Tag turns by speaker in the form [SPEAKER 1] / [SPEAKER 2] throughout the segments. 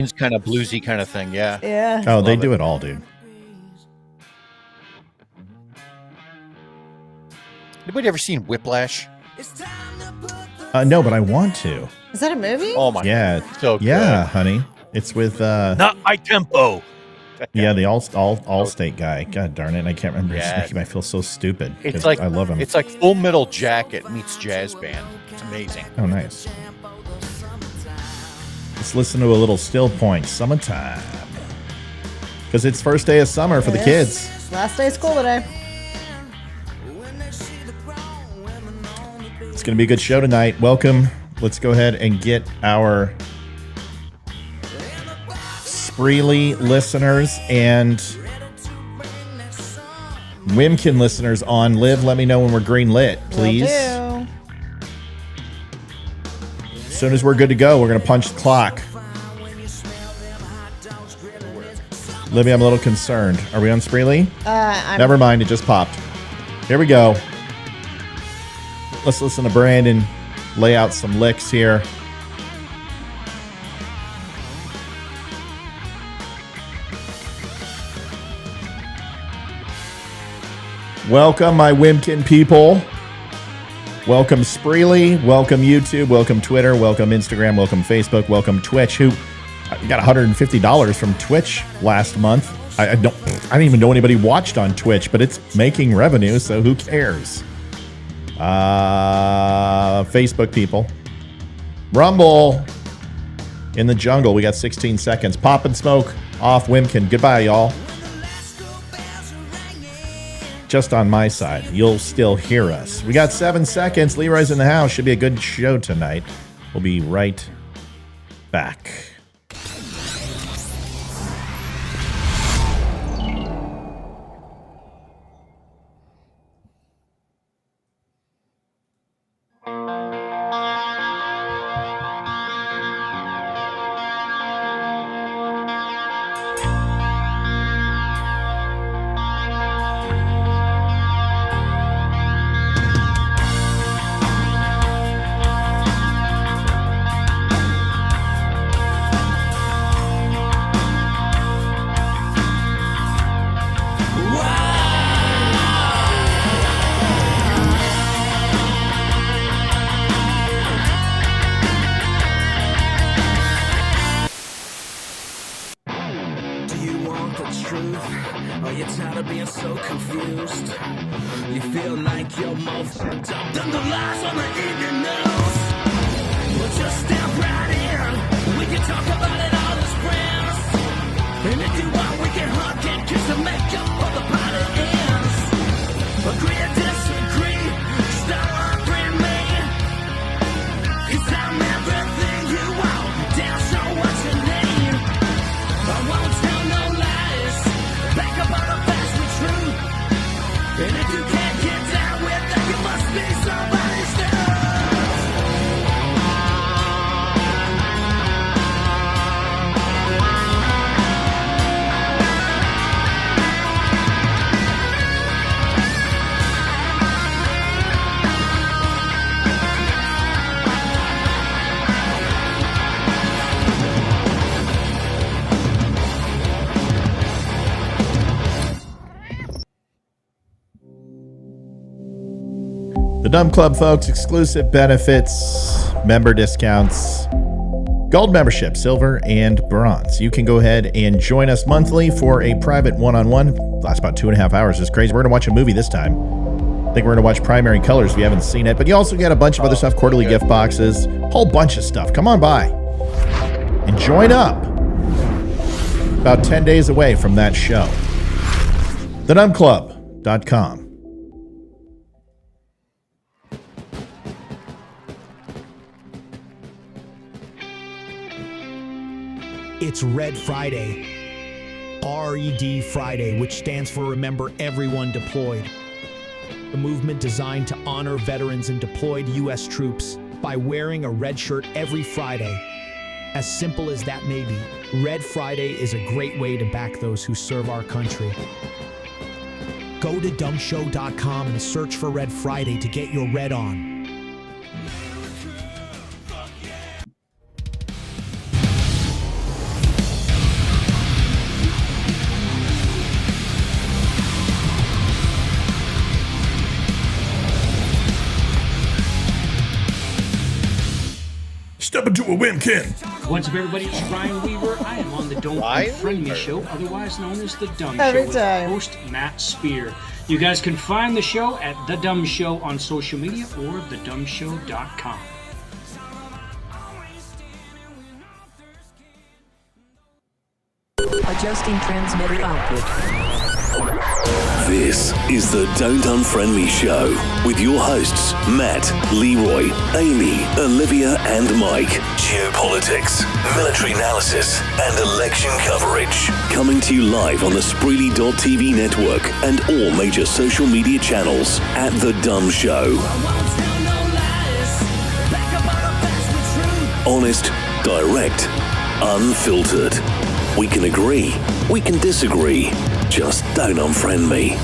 [SPEAKER 1] It's kind of bluesy kind of thing, yeah.
[SPEAKER 2] Yeah.
[SPEAKER 3] Oh, they do it all, dude.
[SPEAKER 1] Anybody ever seen Whiplash?
[SPEAKER 3] No, but I want to.
[SPEAKER 2] Is that a movie?
[SPEAKER 1] Oh my
[SPEAKER 3] Yeah.
[SPEAKER 1] God. So good.
[SPEAKER 3] Yeah, honey. It's with
[SPEAKER 1] Not my tempo.
[SPEAKER 3] yeah, the all-state guy. God darn it. I can't remember his
[SPEAKER 1] Yes.
[SPEAKER 3] name. I feel so stupid.
[SPEAKER 1] It's
[SPEAKER 3] 'cause
[SPEAKER 1] like
[SPEAKER 3] I love him.
[SPEAKER 1] It's like Full Metal Jacket meets jazz band. It's amazing.
[SPEAKER 3] Oh, nice. Let's listen to a little Still Point, Summertime. Because it's first day of summer for the kids.
[SPEAKER 2] Last day of school today.
[SPEAKER 3] It's going to be a good show tonight. Welcome. Let's go ahead and get our Spreely listeners and Wimkin listeners on. Liv, let me know when we're green lit, please.
[SPEAKER 2] Will do.
[SPEAKER 3] As soon as we're good to go, we're going to punch the clock. Libby, I'm a little concerned. Are we on Spreely? Never mind, it just popped. Here we go. Let's listen to Brandon lay out some licks here. Welcome, my Wimkin people. Welcome, Spreely. Welcome, YouTube. Welcome, Twitter. Welcome, Instagram. Welcome, Facebook. Welcome, Twitch, who got $150 from Twitch last month. I don't even know anybody watched on Twitch, but it's making revenue, so who cares? Facebook people. Rumble. In the jungle. We got 16 seconds. Pop and smoke off Wimkin. Goodbye, y'all. Just on my side. You'll still hear us. We got 7 seconds. Leroy's in the house. Should be a good show tonight. We'll be right back. The Dumb Club, folks, exclusive benefits, member discounts, gold membership, silver, and bronze. You can go ahead and join us monthly for a private one-on-one. Lasts about 2.5 hours. It's crazy. We're going to watch a movie this time. I think we're going to watch Primary Colors if you haven't seen it. But you also get a bunch of other stuff, quarterly gift boxes, whole bunch of stuff. Come on by and join up. About 10 days away from that show. TheDumbClub.com.
[SPEAKER 4] It's Red Friday, RED Friday, which stands for Remember Everyone Deployed. A movement designed to honor veterans and deployed U.S. troops by wearing a red shirt every Friday. As simple as that may be, Red Friday is a great way to back those who serve our country. Go to DUMShow.com and search for Red Friday to get your red on.
[SPEAKER 3] Step into a Wimkin.
[SPEAKER 5] What's up, everybody? It's Ryan Weaver. I am on the Don't Unfriend Me Show, otherwise known as the DUM Show, with host Matt Spear. You guys can find the show at The DUM Show on social media or thedumshow.com.
[SPEAKER 6] Adjusting transmitter output.
[SPEAKER 7] This is the Don't Unfriend Me Show with your hosts Matt, Leroy, Amy, Olivia and Mike. Geopolitics, military analysis and election coverage. Coming to you live on the Spreely.tv network and all major social media channels at The DUM Show. Honest, direct, unfiltered. We can agree, we can disagree. Just don't unfriend me.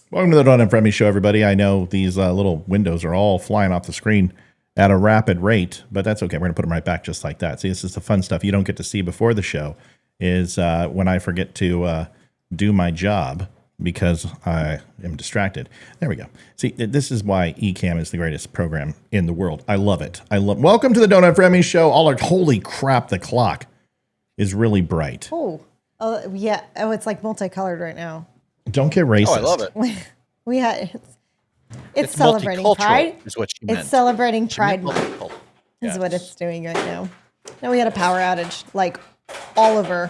[SPEAKER 3] Welcome to the Don't Unfriend Me Show, everybody. I know these little windows are all flying off the screen at a rapid rate, but that's okay. We're going to put them right back just like that. See, this is the fun stuff you don't get to see before the show is when I forget to do my job because I am distracted. There we go. See, this is why eCam is the greatest program in the world. I love it. Welcome to the Don't Unfriend Me Show. Holy crap, the clock is really bright.
[SPEAKER 2] Oh, yeah. Oh, it's like multicolored right now.
[SPEAKER 3] Don't get racist.
[SPEAKER 1] Oh, I love it.
[SPEAKER 2] We had it's celebrating Pride.
[SPEAKER 1] Is what she meant.
[SPEAKER 2] It's celebrating Pride
[SPEAKER 1] She meant
[SPEAKER 2] Month.
[SPEAKER 1] multicultural.
[SPEAKER 2] Is what it's doing right now. No, we had a power outage, like all over,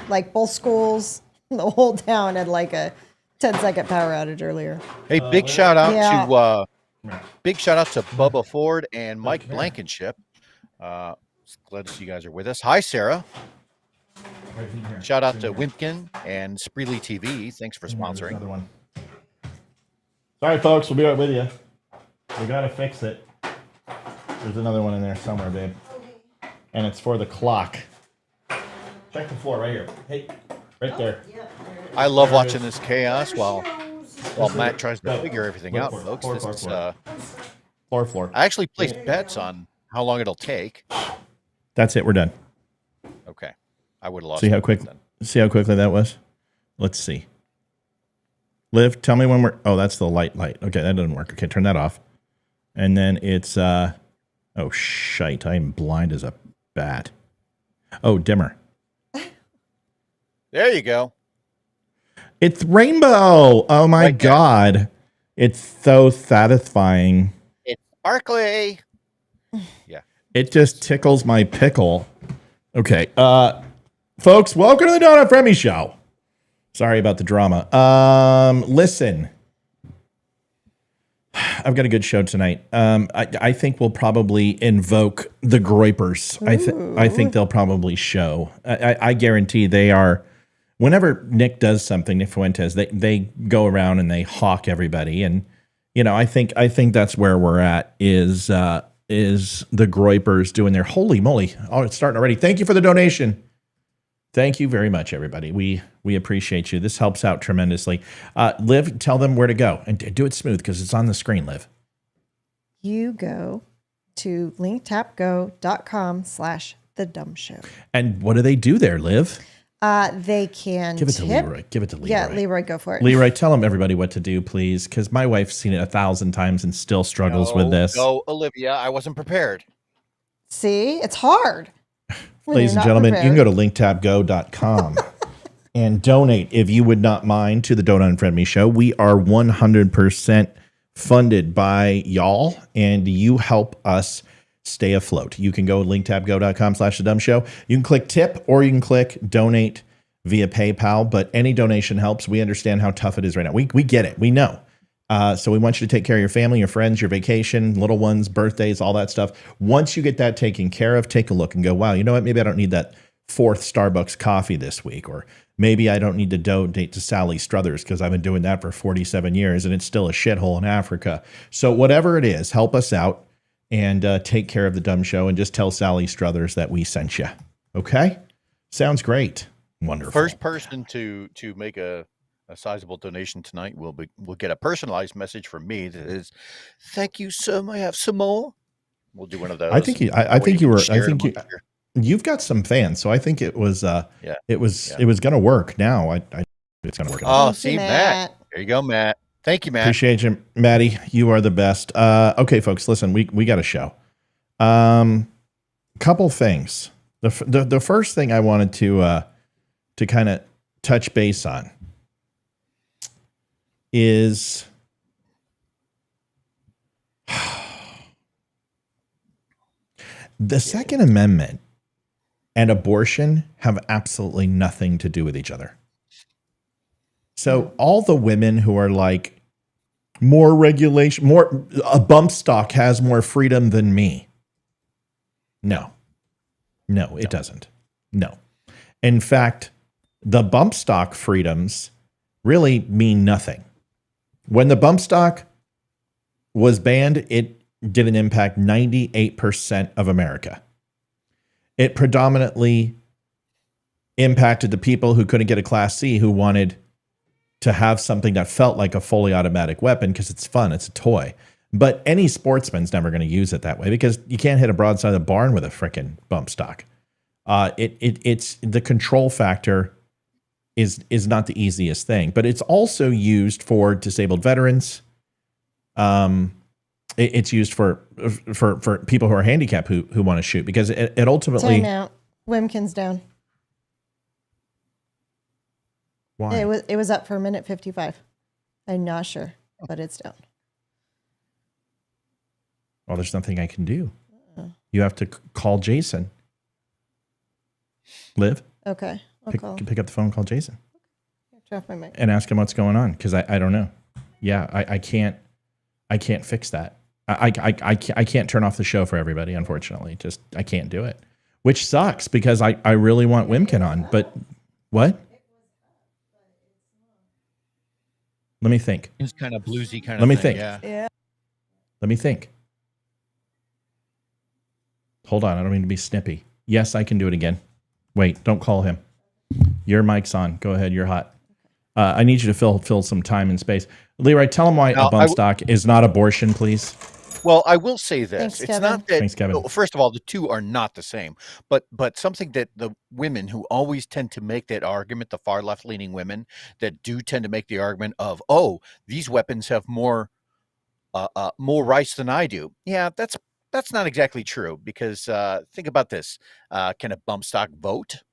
[SPEAKER 2] like both schools, the whole town had like a 10-second power outage earlier.
[SPEAKER 1] Hey, big shout out
[SPEAKER 2] Yeah.
[SPEAKER 1] to Bubba Ford and Mike Blankenship. Glad to see you guys are with us. Hi, Sarah. Shout out to Wimpkin and Spreely TV. Thanks for sponsoring.
[SPEAKER 3] Another one. Sorry, folks. We'll be right with you. We got to fix it. There's another one in there somewhere, babe. And it's for the clock. Check the floor right here. Hey, right there.
[SPEAKER 1] I love watching this chaos while Matt tries to figure everything out, folks. This is,
[SPEAKER 3] Floor.
[SPEAKER 1] I actually placed bets on how long it'll take.
[SPEAKER 3] That's it. We're done.
[SPEAKER 1] Okay. I would have lost.
[SPEAKER 3] See how quickly that was? Let's see. Liv, tell me when we're... Oh, that's the light. Okay, that doesn't work. Okay, turn that off. And then it's... Oh, shite. I am blind as a bat. Oh, dimmer.
[SPEAKER 1] There you go.
[SPEAKER 3] It's rainbow. Oh, my
[SPEAKER 1] Right there.
[SPEAKER 3] God. It's so satisfying.
[SPEAKER 1] It's sparkly. Yeah.
[SPEAKER 3] It just tickles my pickle. Okay. Folks, welcome to the Don't Unfriend Me Show. Sorry about the drama. Listen. I've got a good show tonight. I think we'll probably invoke the Groypers. I think they'll probably show. I guarantee they are. Whenever Nick does something, Nick Fuentes, they go around and they hawk everybody. And, I think that's where we're at is the Groypers doing their holy moly. Oh, it's starting already. Thank you for the donation. Thank you very much, everybody. We appreciate you. This helps out tremendously. Liv, tell them where to go and do it smooth because it's on the screen, Liv.
[SPEAKER 2] You go to linktapgo.com/the DUM Show.
[SPEAKER 3] And what do they do there, Liv?
[SPEAKER 2] They can
[SPEAKER 3] Give it to
[SPEAKER 2] tip.
[SPEAKER 3] Leroy. Give it to Leroy.
[SPEAKER 2] Yeah, Leroy, go for it.
[SPEAKER 3] Leroy, tell them everybody what to do, please, because my wife's seen it 1,000 times and still struggles with this.
[SPEAKER 1] No, Olivia, I wasn't prepared.
[SPEAKER 2] See, it's hard. when
[SPEAKER 3] Ladies
[SPEAKER 2] you're
[SPEAKER 3] and
[SPEAKER 2] not
[SPEAKER 3] gentlemen, you can go
[SPEAKER 2] prepared.
[SPEAKER 3] to linktapgo.com and donate if you would not mind to the Don't Unfriend Me Show. We are 100% funded by y'all, and you help us stay afloat. You can go to linktapgo.com/the Show. You can click tip or you can click donate via PayPal, but any donation helps. We understand how tough it is right now. We get it. We know. So we want you to take care of your family, your friends, your vacation, little ones, birthdays, all that stuff. Once you get that taken care of, take a look and go, wow, you know what? Maybe I don't need that 4th Starbucks coffee this week, or maybe I don't need to donate to Sally Struthers because I've been doing that for 47 years and it's still a shithole in Africa. So whatever it is, help us out and take care of the DUM Show and just tell Sally Struthers that we sent you. Okay? Sounds great. Wonderful.
[SPEAKER 1] First person to make a sizable donation tonight will get a personalized message from me that is, "Thank you so much. I have some more." We'll do one of those.
[SPEAKER 3] I think you've got some fans, so I think it was it was going to work. Now it's going to work.
[SPEAKER 1] Oh,
[SPEAKER 2] Thank you,
[SPEAKER 1] see, Matt. There you go, Matt. Thank you, Matt.
[SPEAKER 3] Appreciate you, Maddie. You are the best. Okay, folks, listen, we got a show. Couple things. The first thing I wanted to kind of touch base on is the Second Amendment and abortion have absolutely nothing to do with each other. So all the women who are like, more regulation, a bump stock has more freedom than me. No, it doesn't. No. In fact, the bump stock freedoms really mean nothing. When the bump stock was banned, it didn't impact 98% of America. It predominantly impacted the people who couldn't get a Class C, who wanted to have something that felt like a fully automatic weapon because it's fun, it's a toy. But any sportsman's never going to use it that way because you can't hit a broadside of the barn with a freaking bump stock. It's the control factor is not the easiest thing, but it's also used for disabled veterans. It's used for people who are handicapped who want to shoot because it ultimately.
[SPEAKER 2] Time out. Wimkin's down.
[SPEAKER 3] Why?
[SPEAKER 2] It was up for 1:55. I'm not sure, but it's down.
[SPEAKER 3] Well, there's nothing I can do. You have to call Jason. Liv?
[SPEAKER 2] Okay. I'll call.
[SPEAKER 3] Pick up the phone and call Jason.
[SPEAKER 2] Drop my mic.
[SPEAKER 3] And ask him what's going on because I don't know. Yeah, I can't fix that. I can't turn off the show for everybody, unfortunately. Just I can't do it. Which sucks because I really want Wimkin on. But what? Let me think.
[SPEAKER 1] It's kind of bluesy kind of
[SPEAKER 3] Let me
[SPEAKER 1] thing.
[SPEAKER 3] think.
[SPEAKER 2] Yeah.
[SPEAKER 3] Let me think. Hold on. I don't mean to be snippy. Yes, I can do it again. Wait, don't call him. Your mic's on. Go ahead. You're hot. I need you to fill some time and space. Leroy, tell him why a bump stock is not abortion, please.
[SPEAKER 1] Well, I will say this.
[SPEAKER 2] Thanks,
[SPEAKER 1] It's
[SPEAKER 2] Kevin.
[SPEAKER 1] not that.
[SPEAKER 3] Thanks, Kevin.
[SPEAKER 1] First of all, the two are not the same. But something that the women who always tend to make that argument, the far left leaning women that do tend to make the argument of, oh, these weapons have more rights than I do. Yeah, that's not exactly true because think about this: can a bump stock vote?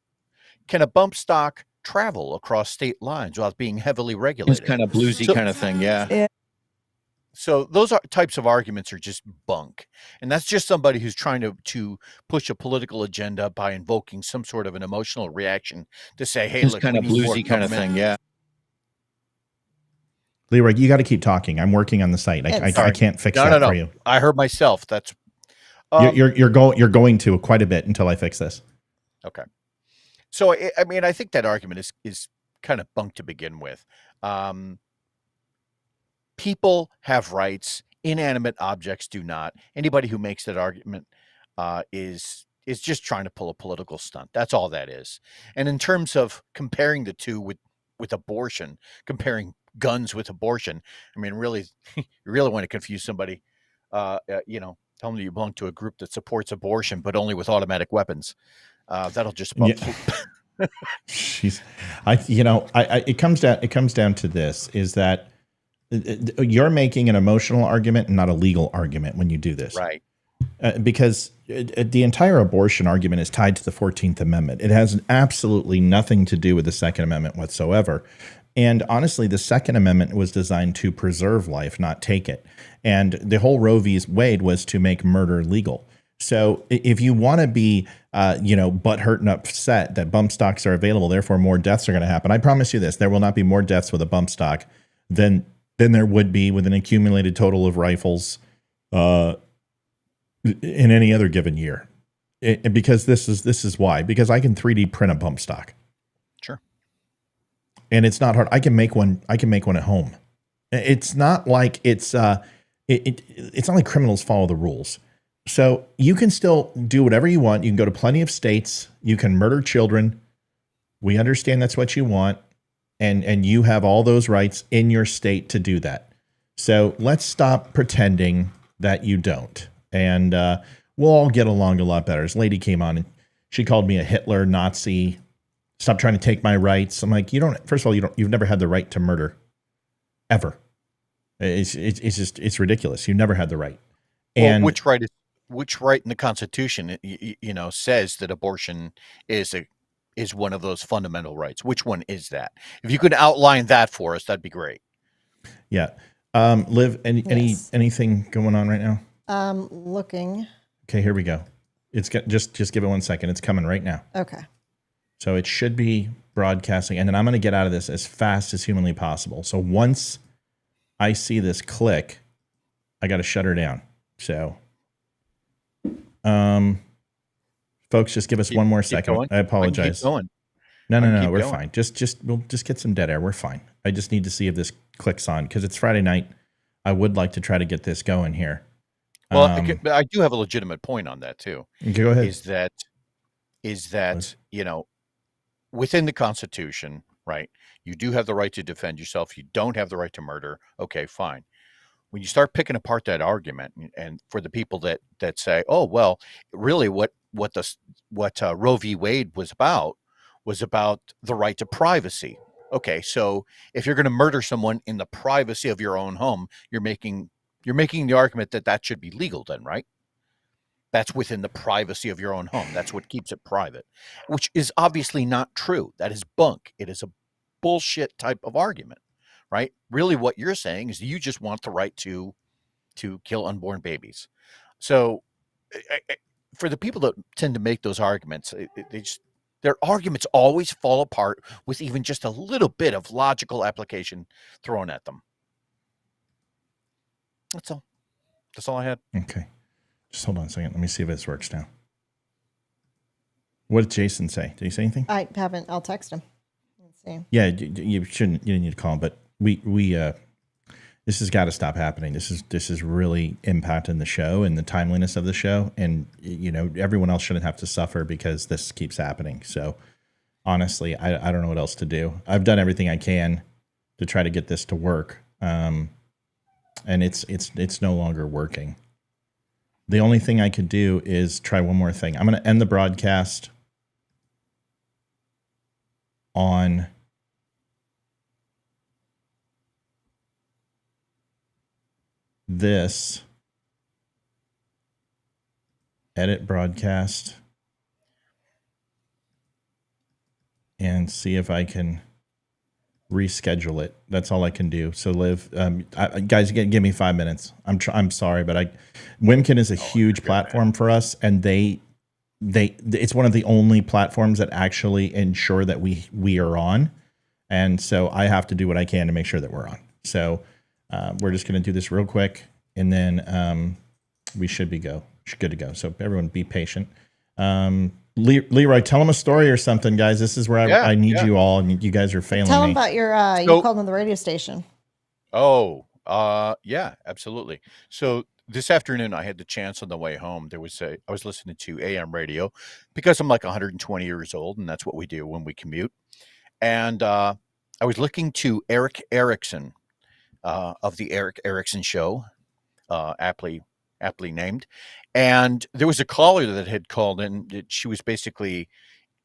[SPEAKER 1] Can a bump stock travel across state lines without being heavily regulated?
[SPEAKER 8] It's kind of bluesy kind of thing, yeah.
[SPEAKER 1] So those types of arguments are just bunk. And that's just somebody who's trying to push a political agenda by invoking some sort of an emotional reaction to say, hey,
[SPEAKER 8] It's
[SPEAKER 1] look,
[SPEAKER 8] kind of bluesy kind of thing, yeah.
[SPEAKER 3] Leroy, you got to keep talking. I'm working on the site. I can't fix that for you.
[SPEAKER 1] I heard myself. That's
[SPEAKER 3] you're going to quite a bit until I fix this.
[SPEAKER 1] okay. So I mean, I think that argument is kind of bunk to begin with. People have rights. Inanimate objects do not. Anybody who makes that argument is just trying to pull a political stunt. That's all that is. And in terms of comparing the two with abortion, comparing guns with abortion, I mean, really, you really want to confuse somebody. Tell them that you belong to a group that supports abortion, but only with automatic weapons. That'll just about
[SPEAKER 3] it comes down to this: is that you're making an emotional argument and not a legal argument when you do this,
[SPEAKER 1] right?
[SPEAKER 3] Because the entire abortion argument is tied to the 14th Amendment. It has absolutely nothing to do with the Second Amendment whatsoever. And honestly, the Second Amendment was designed to preserve life, not take it. And the whole Roe v. Wade was to make murder legal. So if you want to be, butthurt and upset that bump stocks are available, therefore more deaths are going to happen, I promise you this: there will not be more deaths with a bump stock than there would be with an accumulated total of rifles in any other given year. Because this is why. Because I can 3D print a bump stock.
[SPEAKER 1] Sure.
[SPEAKER 3] And it's not hard. I can make one at home. It's not like it's not like criminals follow the rules. So you can still do whatever you want. You can go to plenty of states. You can murder children. We understand that's what you want. And you have all those rights in your state to do that. So let's stop pretending that you don't. And we'll all get along a lot better. This lady came on and she called me a Hitler, Nazi. Stop trying to take my rights. I'm like, first of all, you've never had the right to murder. Ever. It's ridiculous. You never had the right.
[SPEAKER 1] Well,
[SPEAKER 3] And
[SPEAKER 1] which right in the Constitution, says that abortion is one of those fundamental rights? Which one is that? If you could outline that for us, that'd be great.
[SPEAKER 3] yeah. Liv, anything going on right now?
[SPEAKER 2] Looking.
[SPEAKER 3] Okay, here we go. It's just give it 1 second. It's coming right now.
[SPEAKER 2] Okay.
[SPEAKER 3] So it should be broadcasting, and then I'm going to get out of this as fast as humanly possible. So once I see this click, I got to shut her down. So, folks, just give us one more second.
[SPEAKER 1] Going.
[SPEAKER 3] I apologize.
[SPEAKER 1] Keep going.
[SPEAKER 3] No, we're fine. We'll just get some dead air. We're fine. I just need to see if this clicks on because it's Friday night. I would like to try to get this going here.
[SPEAKER 1] Well, I do have a legitimate point on that too.
[SPEAKER 3] Go ahead.
[SPEAKER 1] Is that within the Constitution, right? You do have the right to defend yourself. You don't have the right to murder. Okay, fine. When you start picking apart that argument, and for the people that say, "Oh, well, really, what Roe v. Wade was about the right to privacy." Okay, so if you're going to murder someone in the privacy of your own home, you're making the argument that should be legal, then, right? That's within the privacy of your own home. That's what keeps it private, which is obviously not true. That is bunk. It is a bullshit type of argument, right? Really, what you're saying is you just want the right to kill unborn babies. So for the people that tend to make those arguments, their arguments always fall apart with even just a little bit of logical application thrown at them. That's all. That's all I had.
[SPEAKER 3] Okay. Just hold on a second. Let me see if this works now. What did Jason say? Did he say anything?
[SPEAKER 2] I haven't. I'll text him. Let's see.
[SPEAKER 3] Yeah, you shouldn't. You didn't need to call him, but we this has got to stop happening. This is really impacting the show and the timeliness of the show, and everyone else shouldn't have to suffer because this keeps happening. So honestly, I don't know what else to do. I've done everything I can to try to get this to work, and it's no longer working. The only thing I could do is try one more thing. I'm going to end the broadcast on this. Edit broadcast. And see if I can reschedule it. That's all I can do. So Liv, guys, give me 5 minutes. I'm sorry, but Wimkin is a huge platform for us, and it's one of the only platforms that actually ensure that we are on, and so I have to do what I can to make sure that we're on. So we're just going to do this real quick, and then we should be good to go. So everyone, be patient. Leroy, tell them a story or something, guys. This is where I need you all, and you guys are failing
[SPEAKER 2] Tell them
[SPEAKER 3] me.
[SPEAKER 2] about your, you called on the radio station.
[SPEAKER 1] Oh, yeah, absolutely. So this afternoon, I had the chance on the way home. I was listening to AM radio because I'm like 120 years old, and that's what we do when we commute. And I was looking to Eric Erickson of the Eric Erickson Show, aptly named. And there was a caller that had called in. She was basically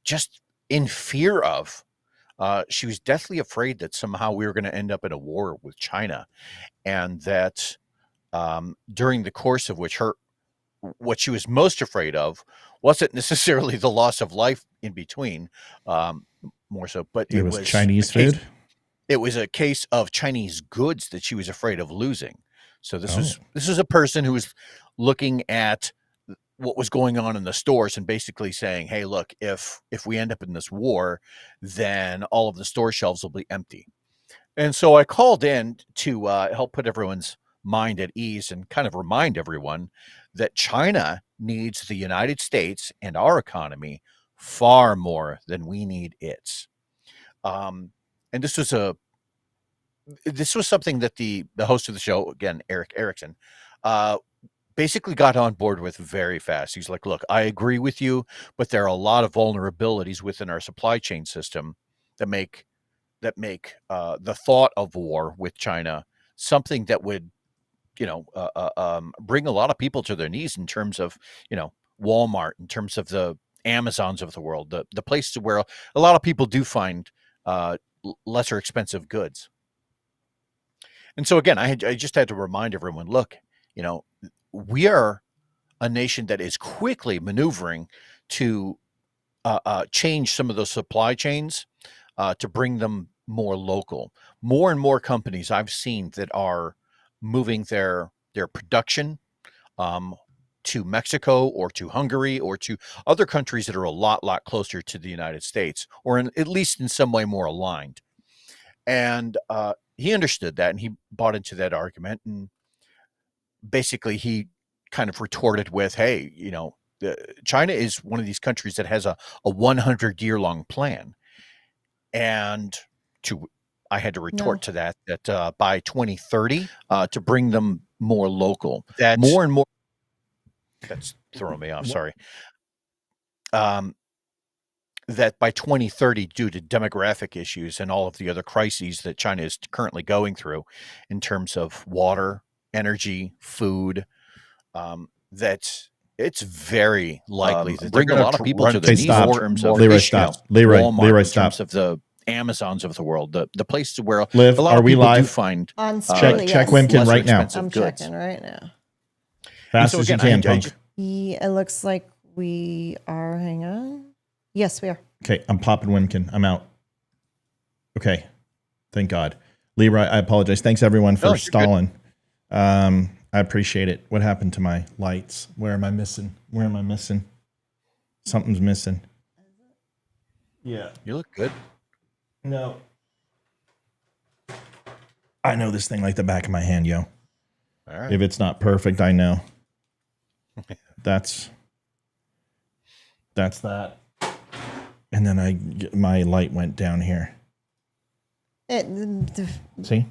[SPEAKER 1] just in fear of. She was deathly afraid that somehow we were going to end up in a war with China, and that during the course of which what she was most afraid of wasn't necessarily the loss of life in between, more so, but it was
[SPEAKER 3] Chinese food.
[SPEAKER 1] It was a case of Chinese goods that she was afraid of losing. So this was a person who was looking at what was going on in the stores and basically saying, hey, look, if we end up in this war, then all of the store shelves will be empty. And so I called in to help put everyone's mind at ease and kind of remind everyone that China needs the United States and our economy far more than we need its. And this was something that the host of the show, again, Eric Erickson, basically got on board with very fast. He's like, look, I agree with you, but there are a lot of vulnerabilities within our supply chain system that make the thought of war with China something that would, bring a lot of people to their knees in terms of, Walmart, in terms of the Amazons of the world, the places where a lot of people do find lesser expensive goods. And so again, I just had to remind everyone, look, we are a nation that is quickly maneuvering to change some of those supply chains to bring them more local. More and more companies I've seen that are moving their production to Mexico or to Hungary or to other countries that are a lot closer to the United States, or at least in some way more aligned. And he understood that, and he bought into that argument. And basically, he kind of retorted with, "Hey, China is one of these countries that has a 100-year-long plan," and I had to retort to that by 2030 to bring them more local. That more and more. That's throwing me off. Sorry. That by 2030, due to demographic issues and all of the other crises that China is currently going through in terms of water, energy, food, that it's very likely that
[SPEAKER 8] bring a lot of people to their knees in terms of
[SPEAKER 3] Leroy, stop. Leroy, stop.
[SPEAKER 8] In terms of the Amazons of the world, the places where
[SPEAKER 3] Liv,
[SPEAKER 8] a lot
[SPEAKER 3] are
[SPEAKER 8] of
[SPEAKER 3] we
[SPEAKER 8] people
[SPEAKER 3] live?
[SPEAKER 8] do find
[SPEAKER 3] check Wimkin right now.
[SPEAKER 2] I'm checking right now.
[SPEAKER 3] Fast as you can, Punk.
[SPEAKER 2] It looks like we are. Hang on. Yes, we are.
[SPEAKER 3] Okay, I'm popping Wimkin. I'm out. Okay, thank God. Leroy, I apologize. Thanks everyone for stalling. I appreciate it. What happened to my lights? Where am I missing? Something's missing. Yeah.
[SPEAKER 1] You look good.
[SPEAKER 3] No. I know this thing like the back of my hand, yo.
[SPEAKER 1] All right.
[SPEAKER 3] If it's not perfect, I know. That's that. And then my light went down here. See?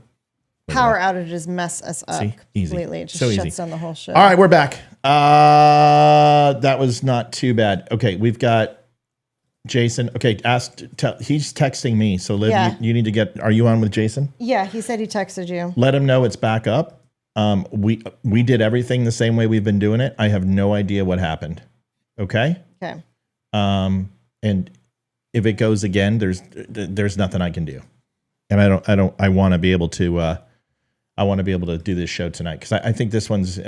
[SPEAKER 2] Power outages mess us up.
[SPEAKER 3] See? Easy.
[SPEAKER 2] Completely. It just
[SPEAKER 3] So
[SPEAKER 2] shuts
[SPEAKER 3] easy.
[SPEAKER 2] down the whole show.
[SPEAKER 3] All right, we're back. That was not too bad. Okay, we've got Jason. Okay, he's texting me. So Liv,
[SPEAKER 2] Yeah.
[SPEAKER 3] you need to get, are you on with Jason?
[SPEAKER 2] Yeah, he said he texted you.
[SPEAKER 3] Let him know it's back up. We did everything the same way we've been doing it. I have no idea what happened. Okay?
[SPEAKER 2] Okay.
[SPEAKER 3] And if it goes again, there's nothing I can do. And I want to be able to do this show tonight because I think this one's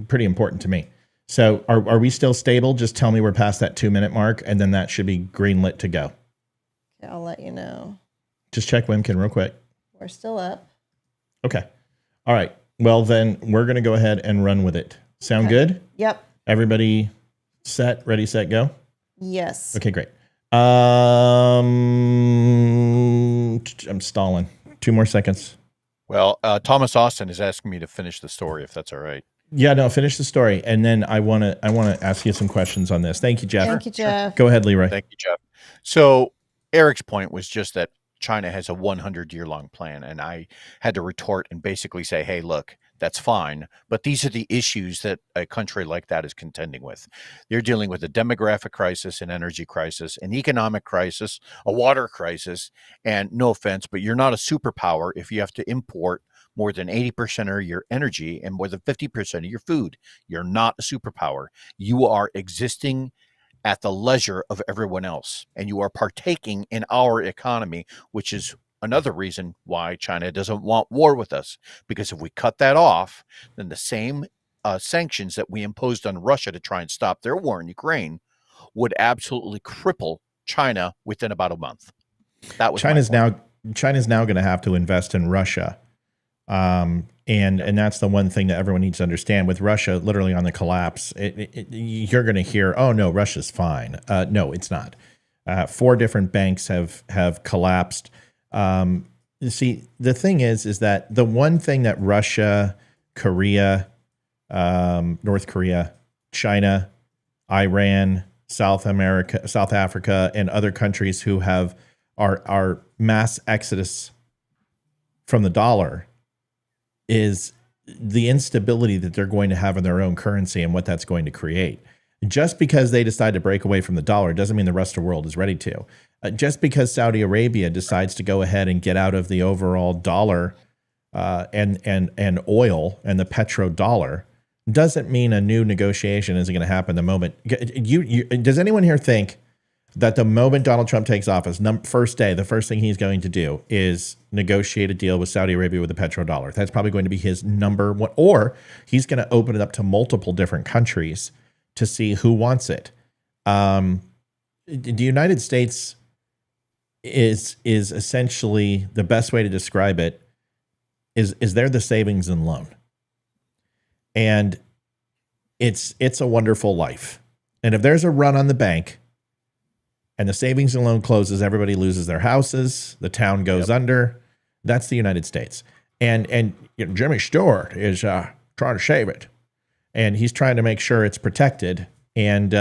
[SPEAKER 3] pretty important to me. So are we still stable? Just tell me we're past that 2-minute mark, and then that should be green lit to go.
[SPEAKER 2] Okay, I'll let you know.
[SPEAKER 3] Just check Wimkin real quick.
[SPEAKER 2] We're still up.
[SPEAKER 3] Okay. All right. Well, then we're going to go ahead and run with it. Sound good?
[SPEAKER 2] Yep.
[SPEAKER 3] Everybody set, ready, set, go?
[SPEAKER 2] Yes.
[SPEAKER 3] Okay, great. I'm stalling. 2 more seconds.
[SPEAKER 1] Well, Thomas Austin is asking me to finish the story, if that's all right.
[SPEAKER 3] Yeah, no, finish the story, and then I want to ask you some questions on this. Thank you, Jeff.
[SPEAKER 2] Thank you, Jeff.
[SPEAKER 3] Go ahead, Leroy.
[SPEAKER 1] Thank you, Jeff. So Eric's point was just that China has a 100-year-long plan, and I had to retort and basically say, hey, look, that's fine, but these are the issues that a country like that is contending with. They're dealing with a demographic crisis, an energy crisis, an economic crisis, a water crisis, and no offense, but you're not a superpower if you have to import more than 80% of your energy and more than 50% of your food. You're not a superpower. You are existing at the leisure of everyone else, and you are partaking in our economy, which is another reason why China doesn't want war with us, because if we cut that off, then the same sanctions that we imposed on Russia to try and stop their war in Ukraine would absolutely cripple China within about a month. That was
[SPEAKER 3] China's now going to have to invest in Russia. And that's the one thing that everyone needs to understand with Russia literally on the collapse. You're going to hear, oh no, Russia's fine. No, it's not. 4 different banks have collapsed. You see, the thing is that the one thing that Russia, Korea, North Korea, China, Iran, South Africa, and other countries who are mass exodus from the dollar is the instability that they're going to have in their own currency and what that's going to create. Just because they decide to break away from the dollar doesn't mean the rest of the world is ready to. Just because Saudi Arabia decides to go ahead and get out of the overall dollar and oil and the petrodollar doesn't mean a new negotiation isn't going to happen the moment. Does anyone here think that the moment Donald Trump takes office, first day, the first thing he's going to do is negotiate a deal with Saudi Arabia with the petrodollar. That's probably going to be his number one, or he's going to open it up to multiple different countries to see who wants it. The United States is essentially, the best way to describe it is they're the savings and loan. And it's a wonderful life. And if there's a run on the bank and the savings and loan closes, everybody loses their houses, the town goes under. That's the United States. And you know, Jimmy Stewart is trying to save it. And he's trying to make sure it's protected. And,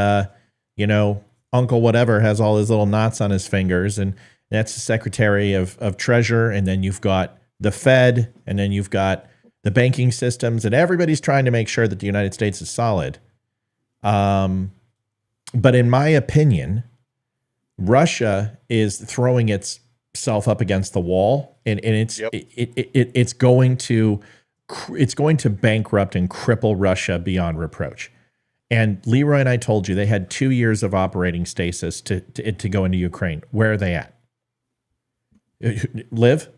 [SPEAKER 3] you know, Uncle whatever has all his little knots on his fingers. And that's the Secretary of Treasury. And then you've got the Fed. And then you've got the banking systems. And everybody's trying to make sure that the United States is solid. But in my opinion, Russia is throwing itself up against the wall, and it's going to bankrupt and cripple Russia beyond reproach. And Leroy and I told you they had 2 years of operating stasis to go into Ukraine. Where are they at? Liv?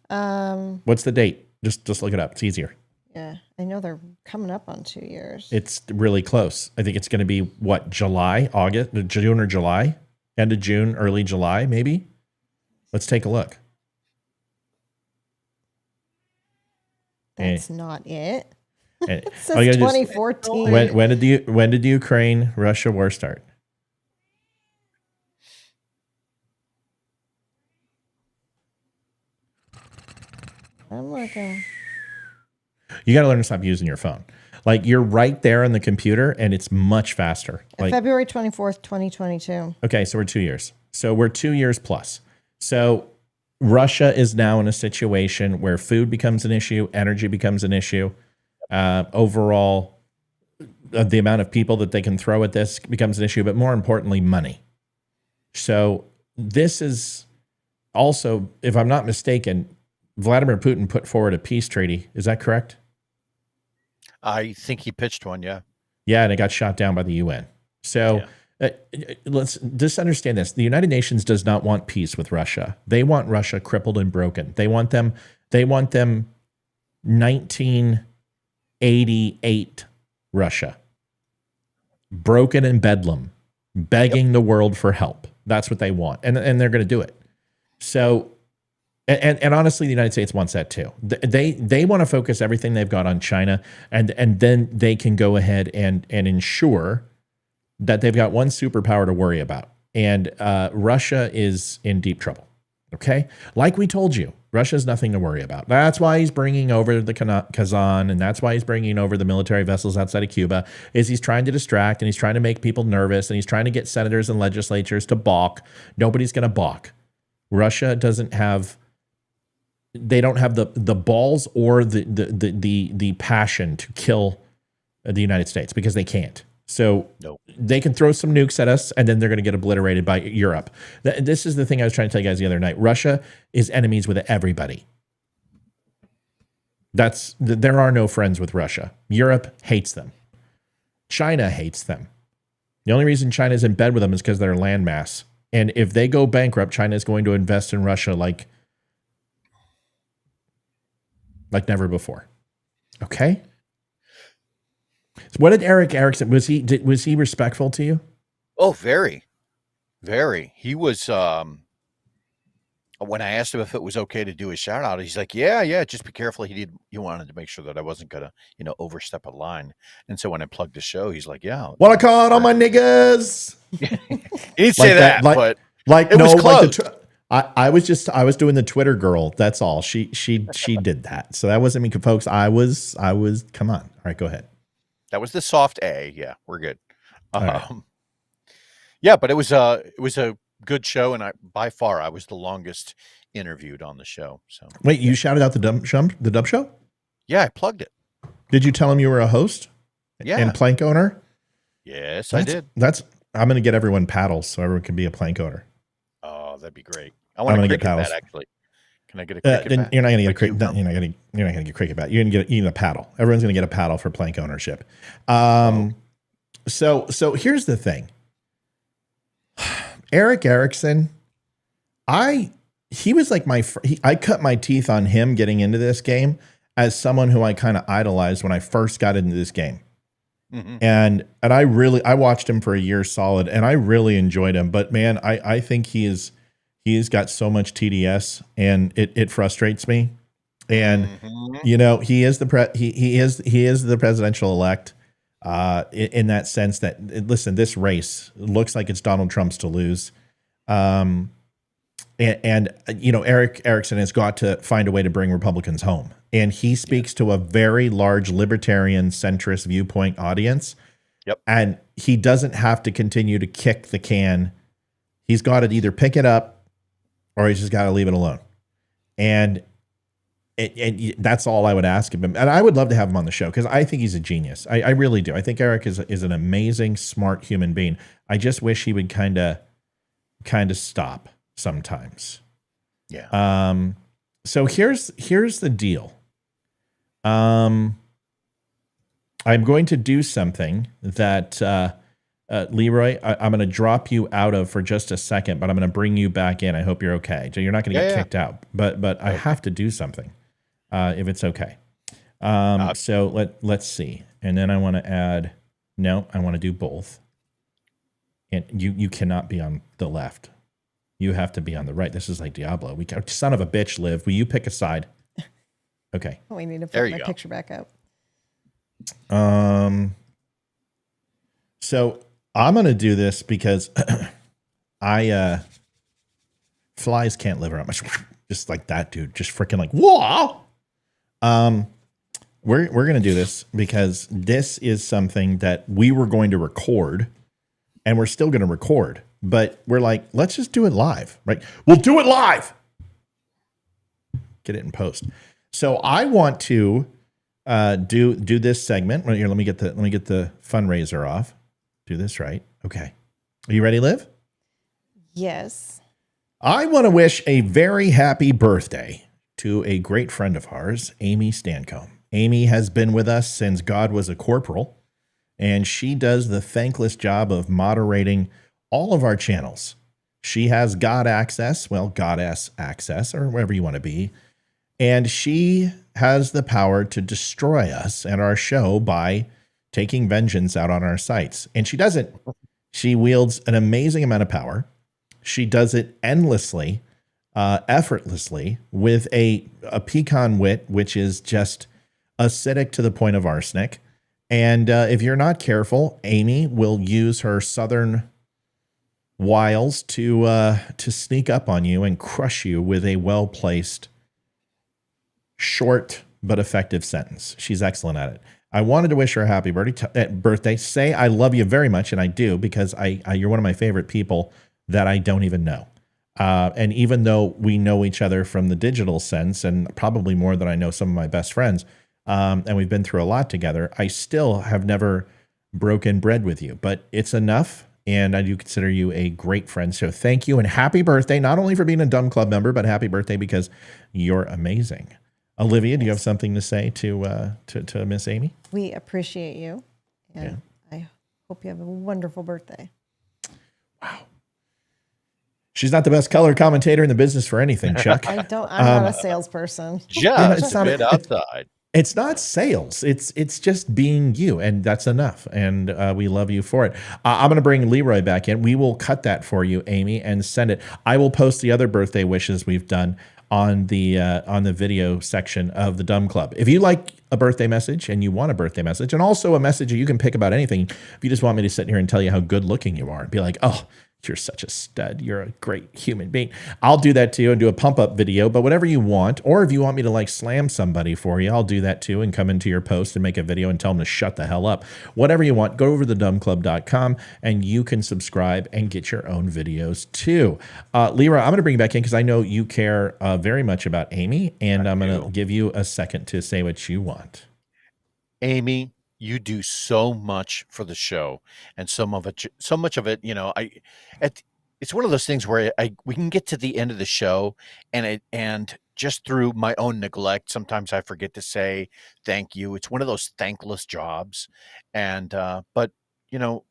[SPEAKER 3] What's the date? Just look it up. It's easier.
[SPEAKER 2] Yeah, I know they're coming up on 2 years.
[SPEAKER 3] It's really close. I think it's going to be June or July? End of June, early July, maybe? Let's take a look.
[SPEAKER 2] That's not it.
[SPEAKER 3] It
[SPEAKER 2] says 2014.
[SPEAKER 3] When did the Ukraine-Russia war start?
[SPEAKER 2] I'm looking.
[SPEAKER 3] You got to learn to stop using your phone. Like, you're right there on the computer, and it's much faster. Like,
[SPEAKER 2] February 24th, 2022.
[SPEAKER 3] Okay, so we're 2 years. So we're 2 years plus. So Russia is now in a situation where food becomes an issue, energy becomes an issue. Overall, the amount of people that they can throw at this becomes an issue, but more importantly, money. So this is also, if I'm not mistaken, Vladimir Putin put forward a peace treaty. Is that correct?
[SPEAKER 1] I think he pitched one, yeah.
[SPEAKER 3] Yeah, and it got shot down by the UN. So let's just understand this. The United Nations does not want peace with Russia. They want Russia crippled and broken. They want them 1988 Russia. Broken in bedlam, begging the world for help. That's what they want. And they're going to do it. So And honestly, the United States wants that too. They want to focus everything they've got on China, and then they can go ahead and ensure that they've got one superpower to worry about. And Russia is in deep trouble. Okay, like we told you, Russia's nothing to worry about. That's why he's bringing over the Kazan, and that's why he's bringing over the military vessels outside of Cuba. Is he's trying to distract, and he's trying to make people nervous, and he's trying to get senators and legislatures to balk. Nobody's going to balk. Russia doesn't have. They don't have the balls or the passion to kill the United States because they can't. So they can throw some nukes at us, and then they're going to get obliterated by Europe. This is the thing I was trying to tell you guys the other night. Russia is enemies with everybody. There are no friends with Russia. Europe hates them. China hates them. The only reason China's in bed with them is because they're landmass. And if they go bankrupt, China is going to invest in Russia like never before. Okay. So what did Eric Erickson, was he respectful to you?
[SPEAKER 1] Oh, very, very. He was, when I asked him if it was okay to do a shout out, he's like, yeah, just be careful. He wanted to make sure that I wasn't going to, overstep a line. And so when I plugged the show, he's like, yeah.
[SPEAKER 3] Well, I called all my niggas.
[SPEAKER 1] He didn't say that, but
[SPEAKER 3] like,
[SPEAKER 1] it
[SPEAKER 3] no,
[SPEAKER 1] was close.
[SPEAKER 3] I was doing the Twitter girl. That's all. She did that. So that wasn't me, folks. I was, come on. All right, go ahead.
[SPEAKER 1] That was the soft A. Yeah, we're good.
[SPEAKER 3] Right.
[SPEAKER 1] Yeah, but it was a good show. And by far, I was the longest interviewed on the show. So
[SPEAKER 3] wait, you shouted out the DUM Show?
[SPEAKER 1] Yeah, I plugged it.
[SPEAKER 3] Did you tell him you were a host?
[SPEAKER 1] Yeah.
[SPEAKER 3] And plank owner?
[SPEAKER 1] Yes, I did.
[SPEAKER 3] I'm going to get everyone paddles so everyone can be a plank owner.
[SPEAKER 1] Oh, that'd be great. I want to get paddles. Actually. Can I get a cricket bat?
[SPEAKER 3] You're not going to get a cricket. You're not going to get cricket bat. You're going to get a paddle. Everyone's going to get a paddle for plank ownership. So here's the thing. Eric Erickson, he was like I cut my teeth on him getting into this game as someone who I kind of idolized when I first got into this game. Mm-hmm. And I watched him for a year solid, and I really enjoyed him. But man, I think he's got so much TDS, and it frustrates me. And you know, he is the presidential elect in that sense that, listen, this race looks like it's Donald Trump's to lose. And you know, Eric Erickson has got to find a way to bring Republicans home. And he speaks to a very large libertarian centrist viewpoint audience. Yep. And he doesn't have to continue to kick the can. He's got to either pick it up or he's just got to leave it alone. And that's all I would ask of him. And I would love to have him on the show because I think he's a genius. I really do. I think Eric is an amazing, smart human being. I just wish he would kind of stop sometimes. Yeah. So here's the deal. I'm going to do something that Leroy, I'm going to drop you out of for just a second, but I'm going to bring you back in. I hope you're okay. So you're not going to get kicked out, but I have to do something if it's okay. So let's see. And then I want to add, no, I want to do both. And you cannot be on the left. You have to be on the right. This is like Diablo. Son of a bitch, Liv. Will you pick a side? Okay.
[SPEAKER 2] We need to put my picture back up.
[SPEAKER 3] So I'm going to do this because flies can't live around much. Just like that, dude. Just freaking like, whoa. We're going to do this because this is something that we were going to record and we're still going to record, but we're like, let's just do it live, right? We'll do it live. Get it in post. So I want to do this segment right here. Let me get the fundraiser off. Do this right. Okay. Are you ready, Liv?
[SPEAKER 2] Yes.
[SPEAKER 3] I want to wish a very happy birthday to a great friend of ours, Amy Stancomb. Amy has been with us since God was a corporal, and she does the thankless job of moderating all of our channels. She has God access, well, Goddess access, or wherever you want to be. And she has the power to destroy us and our show by taking vengeance out on our sites. And she does it. She wields an amazing amount of power. She does it endlessly, effortlessly, with a pecan wit, which is just acidic to the point of arsenic. And if you're not careful, Amy will use her southern wiles to sneak up on you and crush you with a well-placed, short but effective sentence. She's excellent at it. I wanted to wish her a happy birthday. Say I love you very much, and I do, because you're one of my favorite people that I don't even know. And even though we know each other from the digital sense, and probably more than I know some of my best friends, and we've been through a lot together, I still have never broken bread with you. But it's enough, and I do consider you a great friend. So thank you, and happy birthday, not only for being a Dumb Club member, but happy birthday because you're amazing. Olivia, do you have something to say to Miss Amy?
[SPEAKER 2] We appreciate you, and I hope you have a wonderful birthday.
[SPEAKER 3] Wow. She's not the best color commentator in the business for anything, Chuck.
[SPEAKER 2] I'm not a salesperson.
[SPEAKER 1] Just a bit outside.
[SPEAKER 3] It's not sales. It's just being you, and that's enough. And we love you for it. I'm going to bring Leroy back in. We will cut that for you, Amy, and send it. I will post the other birthday wishes we've done on the video section of the Dumb Club. If you like a birthday message and you want a birthday message, and also a message that you can pick about anything, if you just want me to sit here and tell you how good looking you are and be like, oh, you're such a stud, you're a great human being, I'll do that too and do a pump up video. But whatever you want, or if you want me to like slam somebody for you, I'll do that too and come into your post and make a video and tell them to shut the hell up. Whatever you want, go over to thedumbclub.com and you can subscribe and get your own videos too. Leroy, I'm going to bring you back in because I know you care very much about Amy, and I'm going to give you a second to say what you want.
[SPEAKER 1] Amy, you do so much for the show, and so much of it, you know, it's one of those things where we can get to the end of the show, and just through my own neglect, sometimes I forget to say thank you. It's one of those thankless jobs, and but you know,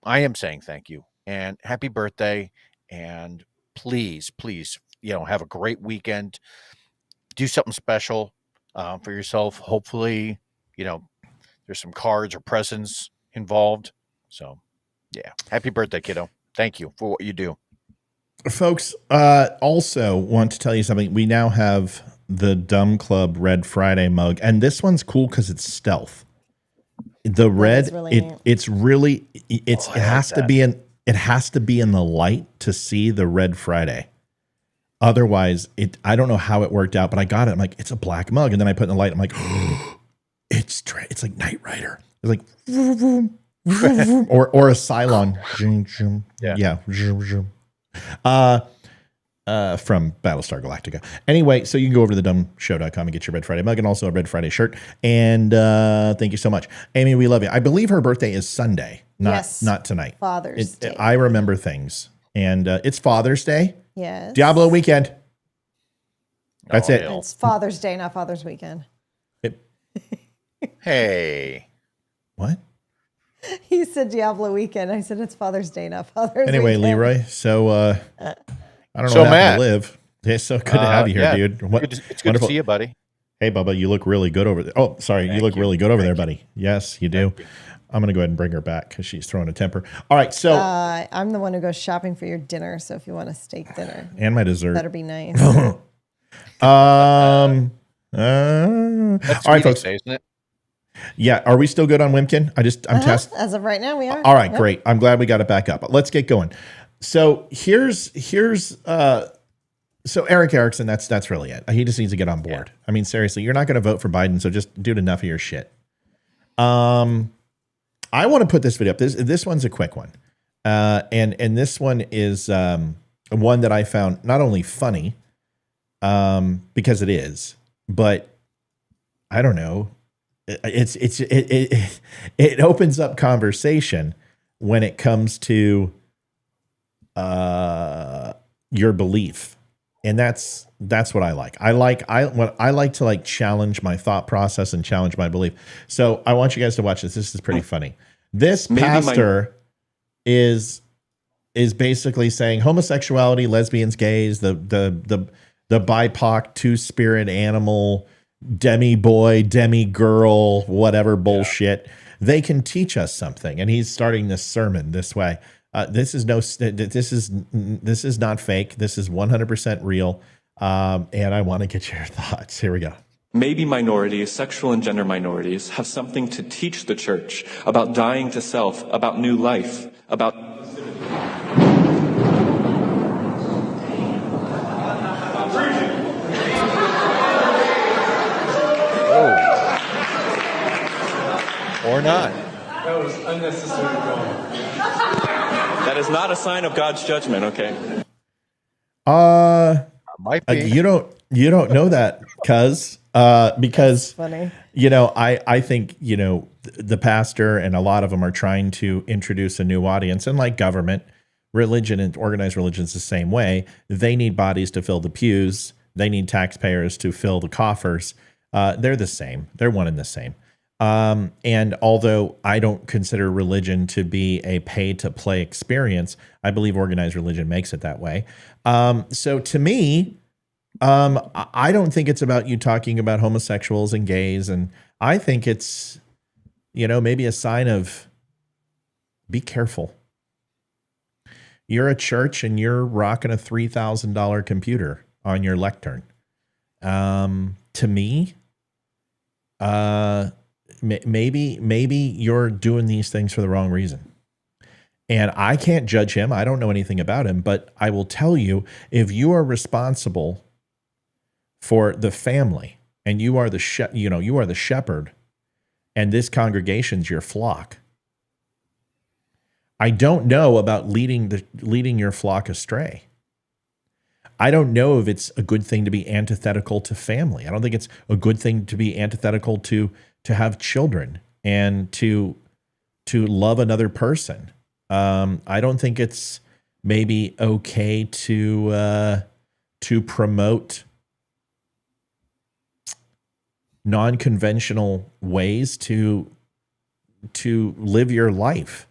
[SPEAKER 1] I am saying thank you and happy birthday. And please, please, have a great weekend. Do something special for yourself. Hopefully, there's some cards or presents involved. So, yeah, happy birthday, kiddo. Thank you for what you do.
[SPEAKER 3] Folks, also want to tell you something. We now have the Dumb Club Red Friday mug, and this one's cool because it's stealth. The red,
[SPEAKER 2] really
[SPEAKER 3] it has to be in the light to see the Red Friday. Otherwise, I don't know how it worked out, but I got it. I'm like, it's a black mug, and then I put it in the light. I'm like, oh, it's like Knight Rider. It's like or a Cylon. Yeah. From Battlestar Galactica. Anyway, so you can go over to thedumshow.com and get your Red Friday mug and also a Red Friday shirt. And thank you so much. Amy, we love you. I believe her birthday is Sunday, not tonight.
[SPEAKER 2] Father's Day.
[SPEAKER 3] I remember things. And it's Father's Day.
[SPEAKER 2] Yes.
[SPEAKER 3] Diablo weekend. That's it.
[SPEAKER 2] It's Father's Day, not Father's Weekend.
[SPEAKER 1] Hey.
[SPEAKER 3] What?
[SPEAKER 2] He said Diablo weekend. I said it's Father's Day, not Father's
[SPEAKER 3] Anyway,
[SPEAKER 2] Weekend.
[SPEAKER 3] Leroy, so I don't know
[SPEAKER 1] So
[SPEAKER 3] what happened
[SPEAKER 1] Matt.
[SPEAKER 3] to live. It's so good to have you here, dude.
[SPEAKER 1] It's good to see you, buddy.
[SPEAKER 3] Hey, Bubba, you look really good over there. Oh, sorry. You look really good over there, buddy. Yes, you do. I'm going to go ahead and bring her back because she's throwing a temper. All right, so.
[SPEAKER 2] I'm the one who goes shopping for your dinner, so if you want a steak dinner.
[SPEAKER 3] And my dessert.
[SPEAKER 2] Better be nice.
[SPEAKER 3] All right, folks.
[SPEAKER 1] Day, isn't it?
[SPEAKER 3] Yeah, are we still good on Wimkin? I'm testing.
[SPEAKER 2] As of right now, we are.
[SPEAKER 3] All right, great. I'm glad we got it back up. But let's get going. So here's so Eric Erickson, that's really it. He just needs to get on board. Yeah. I mean, seriously, you're not going to vote for Biden, so just do enough of your shit. I want to put this video up. This one's a quick one. And this one is one that I found not only funny, because it is, but I don't know. It opens up conversation when it comes to your belief, and that's what I like. I like to challenge my thought process and challenge my belief. So I want you guys to watch this. This is pretty funny. This pastor is basically saying homosexuality, lesbians, gays, the BIPOC, two-spirit animal, demi boy, demi girl, whatever bullshit. They can teach us something. And he's starting this sermon this way. This is not fake. This is 100% real. And I want to get your thoughts. Here we go.
[SPEAKER 9] Maybe minorities, sexual and gender minorities, have something to teach the church about dying to self, about new life, about
[SPEAKER 1] Or not.
[SPEAKER 9] That was unnecessary. That is not a sign of God's judgment, okay?
[SPEAKER 1] Might be.
[SPEAKER 3] You don't know that, because
[SPEAKER 2] That's funny.
[SPEAKER 3] I think the pastor and a lot of them are trying to introduce a new audience, and like government, religion and organized religion is the same way. They need bodies to fill the pews. They need taxpayers to fill the coffers. They're the same. They're one and the same. And although I don't consider religion to be a pay-to-play experience, I believe organized religion makes it that way. So to me, I don't think it's about you talking about homosexuals and gays. And I think it's, maybe a sign of be careful. You're a church and you're rocking a $3,000 computer on your lectern. To me, maybe you're doing these things for the wrong reason. And I can't judge him. I don't know anything about him, but I will tell you, if you are responsible for the family and you are the shepherd and this congregation's your flock, I don't know about leading your flock astray. I don't know if it's a good thing to be antithetical to family. I don't think it's a good thing to be antithetical to have children and to love another person. I don't think it's maybe okay to promote non-conventional ways to live your life.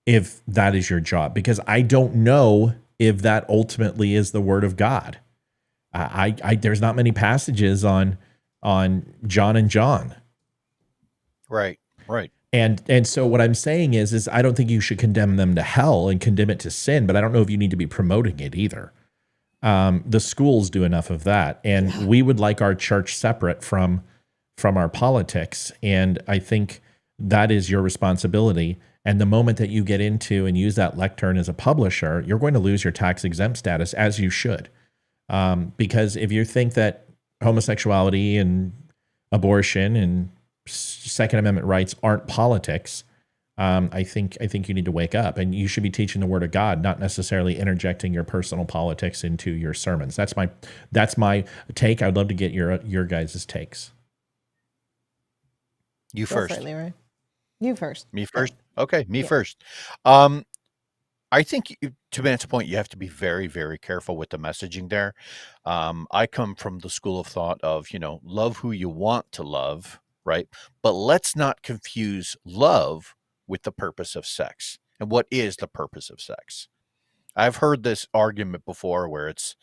[SPEAKER 3] if that is your job, because I don't know if that ultimately is the word of God. There's not many passages on John and John.
[SPEAKER 1] Right.
[SPEAKER 3] And so what I'm saying is I don't think you should condemn them to hell and condemn it to sin, but I don't know if you need to be promoting it either. The schools do enough of that, and we would like our church separate from our politics, and I think that is your responsibility. And the moment that you get into and use that lectern as a publisher, you're going to lose your tax exempt status, as you should. Because if you think that homosexuality and abortion and Second Amendment rights aren't politics, I think you need to wake up, and you should be teaching the Word of God, not necessarily interjecting your personal politics into your sermons. That's my take. I'd love to get your guys' takes.
[SPEAKER 1] You first.
[SPEAKER 2] Definitely right. You first.
[SPEAKER 1] Me first. Okay, me first. I think, to Matt's point, you have to be very, very careful with the messaging there. I come from the school of thought of, love who you want to love, right? But let's not confuse love with the purpose of sex. And what is the purpose of sex? I've heard this argument before where it's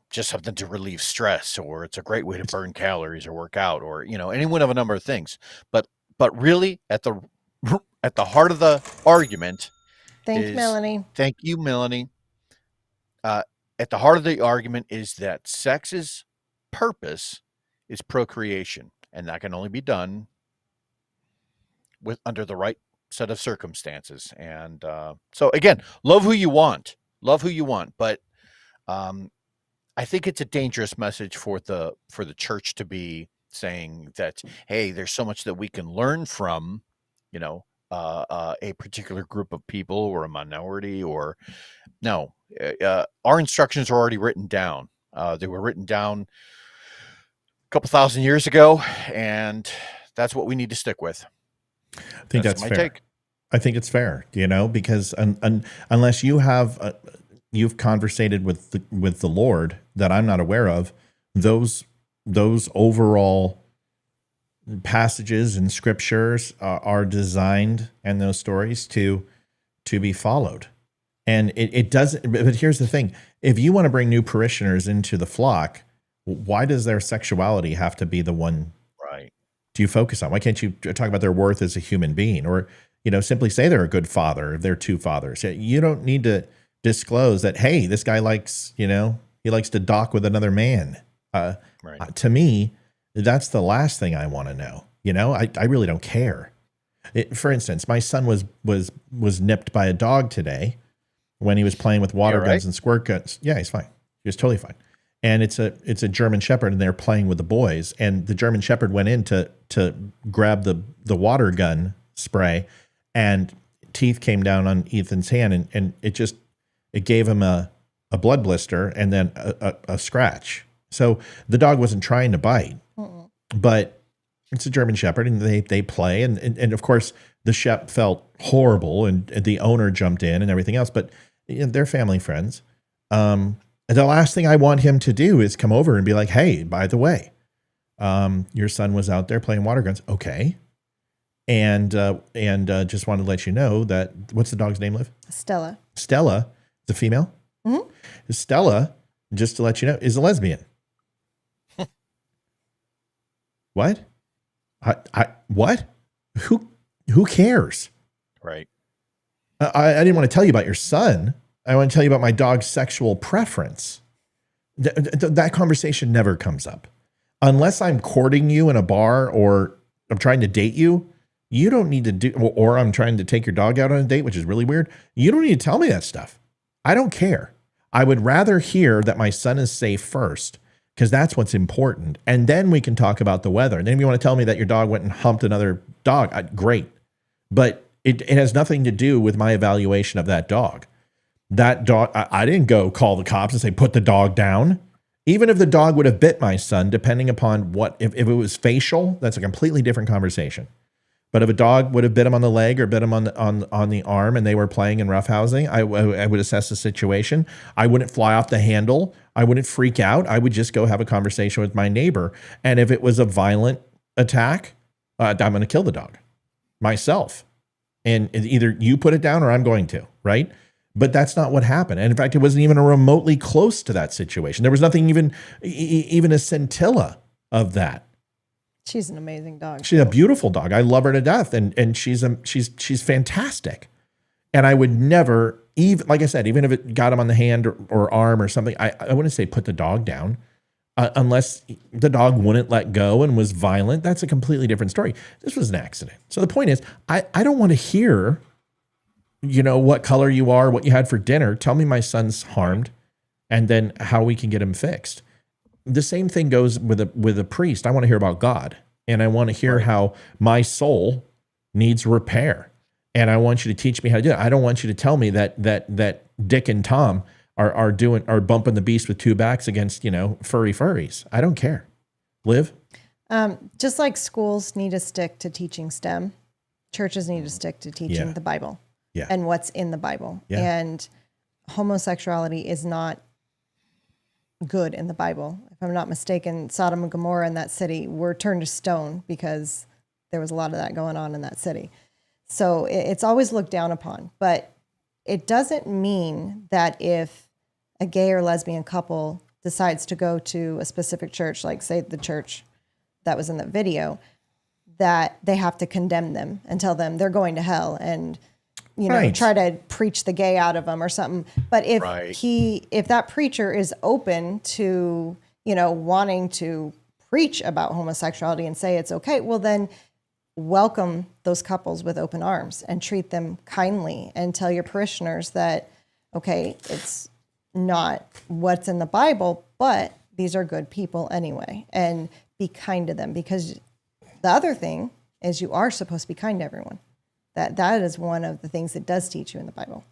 [SPEAKER 1] just something to relieve stress, or it's a great way to burn calories or work out, or, any one of a number of things. But really at the heart of the argument
[SPEAKER 2] Melanie.
[SPEAKER 1] Thank you, Melanie. At the heart of the argument is that sex's purpose is procreation, and that can only be done under the right set of circumstances. And so again, love who you want, but I think it's a dangerous message for the church to be saying that, hey, there's so much that we can learn from, a particular group of people or a minority, or no. Our instructions are already written down. They were written down a couple thousand years ago, and that's what we need to stick with.
[SPEAKER 3] I think that's
[SPEAKER 1] my
[SPEAKER 3] fair.
[SPEAKER 1] take.
[SPEAKER 3] I think it's fair, because unless you have you've conversated with the Lord that I'm not aware of, those overall passages and scriptures are designed, and those stories to be followed. And it doesn't. But here's the thing: if you want to bring new parishioners into the flock, why does their sexuality have to be the one?
[SPEAKER 1] Right.
[SPEAKER 3] Do you focus on? Why can't you talk about their worth as a human being, or simply say they're a good father if they're two fathers? You don't need to disclose that, hey, this guy likes, he likes to dock with another man. Right. To me, that's the last thing I want to know. I really don't care. For instance, my son was nipped by a dog today when he was playing with water guns and squirt guns. Yeah, he's fine. He was totally fine. And it's a German Shepherd, and they're playing with the boys. And the German Shepherd went in to grab the water gun spray, and teeth came down on Ethan's hand, and it gave him a blood blister and then a scratch. So the dog wasn't trying to bite, but it's a German Shepherd, and they play. And of course, the Shep felt horrible, and the owner jumped in and everything else. But they're family friends. The last thing I want him to do is come over and be like, hey, by the way, your son was out there playing water guns. Okay. And just wanted to let you know that, what's the dog's name, Liv?
[SPEAKER 2] Stella.
[SPEAKER 3] Stella, the female?
[SPEAKER 2] Mm-hmm.
[SPEAKER 3] Stella, just to let you know, is a lesbian. What? What? Who cares?
[SPEAKER 1] Right.
[SPEAKER 3] I didn't want to tell you about your son. I want to tell you about my dog's sexual preference. That conversation never comes up. Unless I'm courting you in a bar, or I'm trying to date you, you don't need to do, or I'm trying to take your dog out on a date, which is really weird. You don't need to tell me that stuff. I don't care. I would rather hear that my son is safe first, because that's what's important. And then we can talk about the weather. And then if you want to tell me that your dog went and humped another dog, great. But it has nothing to do with my evaluation of that dog. That dog, I didn't go call the cops and say, put the dog down. Even if the dog would have bit my son, depending upon if it was facial, that's a completely different conversation. But if a dog would have bit him on the leg or bit him on the arm, and they were playing in roughhousing, I would assess the situation. I wouldn't fly off the handle. I wouldn't freak out. I would just go have a conversation with my neighbor. And if it was a violent attack, I'm going to kill the dog. myself. And either you put it down or I'm going to, right? But that's not what happened. And in fact, it wasn't even remotely close to that situation. There was nothing even a scintilla of that.
[SPEAKER 2] She's an amazing dog.
[SPEAKER 3] She's a beautiful dog. I love her to death. And she's fantastic. And I would never, even, like I said, even if it got him on the hand or arm or something, I wouldn't say put the dog down unless the dog wouldn't let go and was violent. That's a completely different story. This was an accident. So the point is, I don't want to hear, what color you are, what you had for dinner. Tell me my son's harmed and then how we can get him fixed. The same thing goes with a priest. I want to hear about God, and I want to hear how my soul needs repair. And I want you to teach me how to do it. I don't want you to tell me that Dick and Tom are bumping the beast with two backs against, furries. I don't care. Liv?
[SPEAKER 2] Just like schools need to stick to teaching STEM, churches need to stick to teaching the Bible and what's in the Bible. Yeah. And homosexuality is not good in the Bible. If I'm not mistaken, Sodom and Gomorrah in that city were turned to stone because there was a lot of that going on in that city. So it's always looked down upon, but it doesn't mean that if a gay or lesbian couple decides to go to a specific church, like say the church that was in the video, that they have to condemn them and tell them they're going to hell and, try to preach the gay out of them or something. But if that preacher is open to, wanting to preach about homosexuality and say it's okay, well then welcome those couples with open arms and treat them kindly and tell your parishioners that, okay, it's not what's in the Bible, but these are good people anyway, and be kind to them, because the other thing is you are supposed to be kind to everyone. That is one of the things it does teach you in the Bible,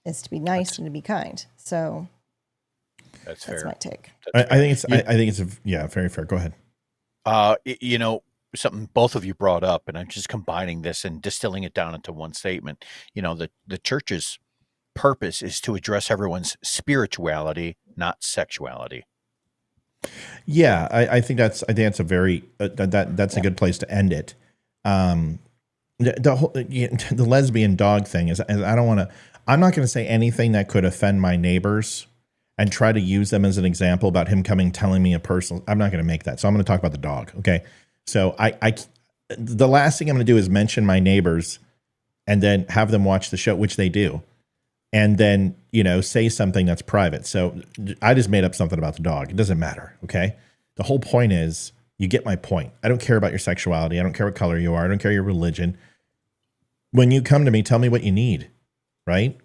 [SPEAKER 2] is to be nice and to be kind. So that's fair. That's my take.
[SPEAKER 3] I think it's very fair. Go ahead.
[SPEAKER 8] Something both of you brought up, and I'm just combining this and distilling it down into one statement. The church's purpose is to address everyone's spirituality, not sexuality.
[SPEAKER 3] Yeah, I think that's a very that's a good place to end it. The lesbian dog thing is, I'm not going to say anything that could offend my neighbors and try to use them as an example about him telling me a personal. I'm not going to make that. So I'm going to talk about the dog. Okay. So the last thing I'm going to do is mention my neighbors and then have them watch the show, which they do. And then, say something that's private. So I just made up something about the dog. It doesn't matter. Okay. The whole point is, you get my point. I don't care about your sexuality. I don't care what color you are. I don't care your religion. When you come to me, tell me what you need, right?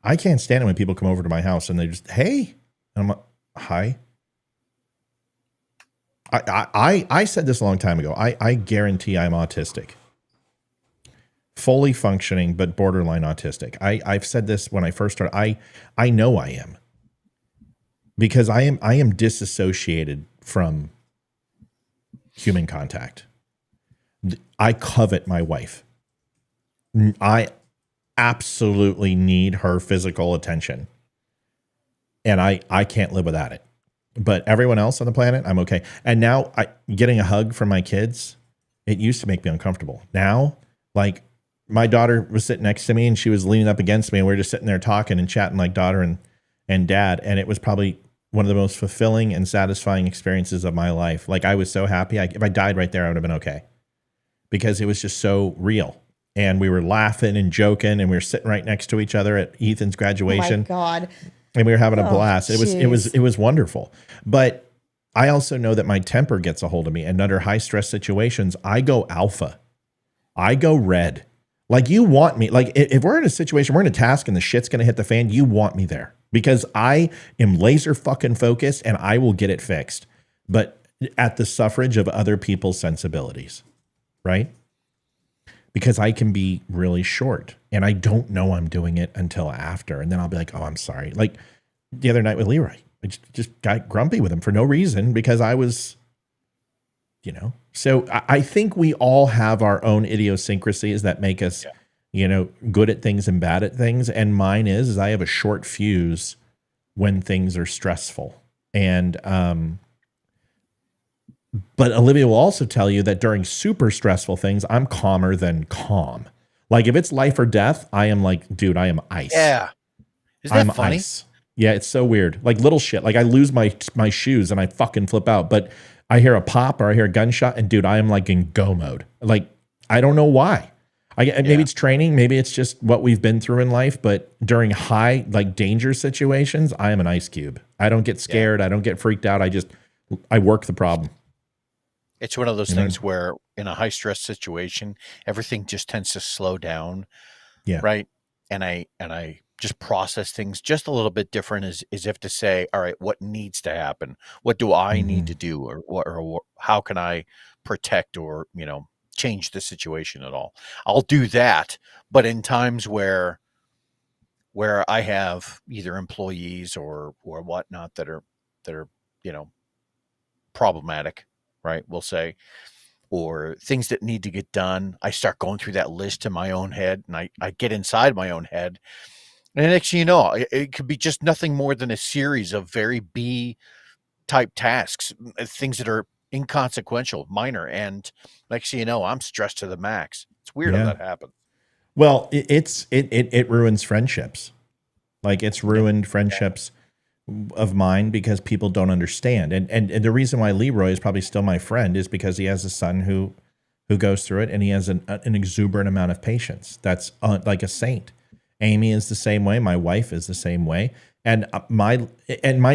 [SPEAKER 3] I can't stand it when people come over to my house and they just, hey, and I'm like, hi. I said this a long time ago. I guarantee I'm autistic. Fully functioning, but borderline autistic. I've said this when I first started. I know I am. Because I am disassociated from human contact. I covet my wife. I absolutely need her physical attention. And I can't live without it. But everyone else on the planet, I'm okay. And now getting a hug from my kids, it used to make me uncomfortable. Now, like, my daughter was sitting next to me and she was leaning up against me and we were just sitting there talking and chatting like daughter and dad. And it was probably one of the most fulfilling and satisfying experiences of my life. Like, I was so happy. If I died right there, I would have been okay. Because it was just so real. And we were laughing and joking and we were sitting right next to each other at Ethan's graduation.
[SPEAKER 2] Oh my God.
[SPEAKER 3] And we were having a blast. It was wonderful. But I also know that my temper gets a hold of me. And under high stress situations, I go alpha. I go red. Like, you want me, like, if we're in a situation, we're in a task and the shit's going to hit the fan, you want me there because I am laser fucking focused and I will get it fixed, but at the suffrage of other people's sensibilities, right? Because I can be really short and I don't know I'm doing it until after. And then I'll be like, oh, I'm sorry. Like the other night with Leroy, I just got grumpy with him for no reason because I was, so I think we all have our own idiosyncrasies that make us, good at things and bad at things. And mine is I have a short fuse when things are stressful. And But Olivia will also tell you that during super stressful things, I'm calmer than calm. Like if it's life or death, I am like, dude, I am ice.
[SPEAKER 8] Yeah. Isn't
[SPEAKER 3] I'm
[SPEAKER 8] that funny?
[SPEAKER 3] ice. Yeah, it's so weird. Like little shit. Like I lose my shoes and I fucking flip out. But I hear a pop or I hear a gunshot and dude, I am like in go mode. Like I don't know why. Maybe it's training. Maybe it's just what we've been through in life. But during high like danger situations, I am an ice cube. I don't get scared. I don't get freaked out. I work the problem.
[SPEAKER 8] It's one of those things where in a high stress situation, everything just tends to slow down.
[SPEAKER 3] Yeah.
[SPEAKER 8] Right. And I just process things just a little bit different as if to say, all right, what needs to happen? What do I need to do? Or how can I protect or, change the situation at all? I'll do that. But in times where I have either employees or whatnot that are, problematic, right? We'll say, or things that need to get done, I start going through that list in my own head and I get inside my own head. And next thing you know, it could be just nothing more than a series of very B type tasks, things that are inconsequential, minor. And next thing you know, I'm stressed to the max. It's weird how that happens.
[SPEAKER 3] Well, it ruins friendships. Like it's ruined friendships of mine because people don't understand. And the reason why Leroy is probably still my friend is because he has a son who goes through it and he has an exuberant amount of patience. That's like a saint. Amy is the same way. My wife is the same way. And my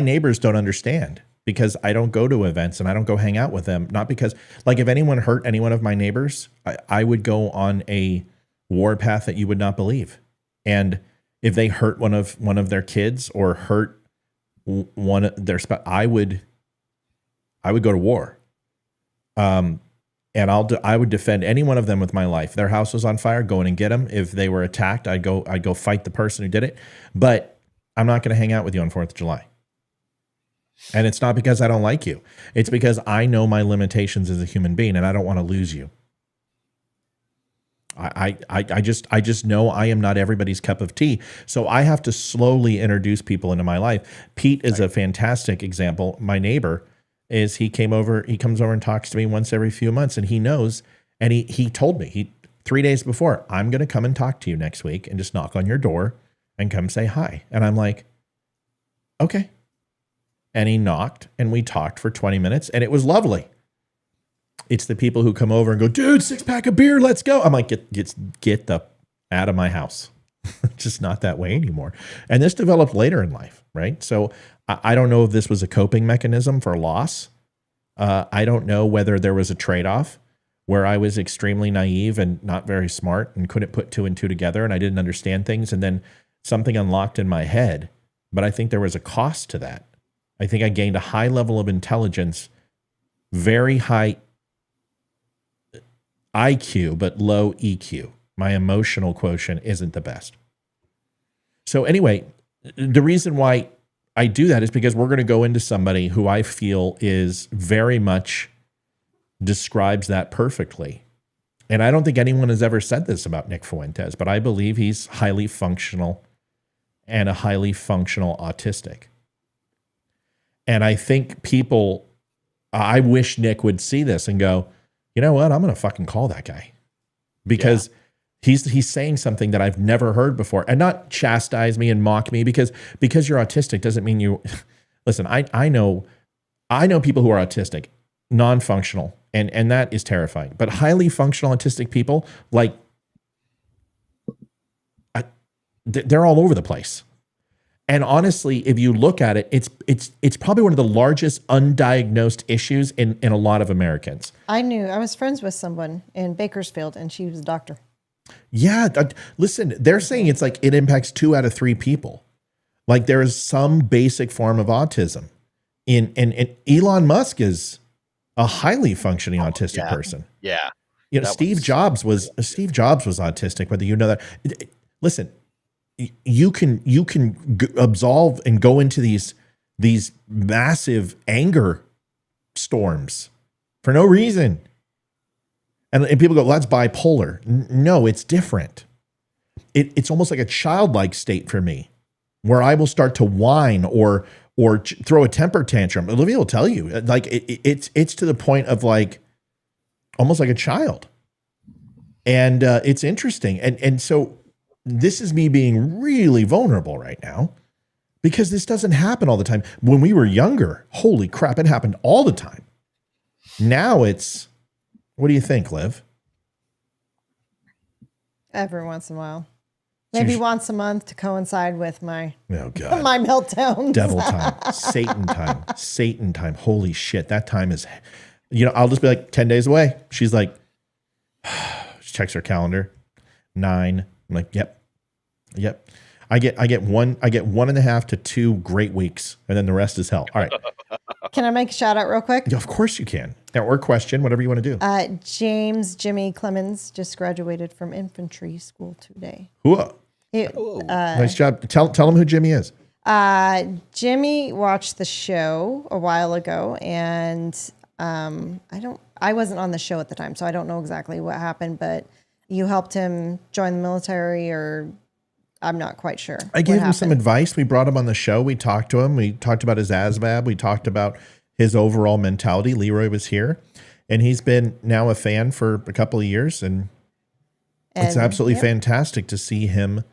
[SPEAKER 3] neighbors don't understand because I don't go to events and I don't go hang out with them. Not because, like, if anyone hurt any one of my neighbors, I would go on a warpath that you would not believe. And if they hurt one of their kids or hurt one of their I would go to war. And I would defend any one of them with my life. Their house was on fire, go in and get them. If they were attacked, I'd go fight the person who did it. But I'm not going to hang out with you on 4th of July. And it's not because I don't like you. It's because I know my limitations as a human being and I don't want to lose you. I just know I am not everybody's cup of tea. So I have to slowly introduce people into my life. Pete is a fantastic example. My neighbor he comes over and talks to me once every few months and he knows. And he told me 3 days before, I'm going to come and talk to you next week and just knock on your door and come say hi. And I'm like, okay. And he knocked and we talked for 20 minutes and it was lovely. It's the people who come over and go, dude, 6-pack of beer, let's go. I'm like, get the out of my house. Just not that way anymore. And this developed later in life, right? So I don't know if this was a coping mechanism for loss. I don't know whether there was a trade-off where I was extremely naive and not very smart and couldn't put 2 and 2 together and I didn't understand things. And then something unlocked in my head. But I think there was a cost to that. I think I gained a high level of intelligence, very high IQ, but low EQ. My emotional quotient isn't the best. So anyway, the reason why I do that is because we're going to go into somebody who I feel is very much describes that perfectly. And I don't think anyone has ever said this about Nick Fuentes, but I believe he's highly functional and a highly functional autistic. And I think I wish Nick would see this and go, you know what? I'm going to fucking call that guy because he's saying something that I've never heard before, and not chastise me and mock me because you're autistic doesn't mean you listen. I know people who are autistic, non-functional, and that is terrifying, but highly functional autistic people, like they're all over the place. And honestly, if you look at it, it's probably one of the largest undiagnosed issues in a lot of Americans.
[SPEAKER 2] I was friends with someone in Bakersfield, and she was a doctor.
[SPEAKER 3] Yeah, listen, they're saying it's like it impacts 2 out of 3 people. Like there is some basic form of autism. And Elon Musk is a highly functioning autistic person.
[SPEAKER 8] Yeah,
[SPEAKER 3] Steve Jobs was autistic. Whether you know that, listen. You can absolve and go into these massive anger storms for no reason. And people go, well, that's bipolar. No, it's different. It's almost like a childlike state for me. where I will start to whine or throw a temper tantrum. Olivia will tell you, like it's to the point of like almost like a child. And it's interesting. And so this is me being really vulnerable right now because this doesn't happen all the time. When we were younger, holy crap, it happened all the time. Now it's, what do you think, Liv?
[SPEAKER 2] Every once in a while. Maybe once a month to coincide with my
[SPEAKER 3] oh God.
[SPEAKER 2] my meltdowns.
[SPEAKER 3] Devil time, Satan time. Holy shit. That time is, I'll just be like 10 days away. She's like, she checks her calendar. 9. I'm like, yep. I get 1.5 to 2 great weeks, and then the rest is hell. All right.
[SPEAKER 2] Can I make a shout out real quick?
[SPEAKER 3] Yeah, of course you can. Or question, whatever you want to do.
[SPEAKER 2] Jimmy Clemens just graduated from infantry school today.
[SPEAKER 3] Whoa. Nice job. Tell him who Jimmy is.
[SPEAKER 2] Jimmy watched the show a while ago, and I wasn't on the show at the time, so I don't know exactly what happened, but you helped him join the military, or I'm not quite sure.
[SPEAKER 3] I gave him some advice. We brought him on the show. We talked to him. We talked about his ASVAB. We talked about his overall mentality. Leroy was here, and he's been now a fan for a couple of years, and it's absolutely fantastic to see him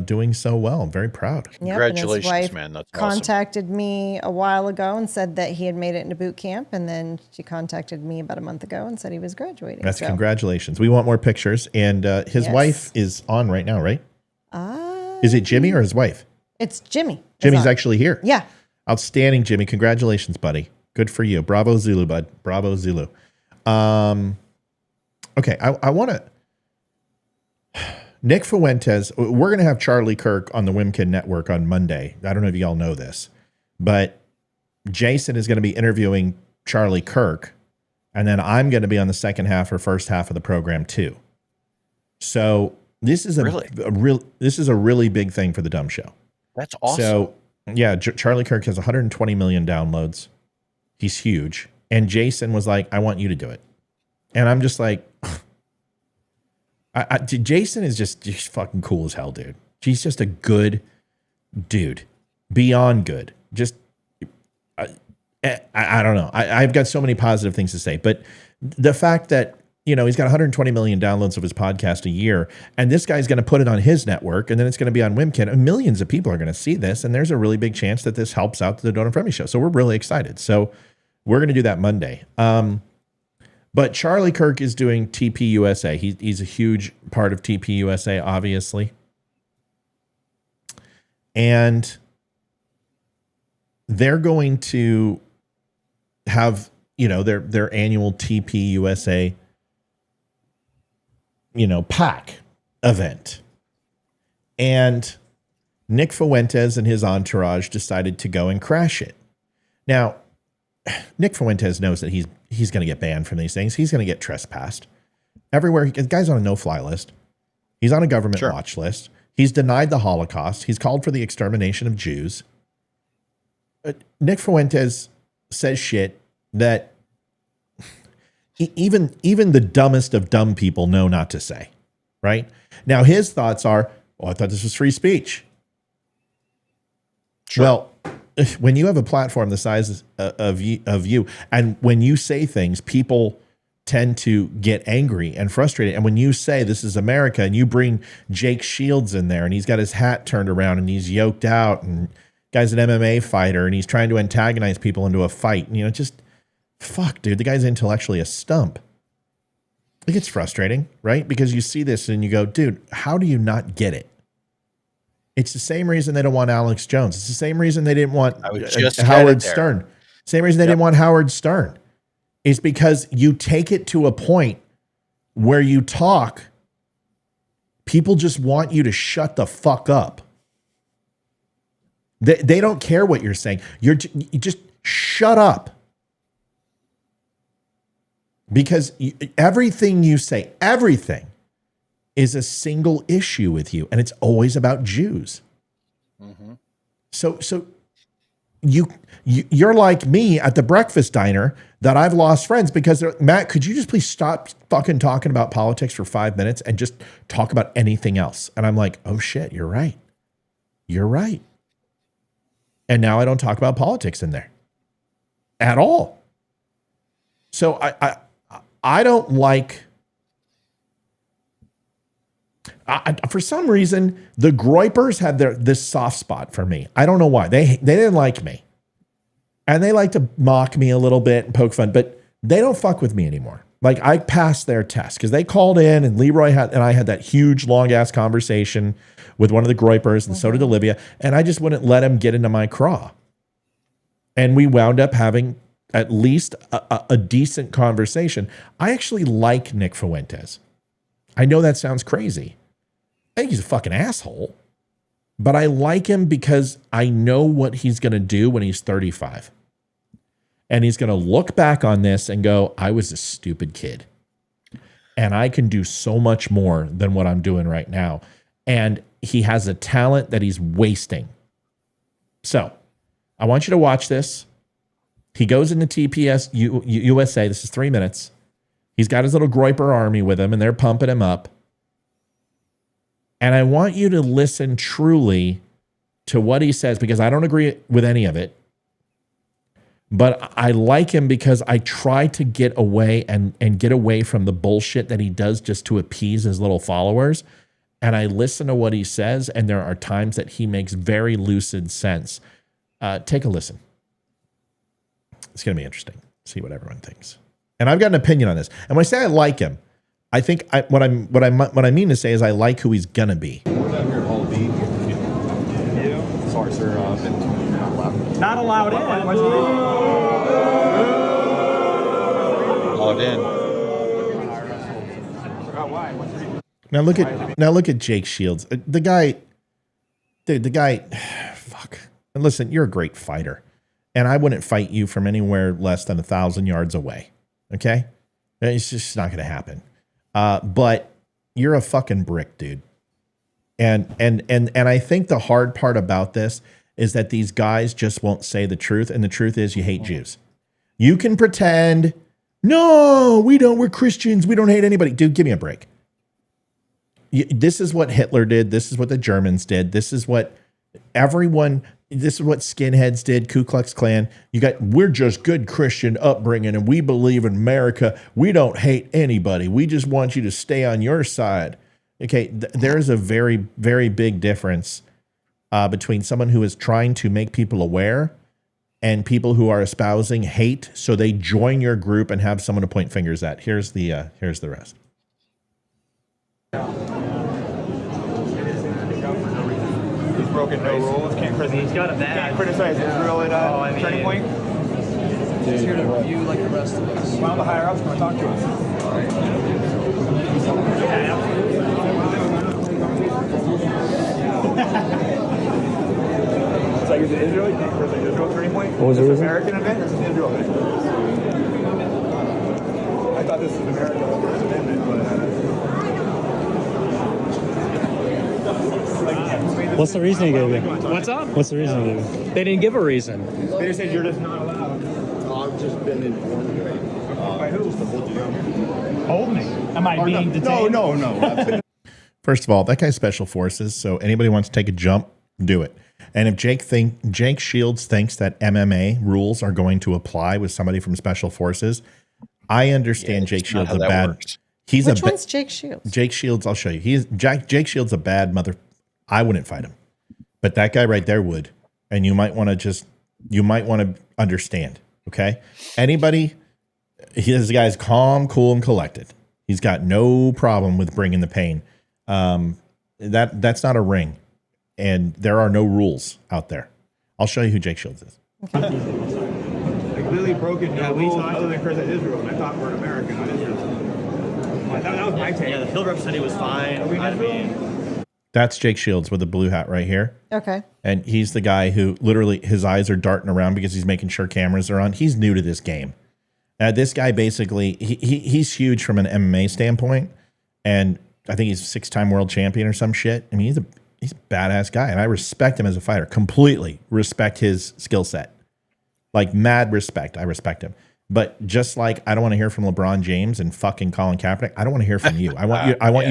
[SPEAKER 3] doing so well. I'm very proud.
[SPEAKER 1] Congratulations,
[SPEAKER 2] and his wife
[SPEAKER 1] man. That's
[SPEAKER 2] contacted me a while ago and said that he had made it into boot camp, and then she contacted me about a month ago and said he was graduating.
[SPEAKER 3] That's congratulations. We want more pictures, and his wife is on right now, right? Is it Jimmy or his wife?
[SPEAKER 2] It's Jimmy.
[SPEAKER 3] Jimmy's actually here.
[SPEAKER 2] Yeah.
[SPEAKER 3] Outstanding, Jimmy. Congratulations, buddy. Good for you. Bravo Zulu, bud. Bravo Zulu. Okay, I want to... Nick Fuentes, we're going to have Charlie Kirk on the Wimkin Network on Monday. I don't know if y'all know this, but Jason is going to be interviewing Charlie Kirk, and then I'm going to be on the second half or first half of the program too. So this is this is a really big thing for the DUM Show.
[SPEAKER 1] That's awesome.
[SPEAKER 3] So yeah, Charlie Kirk has 120 million downloads. He's huge. And Jason was like, I want you to do it. And I'm just like, Jason is just fucking cool as hell, dude. He's just a good dude, beyond good. Just, I don't know. I've got so many positive things to say, but the fact that, he's got 120 million downloads of his podcast a year, and this guy's going to put it on his network, and then it's going to be on Wimkin, and millions of people are going to see this, and there's a really big chance that this helps out the Don't Unfriend Me Show. So we're really excited. So we're going to do that Monday. But Charlie Kirk is doing TPUSA. He's a huge part of TPUSA, obviously. And they're going to have, their annual TPUSA, PAC event. And Nick Fuentes and his entourage decided to go and crash it. Now, Nick Fuentes knows that he's going to get banned from these things. He's going to get trespassed everywhere. The guy's on a no-fly list. He's on a government watch list. He's denied the Holocaust. He's called for the extermination of Jews. Nick Fuentes says shit that even the dumbest of dumb people know not to say, right? Now, his thoughts are, I thought this was free speech. Sure. Well, when you have a platform the size of you, and when you say things, people tend to get angry and frustrated. And when you say this is America, and you bring Jake Shields in there, and he's got his hat turned around, and he's yoked out, and guy's an MMA fighter, and he's trying to antagonize people into a fight, and just fuck, dude, the guy's intellectually a stump. It gets frustrating, right? Because you see this and you go, dude, how do you not get it? It's the same reason they don't want Alex Jones. It's the same reason they didn't want Howard Stern. Same reason they didn't want Howard Stern. Is because you take it to a point where you talk, people just want you to shut the fuck up. They don't care what you're saying. You just shut up. Because everything you say, everything, is a single issue with you, and it's always about Jews. Mm-hmm. So you're like me at the breakfast diner that I've lost friends because Matt, could you just please stop fucking talking about politics for 5 minutes and just talk about anything else? And I'm like, oh shit, you're right. You're right. And now I don't talk about politics in there at all. So I don't like, for some reason, the Groypers have this soft spot for me. I don't know why. They didn't like me. And they like to mock me a little bit and poke fun, but they don't fuck with me anymore. Like, I passed their test because they called in, and Leroy and I had that huge, long-ass conversation with one of the Groypers, and so did Olivia, and I just wouldn't let him get into my craw. And we wound up having at least a decent conversation. I actually like Nick Fuentes. I know that sounds crazy. I think he's a fucking asshole, but I like him because I know what he's going to do when he's 35. And he's going to look back on this and go, I was a stupid kid. And I can do so much more than what I'm doing right now. And he has a talent that he's wasting. So I want you to watch this. He goes into TPUSA. This is 3 minutes. He's got his little Groyper army with him, and they're pumping him up. And I want you to listen truly to what he says, because I don't agree with any of it. But I like him because I try to get away and get away from the bullshit that he does just to appease his little followers. And I listen to what he says, and there are times that he makes very lucid sense. Take a listen. It's going to be interesting. See what everyone thinks. And I've got an opinion on this. And when I say I like him, I think what I mean to say is I like who he's going to be.
[SPEAKER 10] Sorry, sir.
[SPEAKER 11] Not allowed in.
[SPEAKER 8] Allowed in.
[SPEAKER 3] Now look at Jake Shields. The guy, fuck. And listen, you're a great fighter, and I wouldn't fight you from anywhere less than 1,000 yards away. Okay, it's just not going to happen. But you're a fucking brick, dude. And I think the hard part about this is that these guys just won't say the truth, and the truth is you hate Jews. You can pretend, no, we don't. We're Christians. We don't hate anybody. Dude, give me a break. This is what Hitler did. This is what the Germans did. This is what skinheads did, Ku Klux Klan. We're just good Christian upbringing, and we believe in America. We don't hate anybody. We just want you to stay on your side. Okay, there's a very, very big difference between someone who is trying to make people aware and people who are espousing hate, so they join your group and have someone to point fingers at. Here's the rest.
[SPEAKER 10] He's broken no rules. Can't criticize Israel at Turning Point.
[SPEAKER 12] He's here to review like the rest of us.
[SPEAKER 10] One of the higher ups going to talk to us. It's like, is it Israel? You can't criticize Israel at Turning Point? What was it? Is this an American event or is this an Israel event? I thought this was an American First Amendment,
[SPEAKER 11] What's the reason you gave me?
[SPEAKER 10] What's up?
[SPEAKER 11] What's the reason you gave me? They didn't give a reason.
[SPEAKER 10] They just said you're just not allowed.
[SPEAKER 12] I've just been informed.
[SPEAKER 10] By who?
[SPEAKER 11] Hold me. Am I being detained?
[SPEAKER 10] No.
[SPEAKER 3] First of all, that guy's special forces, so anybody wants to take a jump, do it. And if Jake Shields thinks that MMA rules are going to apply with somebody from special forces, I understand Jake Shields a bad.
[SPEAKER 8] Works.
[SPEAKER 2] Which one's Jake Shields?
[SPEAKER 3] Jake Shields, I'll show you. Jake Shields a bad mother. I wouldn't fight him, but that guy right there would. And you might want to understand. Okay, this guy's calm, cool, and collected. He's got no problem with bringing the pain. That's not a ring, and there are no rules out there. I'll show you who Jake Shields is.
[SPEAKER 10] Like literally broken no rules other than criticize Israel, and I thought we're American, not Israel. That was my take.
[SPEAKER 13] Yeah, the field rep said he was fine. I mean,
[SPEAKER 3] that's Jake Shields with the blue hat right here.
[SPEAKER 2] Okay.
[SPEAKER 3] And he's the guy who literally his eyes are darting around because he's making sure cameras are on. He's new to this game. This guy basically, he's huge from an MMA standpoint. And I think he's a 6-time world champion or some shit. I mean, he's a badass guy. And I respect him as a fighter. Completely respect his skill set. Like mad respect. I respect him. But just like I don't want to hear from LeBron James and fucking Colin Kaepernick, I don't want to hear from you. I don't want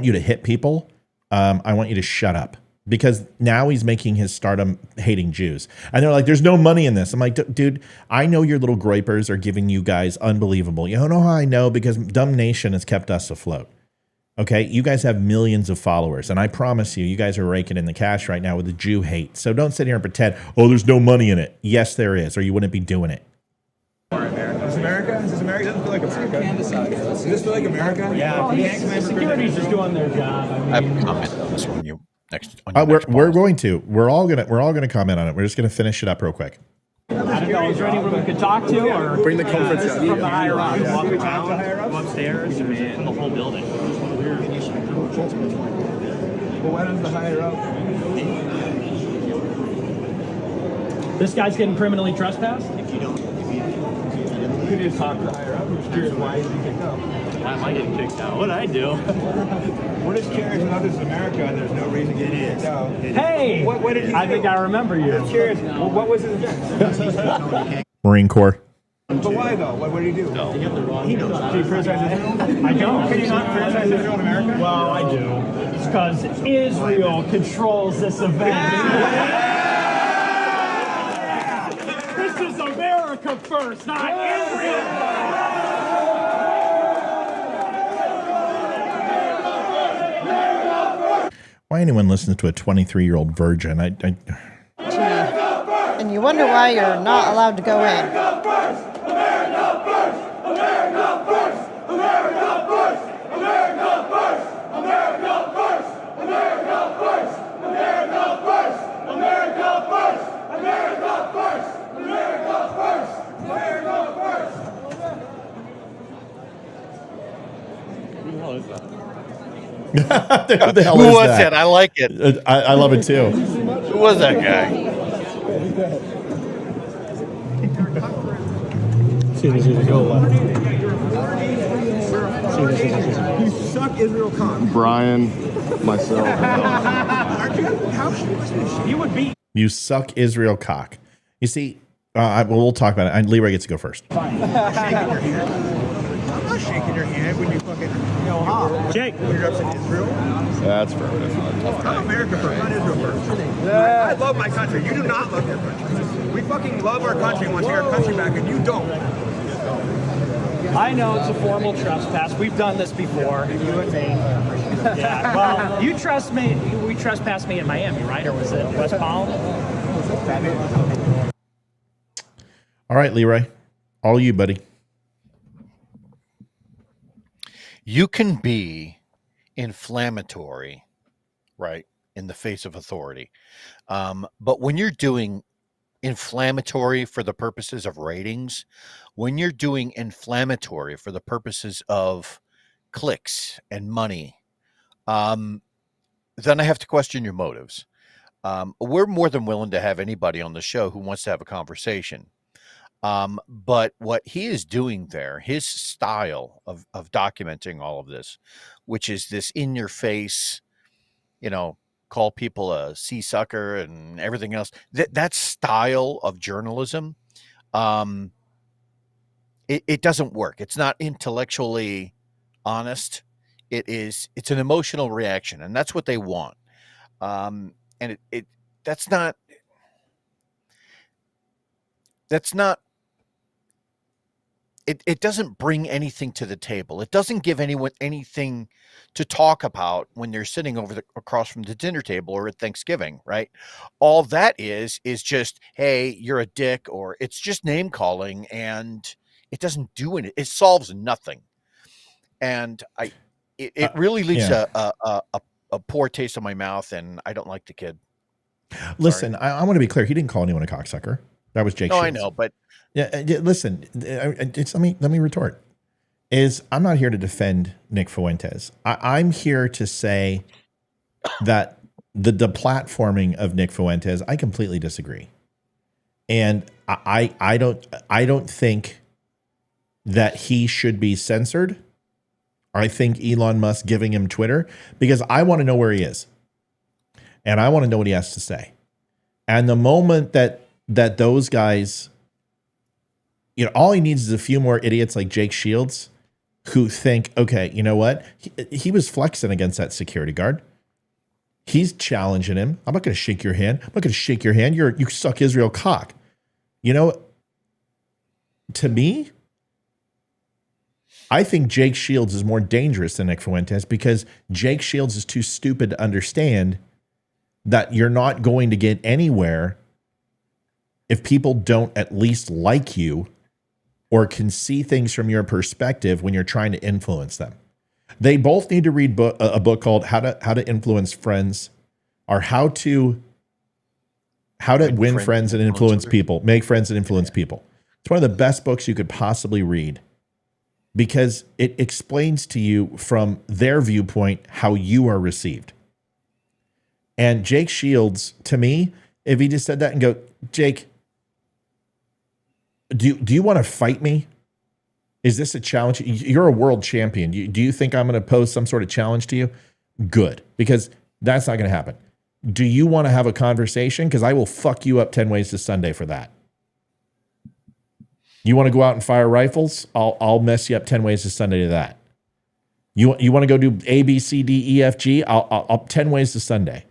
[SPEAKER 3] you to hit people. I want you to shut up. because now he's making his stardom hating Jews. And they're like, there's no money in this. I'm like, dude, I know your little groypers are giving you guys unbelievable. You don't know how I know, because Dumb Nation has kept us afloat. Okay, you guys have millions of followers, and I promise you guys are raking in the cash right now with the Jew hate. So don't sit here and pretend, oh, there's no money in it. Yes, there is, or you wouldn't be doing it.
[SPEAKER 10] Is America? Is this America? It doesn't feel like America. Does this feel like America?
[SPEAKER 11] Yeah, security's just doing their job.
[SPEAKER 8] I have a comment on this one.
[SPEAKER 3] We're going to. We're all gonna comment on it. We're just gonna finish it up real quick.
[SPEAKER 11] I don't know. Is there anyone we could talk to, or
[SPEAKER 10] bring the conference
[SPEAKER 11] from the higher ups?
[SPEAKER 13] Walk around, go upstairs, and the whole building.
[SPEAKER 10] Well, why does the higher up?
[SPEAKER 11] This guy's getting criminally trespassed?
[SPEAKER 10] You could just talk to the higher up. I'm just curious, why is he kicked out?
[SPEAKER 13] Why am I getting kicked out? What'd I do?
[SPEAKER 10] What is curious about this is America, and there's no reason to get kicked out?
[SPEAKER 11] Hey!
[SPEAKER 10] What did he
[SPEAKER 11] I
[SPEAKER 10] do?
[SPEAKER 11] think I remember you.
[SPEAKER 10] I'm curious. Well, what was his offense?
[SPEAKER 3] Marine Corps.
[SPEAKER 10] But why though? What did he do?
[SPEAKER 13] No.
[SPEAKER 10] He knows. Do you criticize Israel?
[SPEAKER 11] I don't.
[SPEAKER 10] Can you not criticize Israel in America?
[SPEAKER 11] Well, I do. It's because Israel controls this event. This is America first, not Israel.
[SPEAKER 3] Why anyone listens to a 23-year-old virgin?
[SPEAKER 2] And you wonder why you're not allowed to go in.
[SPEAKER 3] Who the hell
[SPEAKER 8] Who
[SPEAKER 3] is
[SPEAKER 8] was
[SPEAKER 3] that?
[SPEAKER 8] it? I like it.
[SPEAKER 3] I love it too.
[SPEAKER 8] Who was that guy?
[SPEAKER 10] You suck Israel cock.
[SPEAKER 12] Brian, myself.
[SPEAKER 10] Aren't you? How
[SPEAKER 11] You would be.
[SPEAKER 3] You suck Israel cock. You see, we'll talk about it. Leroy gets to go first.
[SPEAKER 10] shaking your hand? I'm not shaking your hand when you fucking
[SPEAKER 11] Jake.
[SPEAKER 10] when you're upset Israel.
[SPEAKER 12] That's fair.
[SPEAKER 10] I'm America first, not Israel first. I love my country. You do not love your country. We fucking love our country and want to take our country back, and you don't.
[SPEAKER 11] I know it's a formal trespass. We've done this before. You and me. Yeah. Well, you trust me. We trespassed me in Miami, right? Or was it West Palm?
[SPEAKER 3] All right, Leroy. All you, buddy.
[SPEAKER 8] You can be inflammatory, right, in the face of authority. But when you're doing inflammatory for the purposes of ratings, when you're doing inflammatory for the purposes of clicks and money, then I have to question your motives. We're more than willing to have anybody on the show who wants to have a conversation. But what he is doing there, his style of documenting all of this, which is this in your face, call people a sea sucker and everything else, that style of journalism, it doesn't work. It's not intellectually honest. It's an emotional reaction, and that's what they want. And that's not it doesn't bring anything to the table. It doesn't give anyone anything to talk about when they're sitting across from the dinner table or at Thanksgiving, right? All that is just, hey, you're a dick, or it's just name calling, and it doesn't do anything. It solves nothing. And it really leaves a poor taste in my mouth, and I don't like the kid.
[SPEAKER 3] Listen, I want to be clear. He didn't call anyone a cocksucker. That was Jake.
[SPEAKER 8] No,
[SPEAKER 3] Shields.
[SPEAKER 8] I know, but
[SPEAKER 3] listen. Let me retort. I'm not here to defend Nick Fuentes. I'm here to say that the deplatforming of Nick Fuentes, I completely disagree, and I don't think that he should be censored. I think Elon Musk giving him Twitter, because I want to know where he is, and I want to know what he has to say. And the moment that those guys, all he needs is a few more idiots like Jake Shields who think, okay, you know what? He was flexing against that security guard. He's challenging him. I'm not going to shake your hand. I'm not going to shake your hand. You suck Israel cock. You know, to me, I think Jake Shields is more dangerous than Nick Fuentes because Jake Shields is too stupid to understand that you're not going to get anywhere if people don't at least like you or can see things from your perspective when you're trying to influence them. They both need to read a book called How to Influence Friends, or How to Win Friends and Influence People, Make Friends and Influence People. It's one of the best books you could possibly read because it explains to you from their viewpoint how you are received. And Jake Shields, to me, if he just said that and go, Jake, do you want to fight me? Is this a challenge? You're a world champion. Do you think I'm going to pose some sort of challenge to you? Good, because that's not going to happen. Do you want to have a conversation? Because I will fuck you up 10 ways to Sunday for that. You want to go out and fire rifles? I'll mess you up 10 ways to Sunday to that. You want to go do A, B, C, D, E, F, G? I'll 10 ways to Sunday.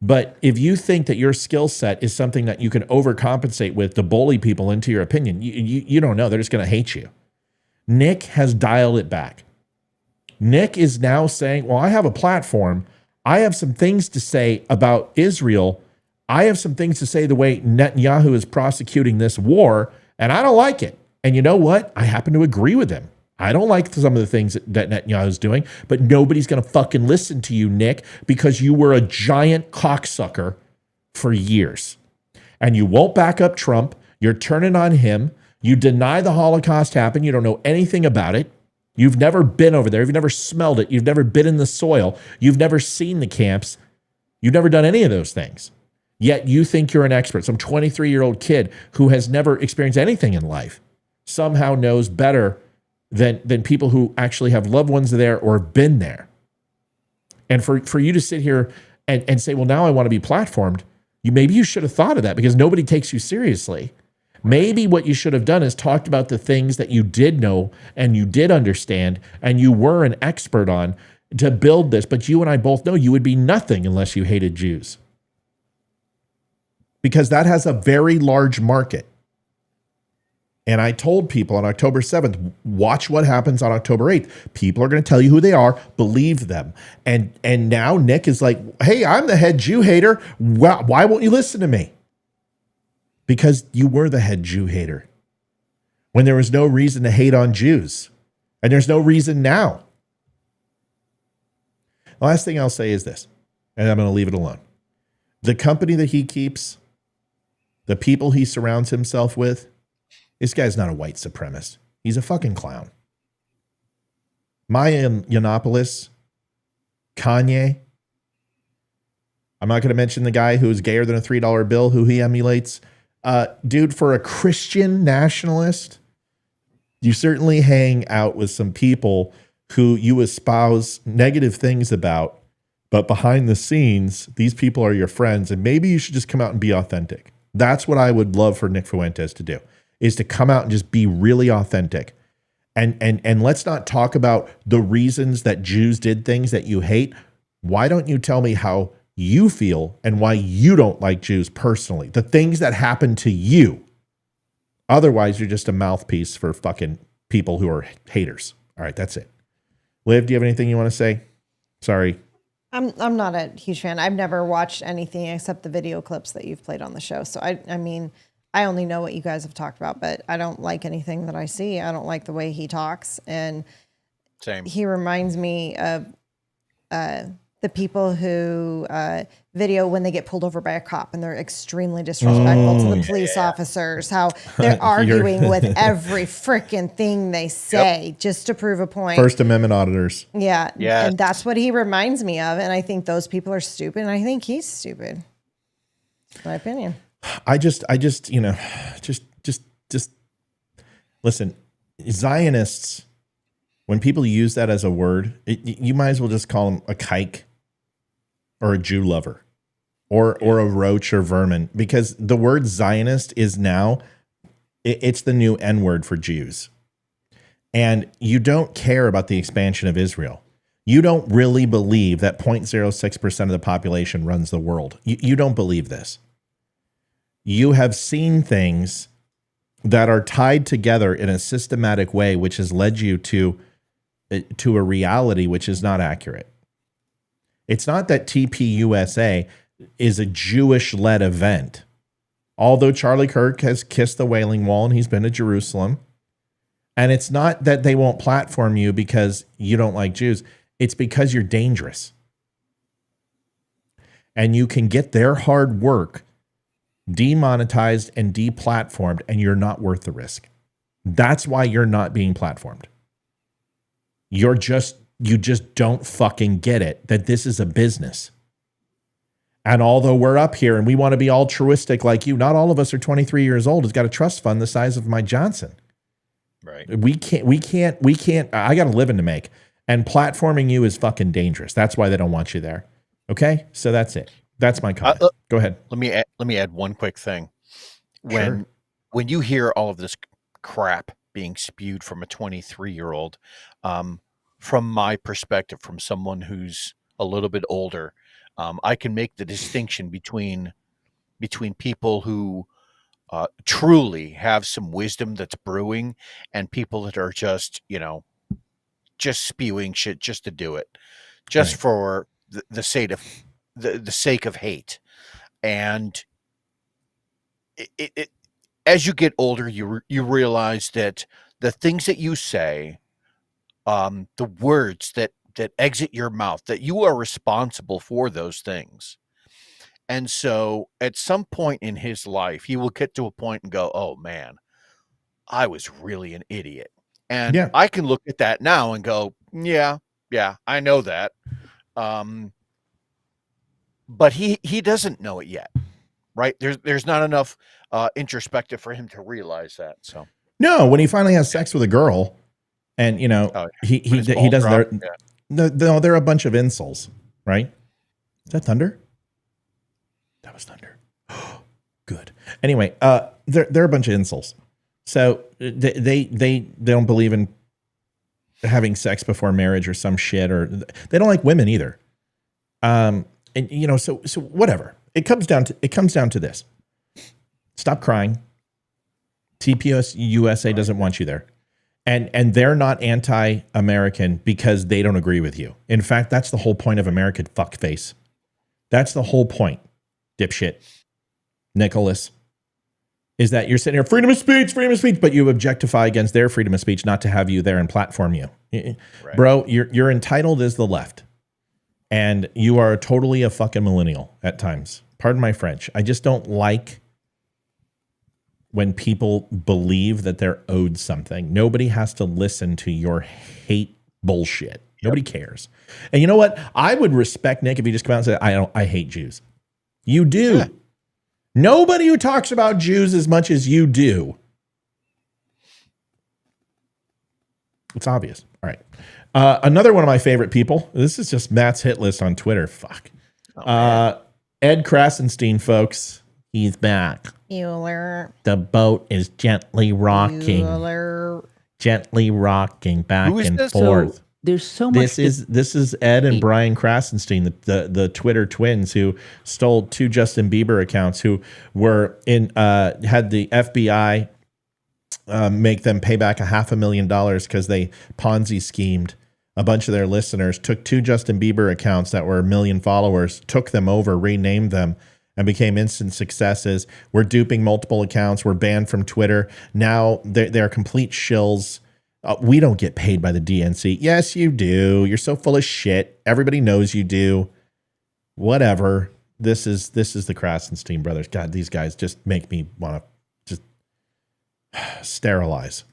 [SPEAKER 3] But if you think that your skill set is something that you can overcompensate with to bully people into your opinion, you don't know. They're just going to hate you. Nick has dialed it back. Nick is now saying, well, I have a platform. I have some things to say about Israel. I have some things to say the way Netanyahu is prosecuting this war, and I don't like it. And you know what? I happen to agree with him. I don't like some of the things that Netanyahu is doing, but nobody's going to fucking listen to you, Nick, because you were a giant cocksucker for years. And you won't back up Trump. You're turning on him. You deny the Holocaust happened. You don't know anything about it. You've never been over there. You've never smelled it. You've never been in the soil. You've never seen the camps. You've never done any of those things. Yet you think you're an expert. Some 23-year-old kid who has never experienced anything in life somehow knows better than people who actually have loved ones there or have been there. And for you to sit here and say, well, now I want to be platformed, maybe you should have thought of that because nobody takes you seriously. Maybe what you should have done is talked about the things that you did know and you did understand and you were an expert on to build this. But you and I both know you would be nothing unless you hated Jews. Because that has a very large market. And I told people on October 7th, watch what happens on October 8th. People are going to tell you who they are. Believe them. And now Nick is like, hey, I'm the head Jew hater. Why won't you listen to me? Because you were the head Jew hater when there was no reason to hate on Jews. And there's no reason now. The last thing I'll say is this, and I'm going to leave it alone. The company that he keeps, the people he surrounds himself with, this guy's not a white supremacist. He's a fucking clown. Maya Yiannopoulos, Kanye. I'm not going to mention the guy who's gayer than a $3 bill, who he emulates. Dude, for a Christian nationalist, you certainly hang out with some people who you espouse negative things about, but behind the scenes, these people are your friends, and maybe you should just come out and be authentic. That's what I would love for Nick Fuentes to do, is to come out and just be really authentic. And let's not talk about the reasons that Jews did things that you hate. Why don't you tell me how you feel and why you don't like Jews personally? The things that happen to you. Otherwise, you're just a mouthpiece for fucking people who are haters. All right, that's it. Liv, do you have anything you want to say? Sorry.
[SPEAKER 2] I'm not a huge fan. I've never watched anything except the video clips that you've played on the show. So I mean, I only know what you guys have talked about, but I don't like anything that I see. I don't like the way he talks. And
[SPEAKER 8] same.
[SPEAKER 2] He reminds me of the people who video when they get pulled over by a cop and they're extremely disrespectful to the police officers, how they're arguing with every freaking thing they say just to prove a point.
[SPEAKER 3] First Amendment auditors.
[SPEAKER 2] Yeah.
[SPEAKER 8] Yes.
[SPEAKER 2] And that's what he reminds me of. And I think those people are stupid. And I think he's stupid. That's my opinion.
[SPEAKER 3] I just, you know, just listen, Zionists, when people use that as a word, you might as well just call them a kike or a Jew lover or a roach or vermin, because the word Zionist is now, it's the new N word for Jews. And you don't care about the expansion of Israel. You don't really believe that 0.06% of the population runs the world. You don't believe this. You have seen things that are tied together in a systematic way, which has led you to a reality which is not accurate. It's not that TPUSA is a Jewish-led event. Although Charlie Kirk has kissed the Wailing Wall and he's been to Jerusalem. And it's not that they won't platform you because you don't like Jews. It's because you're dangerous. And you can get their hard work demonetized and deplatformed, and you're not worth the risk. That's why you're not being platformed. You just don't fucking get it that this is a business. And although we're up here and we want to be altruistic like you, not all of us are 23 years old who's got a trust fund the size of my Johnson.
[SPEAKER 8] Right.
[SPEAKER 3] We can't, I got a living to make. And platforming you is fucking dangerous. That's why they don't want you there. Okay? So that's it. That's my comment. Go ahead.
[SPEAKER 8] Let me add one quick thing. When you hear all of this crap being spewed from a 23-year-old, from my perspective, from someone who's a little bit older, I can make the distinction between people who truly have some wisdom that's brewing and people that are just, just spewing shit just to do it, just right. for the sake of the sake of hate. And it as you get older, you realize that the things that you say, the words that exit your mouth, that you are responsible for those things. And so at some point in his life, he will get to a point and go, oh man, I was really an idiot. And I can look at that now and go, yeah, I know that. But he doesn't know it yet, right? There's not enough introspective for him to realize that. So
[SPEAKER 3] no, when he finally has sex with a girl, and he doesn't. No, they're a bunch of insults, right? Is that thunder? That was thunder. Good. Anyway, they're a bunch of insults. So they don't believe in having sex before marriage or some shit, or they don't like women either. And so whatever. It comes down to this. Stop crying. TPUSA doesn't want you there. And they're not anti-American because they don't agree with you. In fact, that's the whole point of American fuckface. That's the whole point, dipshit. Nicholas, is that you're sitting here, freedom of speech, but you objectify against their freedom of speech not to have you there and platform you. Right. Bro, you're entitled as the left. And you are totally a fucking millennial at times. Pardon my French. I just don't like when people believe that they're owed something. Nobody has to listen to your hate bullshit. Nobody cares. And you know what? I would respect Nick if he just come out and said, I hate Jews. You do. Yeah. Nobody who talks about Jews as much as you do. It's obvious. All right. Another one of my favorite people. This is just Matt's hit list on Twitter. Fuck. Ed Krasenstein, folks. He's back.
[SPEAKER 2] Bueller.
[SPEAKER 3] The boat is gently rocking.
[SPEAKER 2] Bueller.
[SPEAKER 3] Gently rocking back and forth.
[SPEAKER 14] So, there's so much.
[SPEAKER 3] This is Ed and Brian Krasenstein, the Twitter twins who stole 2 Justin Bieber accounts, who were had the FBI make them pay back $500,000 because they Ponzi schemed a bunch of their listeners, took 2 Justin Bieber accounts that were 1 million followers, took them over, renamed them, and became instant successes. We're duping multiple accounts. We're banned from Twitter. Now they're complete shills. We don't get paid by the DNC. Yes, you do. You're so full of shit. Everybody knows you do. Whatever. This is the Krasenstein brothers. God, these guys just make me want to just sterilize.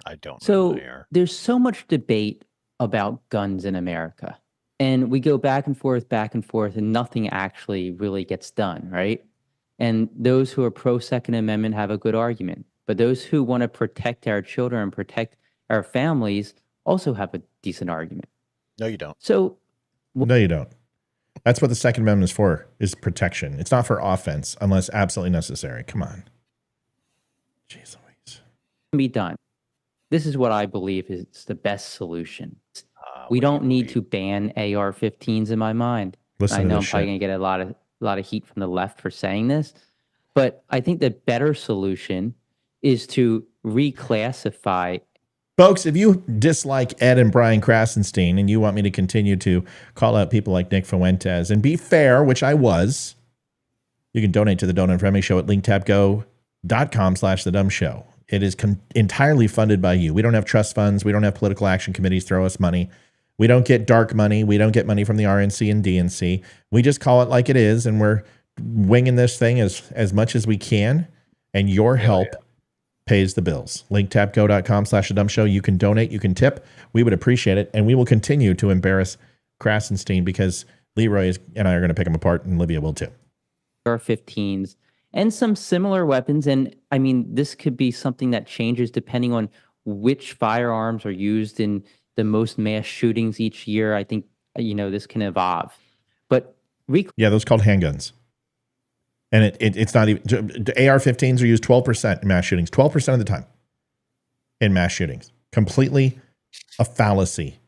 [SPEAKER 8] I don't know
[SPEAKER 14] so
[SPEAKER 8] who they are.
[SPEAKER 14] There's so much debate about guns in America. And we go back and forth, and nothing actually really gets done, right? And those who are pro-Second Amendment have a good argument. But those who want to protect our children and protect our families also have a decent argument.
[SPEAKER 8] No, you don't.
[SPEAKER 14] So,
[SPEAKER 3] no, you don't. That's what the Second Amendment is for, is protection. It's not for offense unless absolutely necessary. Come on. Jeez Louise.
[SPEAKER 14] Be done. this is what I believe is the best solution. We don't need to ban AR-15s in my mind.
[SPEAKER 3] Listen
[SPEAKER 14] I
[SPEAKER 3] to
[SPEAKER 14] know I'm
[SPEAKER 3] this
[SPEAKER 14] probably
[SPEAKER 3] shit.
[SPEAKER 14] going to get a lot of heat from the left for saying this, but I think the better solution is to reclassify.
[SPEAKER 3] Folks, if you dislike Ed and Brian Krasenstein and you want me to continue to call out people like Nick Fuentes and be fair, which I was, you can donate to the Don't Unfriend Me Show at linktapgo.com/the Dumb Show. It is entirely funded by you. We don't have trust funds. We don't have political action committees throw us money. We don't get dark money. We don't get money from the RNC and DNC. We just call it like it is, and we're winging this thing as much as we can, and your help pays the bills. linktapgo.com/the Dumb Show. You can donate. You can tip. We would appreciate it, and we will continue to embarrass Krasenstein because Leroy and I are going to pick him apart, and Livia will too.
[SPEAKER 14] AR-15s and some similar weapons. And I mean, this could be something that changes depending on which firearms are used in the most mass shootings each year. I think, this can evolve. But
[SPEAKER 3] those called handguns. And it's not even, AR-15s are used 12% in mass shootings, 12% of the time in mass shootings. Completely a fallacy.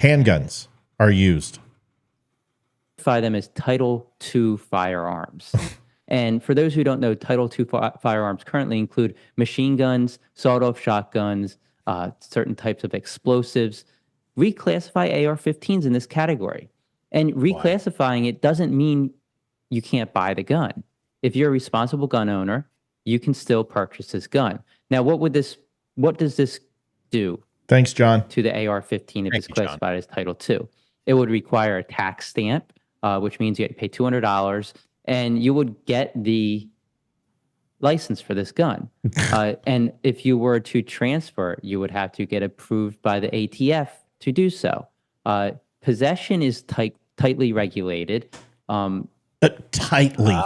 [SPEAKER 3] Handguns are used.
[SPEAKER 14] Them as Title II firearms. And for those who don't know, Title II firearms currently include machine guns, sawed-off shotguns, certain types of explosives. Reclassify AR-15s in this category. And reclassifying it doesn't mean you can't buy the gun. If you're a responsible gun owner, you can still purchase this gun. Now, what does this do?
[SPEAKER 3] Thanks, John.
[SPEAKER 14] To the AR-15 if it's classified as Title II? It would require a tax stamp, which means you have to pay $200, and you would get the license for this gun. And if you were to transfer, you would have to get approved by the ATF to do so. Possession is tightly regulated.
[SPEAKER 3] Tightly.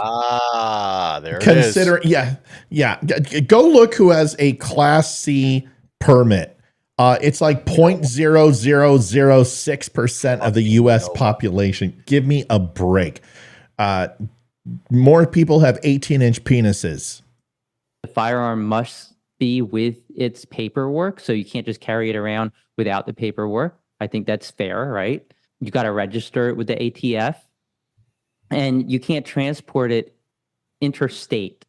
[SPEAKER 8] There
[SPEAKER 3] Consider,
[SPEAKER 8] it is.
[SPEAKER 3] Yeah. Go look who has a Class C permit. It's like 0.0006% of the U.S. population. Give me a break. More people have 18-inch penises.
[SPEAKER 14] The firearm must be with its paperwork, so you can't just carry it around without the paperwork. I think that's fair, right? You got to register it with the ATF, and you can't transport it interstate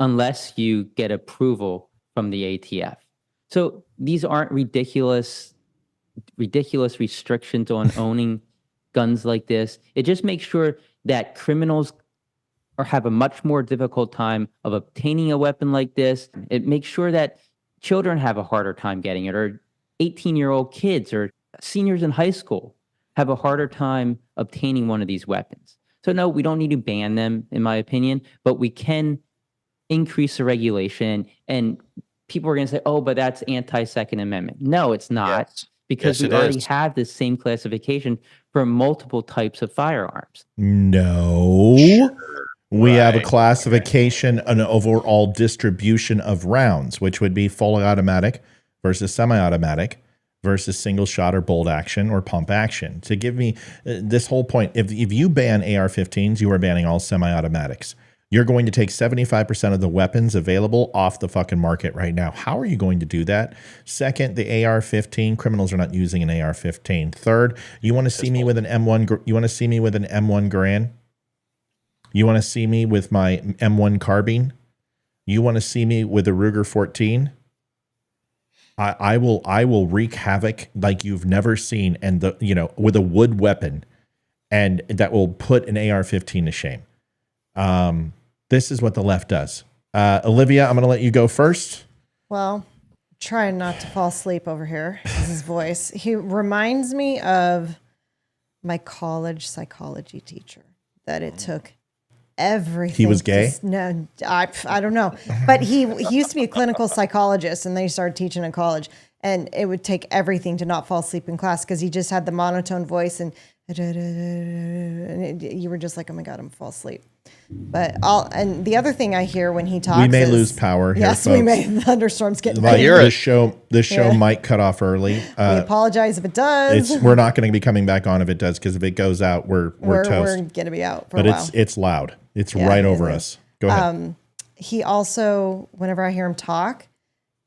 [SPEAKER 14] unless you get approval from the ATF. So these aren't ridiculous restrictions on owning guns like this. It just makes sure that criminals have a much more difficult time of obtaining a weapon like this. It makes sure that children have a harder time getting it, or 18-year-old kids or seniors in high school have a harder time obtaining one of these weapons. So no, we don't need to ban them, in my opinion, but we can increase the regulation. And people are going to say, oh, but that's anti-Second Amendment. No, it's not, because we already have this same classification for multiple types of firearms.
[SPEAKER 3] No. We have a classification, an overall distribution of rounds, which would be fully automatic versus semi-automatic versus single shot or bolt action or pump action. To give me this whole point, if you ban AR-15s, you are banning all semi-automatics. You're going to take 75% of the weapons available off the fucking market right now. How are you going to do that? Second, the AR-15, criminals are not using an AR-15. Third, you want to see me with an M1, you want to see me with an M1 Garand? You want to see me with my M1 carbine? You want to see me with a Ruger 14? I will wreak havoc like you've never seen, and with a wood weapon, and that will put an AR-15 to shame. This is what the left does. Olivia, I'm going to let you go first.
[SPEAKER 2] Well, trying not to fall asleep over here is his voice. He reminds me of my college psychology teacher, that it took everything.
[SPEAKER 3] He was gay?
[SPEAKER 2] No, I don't know. But he used to be a clinical psychologist, and then he started teaching in college. And it would take everything to not fall asleep in class, because he just had the monotone voice, and you were just like, oh my God, I'm fall asleep. And the other thing I hear when he talks,
[SPEAKER 3] we may lose power here,
[SPEAKER 2] yes,
[SPEAKER 3] folks.
[SPEAKER 2] we may. Thunderstorms getting
[SPEAKER 3] this show might cut off early.
[SPEAKER 2] We apologize if it does.
[SPEAKER 3] We're not going to be coming back on if it does, because if it goes out, we're toast.
[SPEAKER 2] We're going to be out for a while.
[SPEAKER 3] But it's loud. It's right over us. Go ahead.
[SPEAKER 2] He also, whenever I hear him talk,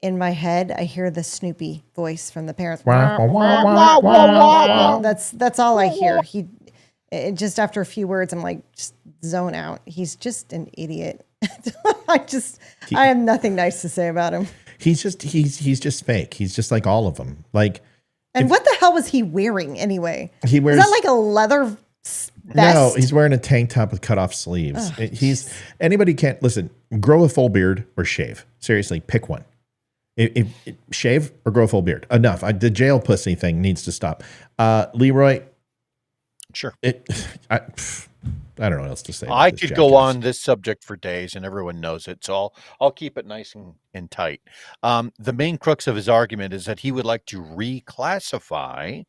[SPEAKER 2] in my head, I hear the Snoopy voice from the parents. That's all I hear. Just after a few words, I'm like, just zone out. He's just an idiot. I have nothing nice to say about him.
[SPEAKER 3] He's just fake. He's just like all of them. Like,
[SPEAKER 2] and what the hell was he wearing anyway?
[SPEAKER 3] Is
[SPEAKER 2] that like a leather vest?
[SPEAKER 3] No, he's wearing a tank top with cut off sleeves. Anybody can't listen. Grow a full beard or shave. Seriously, pick one. Shave or grow a full beard. Enough. The jail pussy thing needs to stop. Leroy.
[SPEAKER 8] Sure.
[SPEAKER 3] I don't know what else to say.
[SPEAKER 8] I could go on this subject for days, and everyone knows it. So I'll keep it nice and tight. The main crux of his argument is that he would like to redefine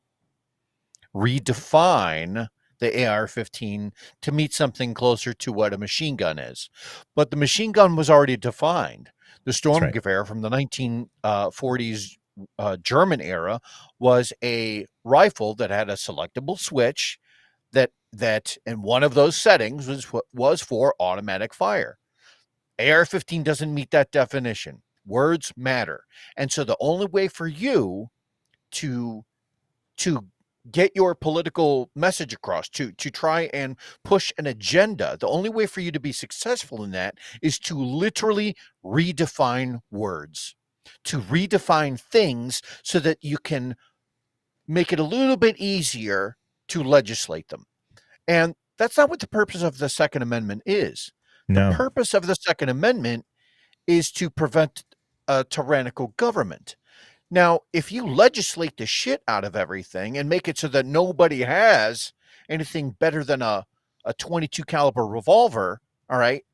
[SPEAKER 8] the AR-15 to meet something closer to what a machine gun is. But the machine gun was already defined. The Sturmgewehr from the 1940s German era was a rifle that had a selectable switch that in one of those settings was for automatic fire. AR-15 doesn't meet that definition. Words matter. And so the only way for you to get your political message across, to try and push an agenda, the only way for you to be successful in that is to literally redefine words, to redefine things so that you can make it a little bit easier to legislate them. And that's not what the purpose of the Second Amendment is.
[SPEAKER 3] No.
[SPEAKER 8] The purpose of the Second Amendment is to prevent a tyrannical government. Now, if you legislate the shit out of everything and make it so that nobody has anything better than a 22 caliber revolver, all right,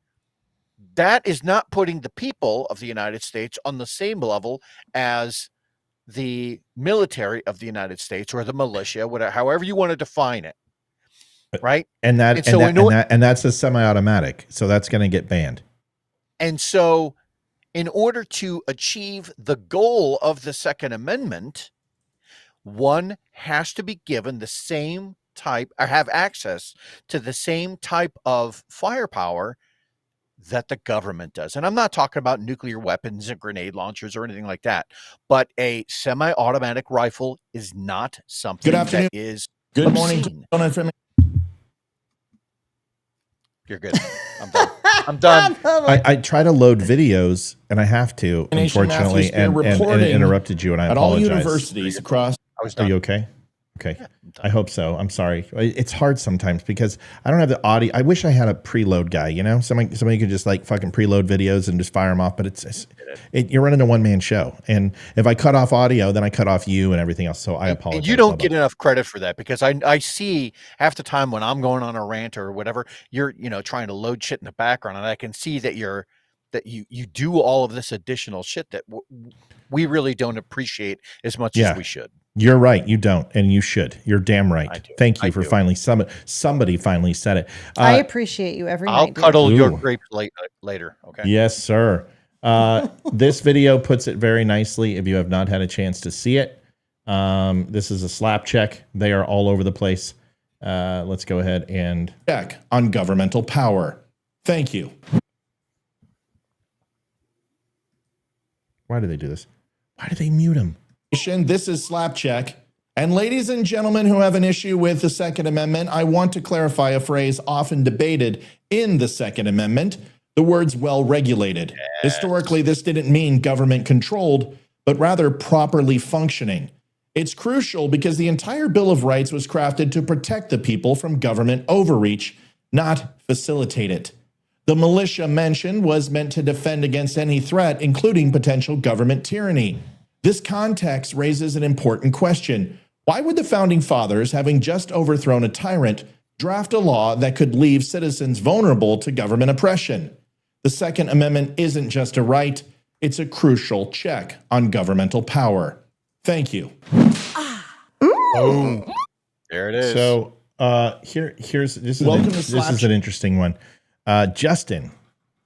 [SPEAKER 8] that is not putting the people of the United States on the same level as the military of the United States or the militia, whatever, however you want to define it. Right.
[SPEAKER 3] And that's a semi-automatic. So that's going to get banned.
[SPEAKER 8] And so in order to achieve the goal of the Second Amendment, one has to be given the same type or have access to the same type of firepower that the government does. And I'm not talking about nuclear weapons and grenade launchers or anything like that, but a semi-automatic rifle is not something that is
[SPEAKER 15] Good morning.
[SPEAKER 8] You're good. I'm done. I'm done.
[SPEAKER 3] I try to load videos, and I have to, unfortunately, and it interrupted you, and I apologize.
[SPEAKER 15] All universities across.
[SPEAKER 3] Are you okay? Okay. I hope so. I'm sorry. It's hard sometimes because I don't have the audio. I wish I had a preload guy, you know, somebody could just like fucking preload videos and just fire them off. But you're running a one-man show. And if I cut off audio, then I cut off you and everything else. So I apologize.
[SPEAKER 8] And you don't get enough credit for that because I see half the time when I'm going on a rant or whatever, you're, trying to load shit in the background. And I can see that you do all of this additional shit that we really don't appreciate as much as we should.
[SPEAKER 3] You're right. You don't, and you should. You're damn right. Thank you for finally somebody finally said it.
[SPEAKER 2] I appreciate you every night.
[SPEAKER 8] I'll cuddle your grapes later. Okay.
[SPEAKER 3] Yes, sir. This video puts it very nicely. If you have not had a chance to see it, this is a slap check. They are all over the place. Let's go ahead and
[SPEAKER 15] check on governmental power. Thank you.
[SPEAKER 3] Why do they do this? Why do they mute him?
[SPEAKER 15] This is Slap Check. And ladies and gentlemen who have an issue with the Second Amendment, I want to clarify a phrase often debated in the Second Amendment, the words well-regulated. Yes. Historically, this didn't mean government-controlled, but rather properly functioning. It's crucial because the entire Bill of Rights was crafted to protect the people from government overreach, not facilitate it. The militia mentioned was meant to defend against any threat, including potential government tyranny. This context raises an important question. Why would the Founding Fathers, having just overthrown a tyrant, draft a law that could leave citizens vulnerable to government oppression? The Second Amendment isn't just a right, it's a crucial check on governmental power. Thank you.
[SPEAKER 8] Boom. There it is.
[SPEAKER 3] So this is an interesting one. Justin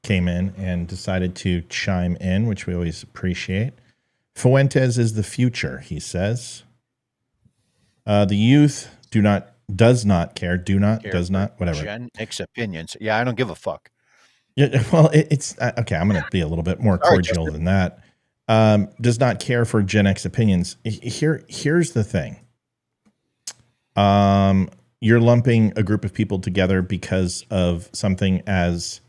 [SPEAKER 3] came in and decided to chime in, which we always appreciate. Fuentes is the future, he says. The youth does not care, whatever.
[SPEAKER 8] Gen X opinions. Yeah, I don't give a fuck.
[SPEAKER 3] Yeah, well, it's okay. I'm going to be a little bit more cordial than that. does not care for Gen X opinions. Here's the thing. You're lumping a group of people together because of something as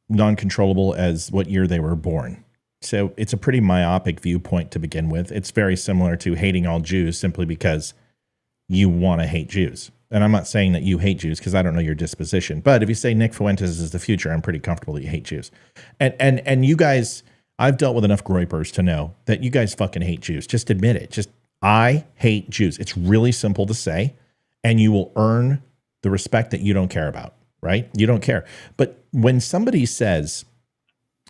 [SPEAKER 3] non-controllable as what year they were born. So it's a pretty myopic viewpoint to begin with. It's very similar to hating all Jews simply because you want to hate Jews. And I'm not saying that you hate Jews because I don't know your disposition. But if you say Nick Fuentes is the future, I'm pretty comfortable that you hate Jews. And you guys, I've dealt with enough groypers to know that you guys fucking hate Jews. Just admit it. Just, I hate Jews. It's really simple to say, and you will earn the respect that you don't care about, right? You don't care. But when somebody says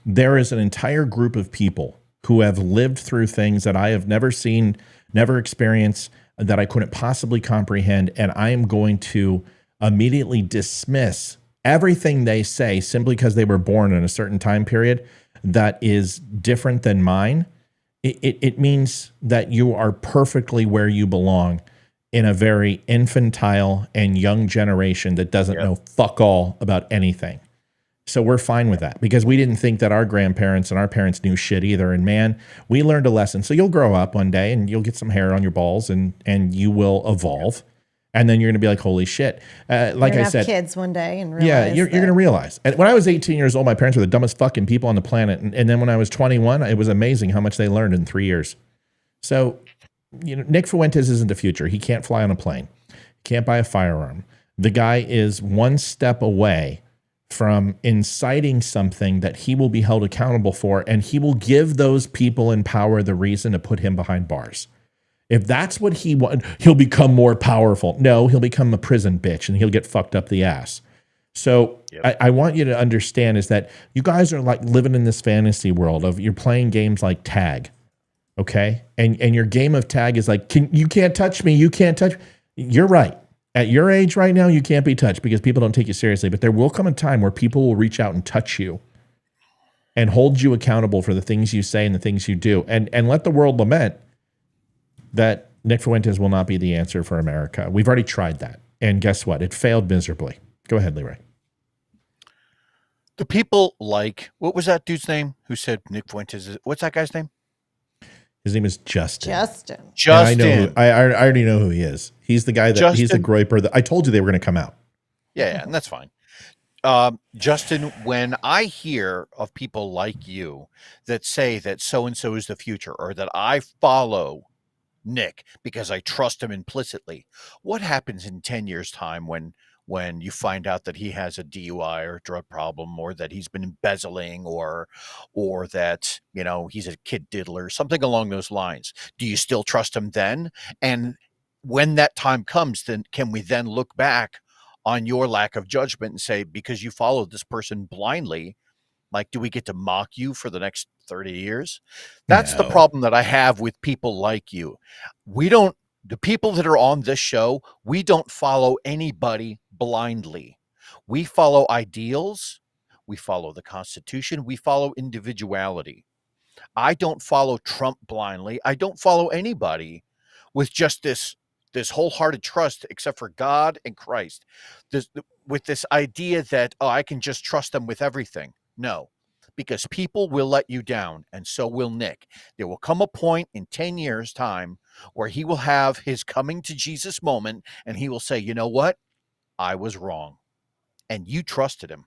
[SPEAKER 3] there is an entire group of people who have lived through things that I have never seen, never experienced, that I couldn't possibly comprehend, and I am going to immediately dismiss everything they say simply because they were born in a certain time period that is different than mine, it means that you are perfectly where you belong in a very infantile and young generation that doesn't know fuck all about anything. So we're fine with that because we didn't think that our grandparents and our parents knew shit either. And man, we learned a lesson. So you'll grow up one day and you'll get some hair on your balls and you will evolve. And then you're going to be like, holy shit. Like I said,
[SPEAKER 2] have kids one day and realize.
[SPEAKER 3] Yeah, you're going to realize. And when I was 18 years old, my parents were the dumbest fucking people on the planet. And then when I was 21, it was amazing how much they learned in 3 years. So, you know, Nick Fuentes isn't the future. He can't fly on a plane. He can't buy a firearm. The guy is one step away from inciting something that he will be held accountable for, and he will give those people in power the reason to put him behind bars. If that's what he wants, he'll become more powerful. No, he'll become a prison bitch and he'll get fucked up the ass. So I want you to understand is that you guys are like living in this fantasy world of you're playing games like tag. Okay. And your game of tag is like, you can't touch me. You can't touch. You're right. At your age right now, you can't be touched because people don't take you seriously, but there will come a time where people will reach out and touch you and hold you accountable for the things you say and the things you do. And let the world lament that Nick Fuentes will not be the answer for America. We've already tried that. And guess what? It failed miserably. Go ahead, Leroy.
[SPEAKER 8] The people like, what was that dude's name who said Nick Fuentes? What's that guy's name?
[SPEAKER 3] His name is Justin.
[SPEAKER 2] Justin.
[SPEAKER 3] I already know who he is. He's the guy that he's the groiper that I told you they were going to come out.
[SPEAKER 8] Yeah, and that's fine. Justin, when I hear of people like you that say that so-and-so is the future or that I follow Nick because I trust him implicitly, what happens in 10 years' time when you find out that he has a DUI or drug problem or that he's been embezzling or that, you know, he's a kid diddler, something along those lines? Do you still trust him then? And when that time comes, then can we then look back on your lack of judgment and say, because you followed this person blindly, like, do we get to mock you for the next 30 years? That's the problem that I have with people like you. The people that are on this show, we don't follow anybody blindly. We follow ideals. We follow the Constitution. We follow individuality. I don't follow Trump blindly. I don't follow anybody with just this wholehearted trust except for God and Christ. With this idea that, I can just trust them with everything. No, because people will let you down, and so will Nick. There will come a point in 10 years' time where he will have his coming to Jesus moment, and he will say, you know what? I was wrong. And you trusted him.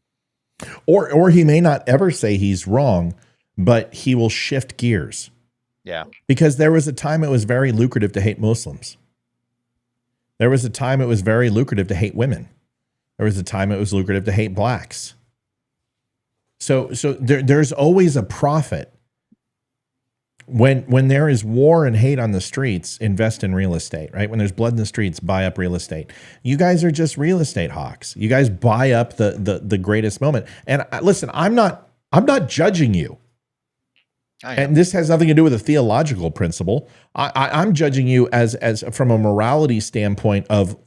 [SPEAKER 3] Or he may not ever say he's wrong, but he will shift gears.
[SPEAKER 8] Yeah.
[SPEAKER 3] Because there was a time it was very lucrative to hate Muslims. There was a time it was very lucrative to hate women. There was a time it was lucrative to hate blacks. So there's always a profit. When there is war and hate on the streets, invest in real estate, right? When there's blood in the streets, buy up real estate. You guys are just real estate hawks. You guys buy up the greatest moment. And listen, I'm not judging you. And this has nothing to do with a theological principle. I'm judging you as from a morality standpoint of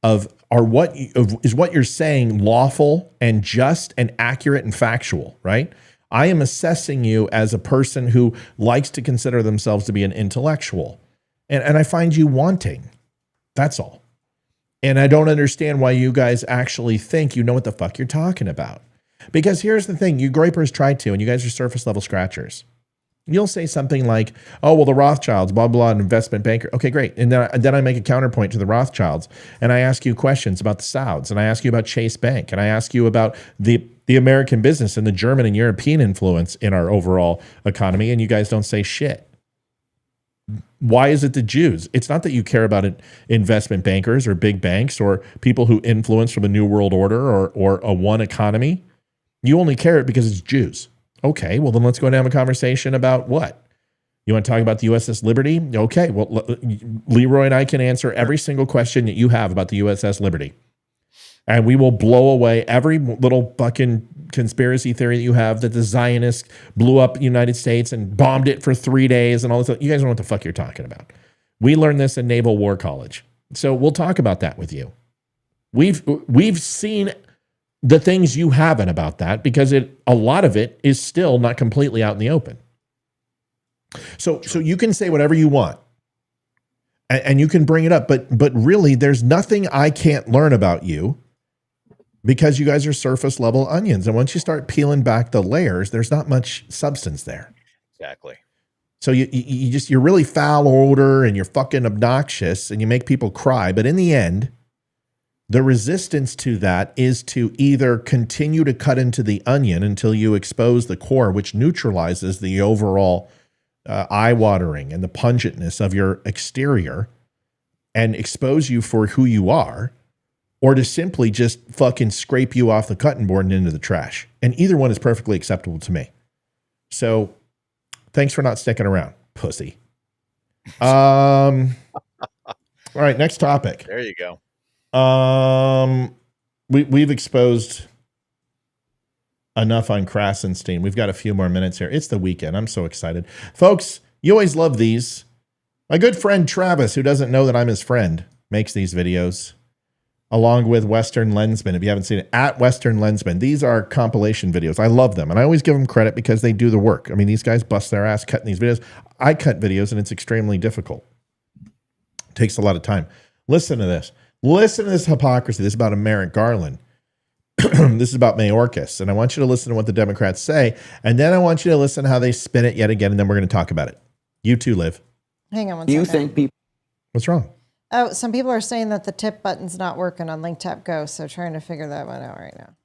[SPEAKER 3] is what you're saying lawful and just and accurate and factual, right? I am assessing you as a person who likes to consider themselves to be an intellectual. And I find you wanting. That's all. And I don't understand why you guys actually think you know what the fuck you're talking about. Because here's the thing, you groypers tried to, and you guys are surface level scratchers. You'll say something like, oh, well, the Rothschilds, blah, blah, an investment banker. Okay, great. And then I make a counterpoint to the Rothschilds, and I ask you questions about the Sauds, and I ask you about Chase Bank, and I ask you about the American business and the German and European influence in our overall economy, and you guys don't say shit. Why is it the Jews? It's not that you care about investment bankers or big banks or people who influence from a new world order or a one economy. You only care because it's Jews. Okay, well, then let's go and have a conversation about what? You want to talk about the USS Liberty? Okay, well, Leroy and I can answer every single question that you have about the USS Liberty. And we will blow away every little fucking conspiracy theory that you have that the Zionists blew up the United States and bombed it for 3 days and all this. You guys don't know what the fuck you're talking about. We learned this in Naval War College. So we'll talk about that with you. We've seen the things you haven't about that because a lot of it is still not completely out in the open. So you can say whatever you want and you can bring it up, but really there's nothing I can't learn about you because you guys are surface level onions. And once you start peeling back the layers, there's not much substance there.
[SPEAKER 8] Exactly.
[SPEAKER 3] So you're really foul odor and you're fucking obnoxious and you make people cry. But in the end, the resistance to that is to either continue to cut into the onion until you expose the core, which neutralizes the overall eye-watering and the pungentness of your exterior and expose you for who you are, or to simply just fucking scrape you off the cutting board and into the trash. And either one is perfectly acceptable to me. So thanks for not sticking around, pussy. All right, next topic.
[SPEAKER 8] There you go.
[SPEAKER 3] We've exposed enough on Krasenstein. We've got a few more minutes here. It's the weekend. I'm so excited. Folks, you always love these. My good friend Travis, who doesn't know that I'm his friend, makes these videos along with Western Lensman. If you haven't seen it, at Western Lensman. These are compilation videos. I love them. And I always give them credit because they do the work. I mean, these guys bust their ass cutting these videos. I cut videos and it's extremely difficult. It takes a lot of time. Listen to this. Listen to this hypocrisy. This is about Derrick Garland. This is about Mayorkas. And I want you to listen to what the Democrats say. And then I want you to listen to how they spin it yet again. And then we're going to talk about it. You too, Liv.
[SPEAKER 2] Hang on one second.
[SPEAKER 16] You think people...
[SPEAKER 3] What's wrong?
[SPEAKER 2] Oh, some people are saying that the tip button's not working on Link Tap Go. So trying to figure that one out right now.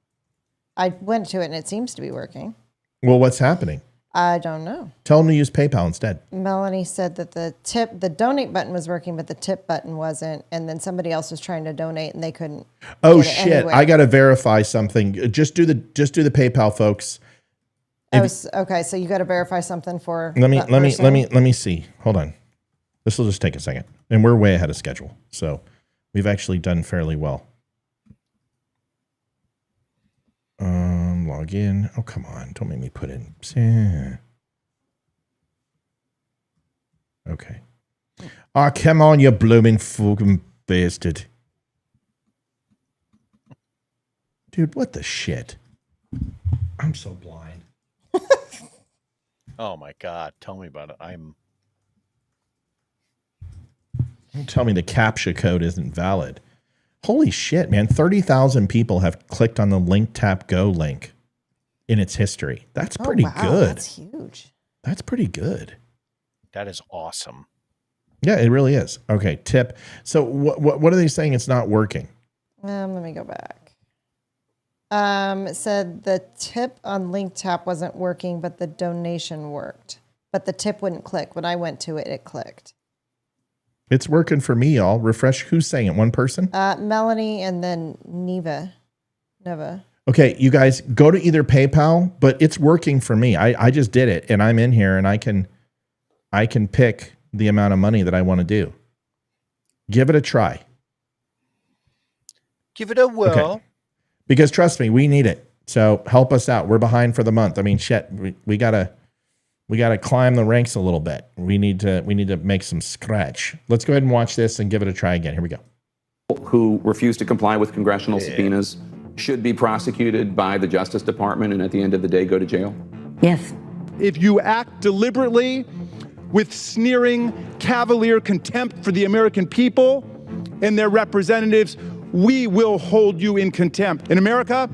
[SPEAKER 2] I went to it and it seems to be working.
[SPEAKER 3] Well, what's happening?
[SPEAKER 2] I don't know.
[SPEAKER 3] Tell them to use PayPal instead.
[SPEAKER 2] Melanie said that the donate button was working, but the tip button wasn't. And then somebody else was trying to donate and they couldn't.
[SPEAKER 3] Oh shit! Anyway. I got to verify something. Just do the PayPal, folks.
[SPEAKER 2] Okay, so you got to verify something for.
[SPEAKER 3] Let me see. Hold on. This will just take a second, and we're way ahead of schedule, so we've actually done fairly well. Log in. Oh, come on. Don't make me put in. Okay. Oh, come on, you blooming fucking bastard. Dude, what the shit? I'm so blind.
[SPEAKER 8] Oh, my God. Tell me about it.
[SPEAKER 3] Don't tell me the CAPTCHA code isn't valid. Holy shit, man. 30,000 people have clicked on the Link Tap Go link in its history. That's pretty good.
[SPEAKER 2] That's huge.
[SPEAKER 3] That's pretty good.
[SPEAKER 8] That is awesome.
[SPEAKER 3] Yeah, it really is. Okay, tip. So what are they saying it's not working?
[SPEAKER 2] Let me go back. It said the tip on Link Tap wasn't working, but the donation worked. But the tip wouldn't click. When I went to it, it clicked.
[SPEAKER 3] It's working for me, y'all. Refresh. Who's saying it? One person?
[SPEAKER 2] Melanie and then Neva.
[SPEAKER 3] Okay, you guys go to either PayPal, but it's working for me. I just did it, and I'm in here, and I can pick the amount of money that I want to do. Give it a try.
[SPEAKER 8] Give it a whirl. Okay.
[SPEAKER 3] Because trust me, we need it. So help us out. We're behind for the month. I mean, shit, we gotta climb the ranks a little bit. We need to make some scratch. Let's go ahead and watch this and give it a try again. Here we go.
[SPEAKER 16] Who refuse to comply with congressional subpoenas should be prosecuted by the Justice Department and at the end of the day go to jail?
[SPEAKER 17] Yes.
[SPEAKER 18] If you act deliberately with sneering, cavalier contempt for the American people and their representatives, we will hold you in contempt. In America,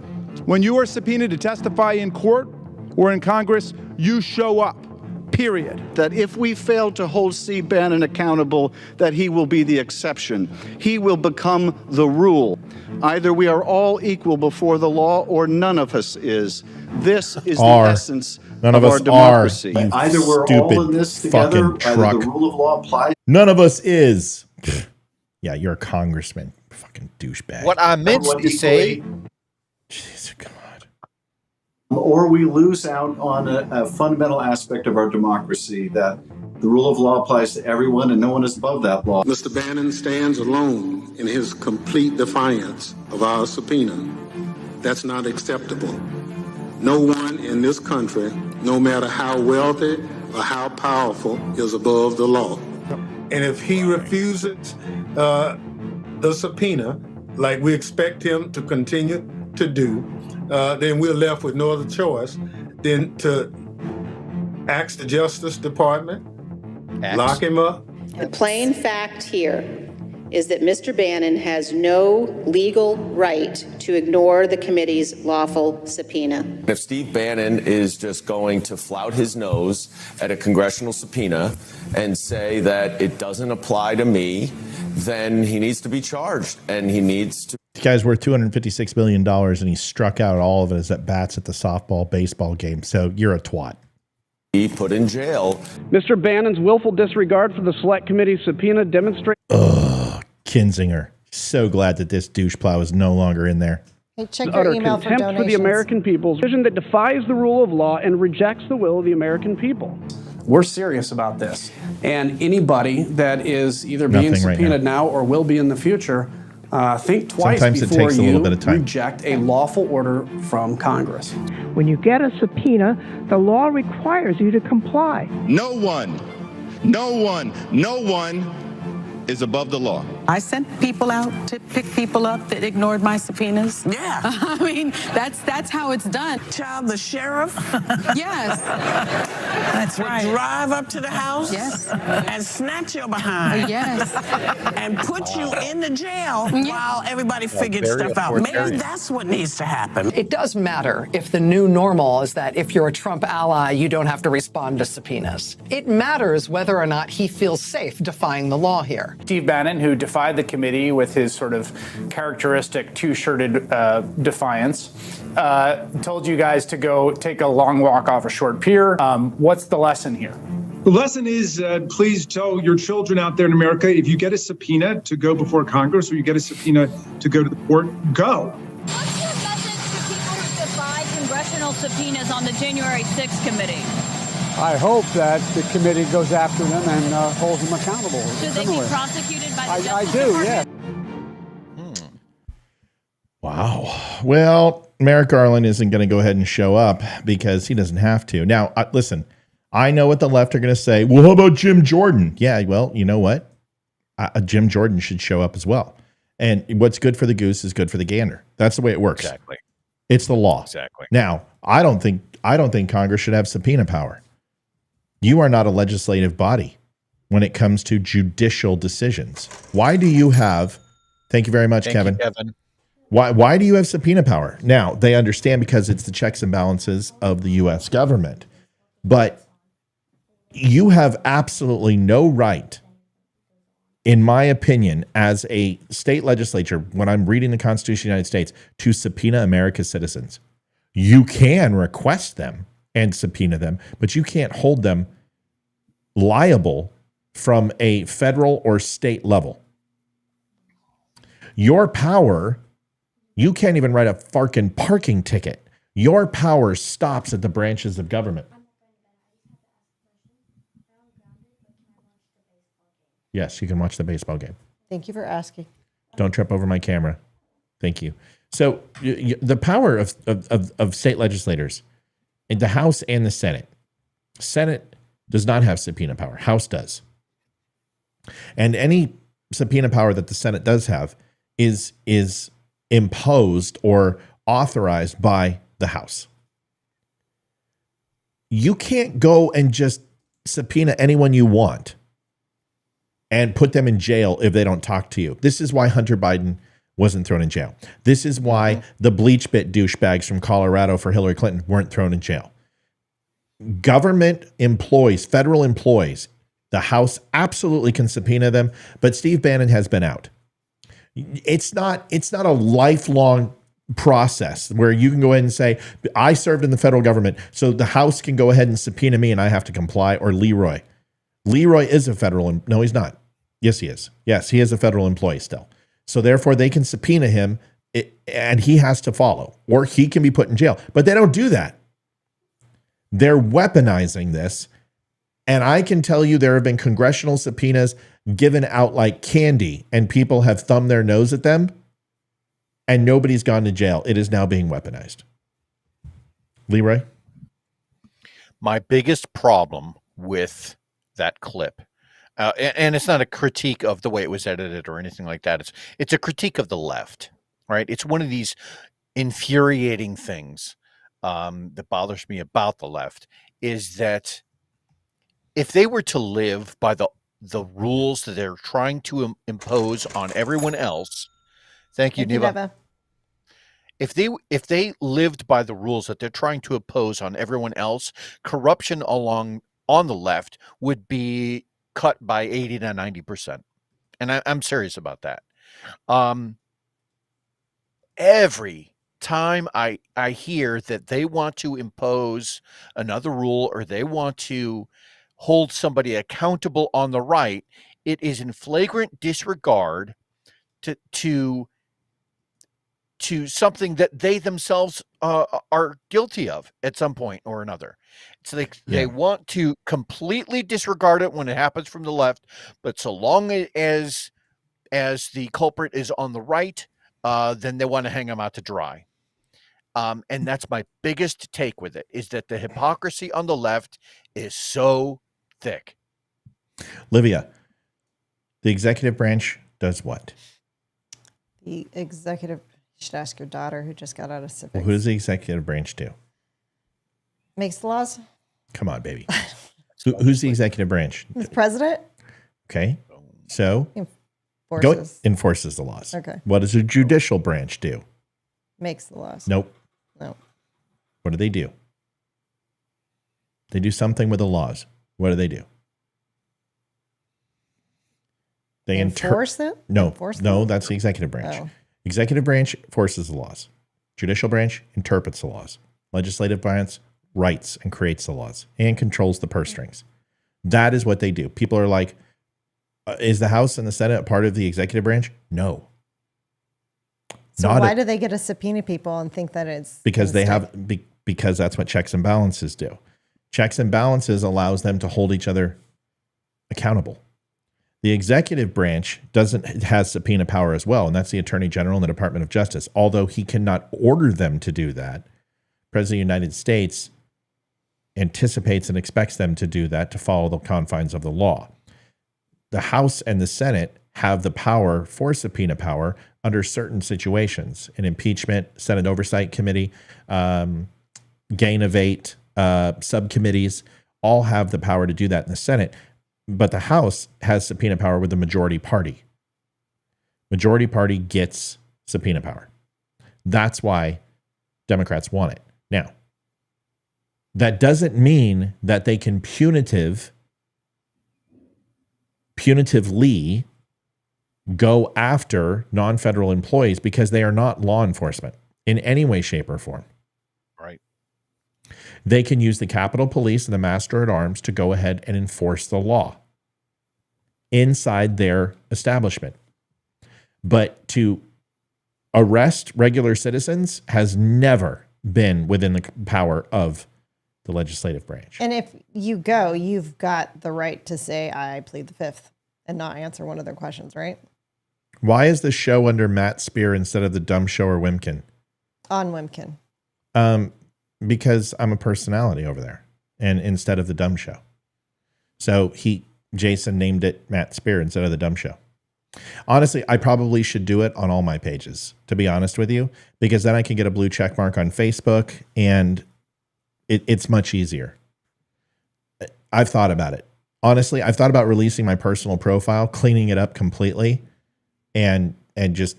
[SPEAKER 18] when you are subpoenaed to testify in court or in Congress, you show up. period.
[SPEAKER 17] That if we fail to hold Steve Bannon accountable, that he will be the exception. He will become the rule. Either we are all equal before the law or none of us is. This is the essence of our democracy.
[SPEAKER 3] Either we're all in this together, either the rule of law applies. None of us is. Yeah, you're a congressman. Fucking douchebag.
[SPEAKER 8] What I meant to say.
[SPEAKER 3] Jesus God.
[SPEAKER 19] Or we lose out on a fundamental aspect of our democracy, that the rule of law applies to everyone and no one is above that law.
[SPEAKER 20] Mr. Bannon stands alone in his complete defiance of our subpoena. That's not acceptable. No one in this country, no matter how wealthy or how powerful, is above the law.
[SPEAKER 21] And if he refuses the subpoena, like we expect him to continue to do, then we're left with no other choice than to ask the Justice Department, lock him up.
[SPEAKER 22] The plain fact here is that Mr. Bannon has no legal right to ignore the committee's lawful subpoena.
[SPEAKER 23] If Steve Bannon is just going to flout his nose at a congressional subpoena and say that it doesn't apply to me, then he needs to be charged and he needs to.
[SPEAKER 3] The guy's worth $256 million and he struck out all of it as at bats at the softball, baseball game. So you're a twat.
[SPEAKER 23] Be put in jail.
[SPEAKER 24] Mr. Bannon's willful disregard for the Select Committee subpoena demonstrates.
[SPEAKER 3] Kinzinger. So glad that this douche plow is no longer in there.
[SPEAKER 2] Hey, check your email for donations.
[SPEAKER 24] For the American people's vision that defies the rule of law and rejects the will of the American people.
[SPEAKER 25] We're serious about this. And anybody that is either being subpoenaed now or will be in the future, think twice before you reject a lawful order from Congress.
[SPEAKER 26] When you get a subpoena, the law requires you to comply.
[SPEAKER 27] No one is above the law.
[SPEAKER 28] I sent people out to pick people up that ignored my subpoenas.
[SPEAKER 29] Yeah.
[SPEAKER 28] I mean, that's how it's done.
[SPEAKER 29] Child, the sheriff?
[SPEAKER 28] Yes.
[SPEAKER 29] That's right. Drive up to the house?
[SPEAKER 28] Yes.
[SPEAKER 29] And snatch your behind.
[SPEAKER 28] Yes.
[SPEAKER 29] And put you in the jail while everybody figured stuff out. Maybe that's what needs to happen.
[SPEAKER 30] It does matter if the new normal is that if you're a Trump ally, you don't have to respond to subpoenas. It matters whether or not he feels safe defying the law here.
[SPEAKER 11] Steve Bannon, who defied the committee with his sort of characteristic two-shirted defiance, told you guys to go take a long walk off a short pier. What's the lesson here?
[SPEAKER 18] The lesson is, please tell your children out there in America, if you get a subpoena to go before Congress or you get a subpoena to go to the court, go.
[SPEAKER 31] What's your message to people who defied congressional subpoenas on the January 6th committee?
[SPEAKER 32] I hope that the committee goes after them and holds them accountable.
[SPEAKER 31] Should they be prosecuted by the Justice
[SPEAKER 32] Department?
[SPEAKER 31] I do,
[SPEAKER 32] yeah.
[SPEAKER 3] Wow. Well, Merrick Garland isn't going to go ahead and show up because he doesn't have to. Now, listen, I know what the left are going to say. Well, how about Jim Jordan? Yeah, well, you know what? Jim Jordan should show up as well. And what's good for the goose is good for the gander. That's the way it works.
[SPEAKER 8] Exactly.
[SPEAKER 3] It's the law.
[SPEAKER 8] Exactly.
[SPEAKER 3] Now, I don't think Congress should have subpoena power. You are not a legislative body when it comes to judicial decisions. Why do you have, thank you very much, Kevin.
[SPEAKER 8] Kevin.
[SPEAKER 3] Why do you have subpoena power? Now, they understand because it's the checks and balances of the U.S. government. But you have absolutely no right, in my opinion, as a state legislature, when I'm reading the Constitution of the United States, to subpoena America's citizens. You can request them and subpoena them, but you can't hold them liable from a federal or state level. Your power, you can't even write a fucking parking ticket. Your power stops at the branches of government. Yes, you can watch the baseball game.
[SPEAKER 2] Thank you for asking.
[SPEAKER 3] Don't trip over my camera. Thank you. So the power of state legislators in the House and the Senate. Senate does not have subpoena power. House does. And any subpoena power that the Senate does have is imposed or authorized by the House. You can't go and just subpoena anyone you want and put them in jail if they don't talk to you. This is why Hunter Biden wasn't thrown in jail. This is why the bleach bit douchebags from Colorado for Hillary Clinton weren't thrown in jail. government employees, federal employees, the House absolutely can subpoena them, but Steve Bannon has been out. It's not a lifelong process where you can go ahead and say, I served in the federal government, so the House can go ahead and subpoena me and I have to comply, or Leroy. Leroy is a federal, no, he's not. Yes, he is. Yes, he is a federal employee still. So therefore they can subpoena him and he has to follow, or he can be put in jail. But they don't do that. They're weaponizing this. And I can tell you there have been congressional subpoenas given out like candy and people have thumbed their nose at them and nobody's gone to jail. It is now being weaponized. Leroy?
[SPEAKER 8] My biggest problem with that clip, and it's not a critique of the way it was edited or anything like that. It's a critique of the left, right? It's one of these infuriating things that bothers me about the left is that if they were to live by the rules that they're trying to impose on everyone else, thank you, Neva. If they lived by the rules that they're trying to impose on everyone else, corruption on the left would be cut by 80 to 90%. And I'm serious about that. Every time I hear that they want to impose another rule or they want to hold somebody accountable on the right, it is in flagrant disregard to something that they themselves are guilty of at some point or another. So they want to completely disregard it when it happens from the left, but so long as the culprit is on the right, then they want to hang them out to dry. And that's my biggest take with it, is that the hypocrisy on the left is so thick.
[SPEAKER 3] Livia, the executive branch does what?
[SPEAKER 2] The executive, you should ask your daughter who just got out of civics.
[SPEAKER 3] Well, who does the executive branch do?
[SPEAKER 2] Makes the laws.
[SPEAKER 3] Come on, baby. Who's the executive branch?
[SPEAKER 2] The president.
[SPEAKER 3] Okay. So enforces the laws.
[SPEAKER 2] Okay.
[SPEAKER 3] What does the judicial branch do?
[SPEAKER 2] Makes the laws.
[SPEAKER 3] Nope.
[SPEAKER 2] No.
[SPEAKER 3] What do? They do something with the laws. What do? They
[SPEAKER 2] enforce it?
[SPEAKER 3] No, that's the executive branch.
[SPEAKER 2] Oh.
[SPEAKER 3] Executive branch enforces the laws. Judicial branch interprets the laws. Legislative branch writes and creates the laws and controls the purse strings. That is what they do. People are like, is the House and the Senate a part of the executive branch? No.
[SPEAKER 2] So why do they get to subpoena people and think that it's
[SPEAKER 3] because because that's what checks and balances do. Checks and balances allows them to hold each other accountable. The executive branch has subpoena power as well, and that's the Attorney General and the Department of Justice. Although he cannot order them to do that, the President of the United States anticipates and expects them to do that to follow the confines of the law. The House and the Senate have the power for subpoena power under certain situations. An impeachment, Senate Oversight Committee, Gain of 8, subcommittees, all have the power to do that in the Senate. But the House has subpoena power with the majority party. Majority party gets subpoena power. That's why Democrats want it. Now, that doesn't mean that they can punitively go after non-federal employees because they are not law enforcement in any way, shape, or form.
[SPEAKER 8] Right.
[SPEAKER 3] They can use the Capitol Police and the Master at Arms to go ahead and enforce the law inside their establishment. But to arrest regular citizens has never been within the power of the legislative branch.
[SPEAKER 2] And if you go, you've got the right to say, I plead the fifth and not answer one of their questions, right?
[SPEAKER 3] Why is the show under Matt Spear instead of the DUM Show or Wimkin?
[SPEAKER 2] On Wimkin.
[SPEAKER 3] Because I'm a personality over there and instead of the DUM Show. So Jason named it Matt Spear instead of the DUM Show. Honestly, I probably should do it on all my pages, to be honest with you, because then I can get a blue check mark on Facebook and it's much easier. I've thought about it. Honestly, I've thought about releasing my personal profile, cleaning it up completely, and just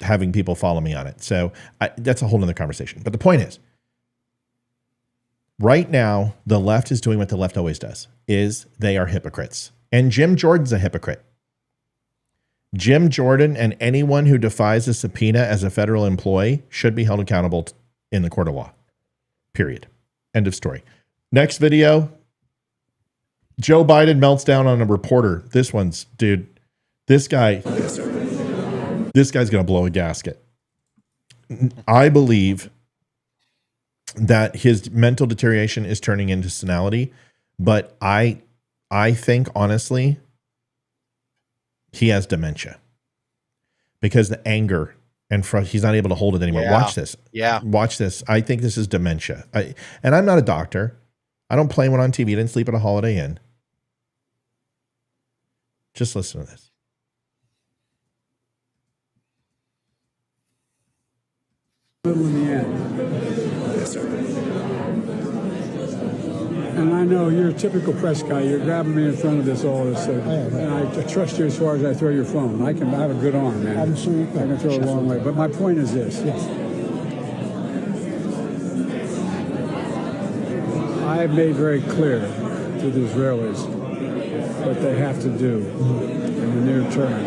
[SPEAKER 3] having people follow me on it. So that's a whole nother conversation. But the point is, Right now, the left is doing what the left always does, is they are hypocrites. And Jim Jordan's a hypocrite. Jim Jordan and anyone who defies a subpoena as a federal employee should be held accountable in the court of law. Period. End of story. Next video. Joe Biden melts down on a reporter. This one's, dude, this guy's going to blow a gasket. I believe that his mental deterioration is turning into senility, but I think, honestly, he has dementia because the anger and he's not able to hold it anymore.
[SPEAKER 8] Yeah.
[SPEAKER 3] Watch this.
[SPEAKER 8] Yeah.
[SPEAKER 3] Watch this. I think this is dementia. And I'm not a doctor. I don't play one on TV. I didn't sleep at a Holiday Inn. Just listen to this.
[SPEAKER 32] In the end. Yes, sir. And I know you're a typical press guy. You're grabbing me in front of this all this. And I trust you as far as I throw your phone. I have a good arm, man. I'm sure you can. I can throw it a long way. But my point is this. Yes. I have made very clear to the Israelis what they have to do in the near term.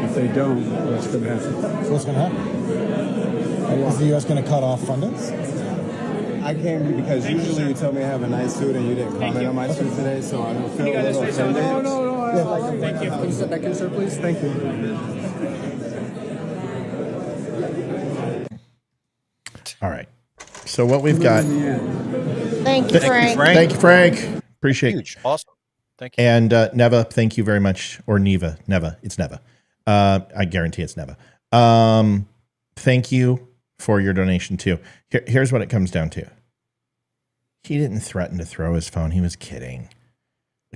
[SPEAKER 32] If they don't, what's going to happen?
[SPEAKER 1] So what's going to happen? Is the U.S. going to cut off funding?
[SPEAKER 4] I came because usually you tell me I have a nice suit and you didn't comment on my suit today, so I don't feel a little offended.
[SPEAKER 32] No. Thank you. Can you sit back in, sir, please? Thank you.
[SPEAKER 3] All right. So what we've got.
[SPEAKER 2] Thank you, Frank.
[SPEAKER 3] Thank you, Frank. Appreciate it.
[SPEAKER 8] Awesome. Thank you.
[SPEAKER 3] And Neva, thank you very much. Or Neva. It's Neva. I guarantee it's Neva. Thank you for your donation too. Here's what it comes down to. He didn't threaten to throw his phone. He was kidding.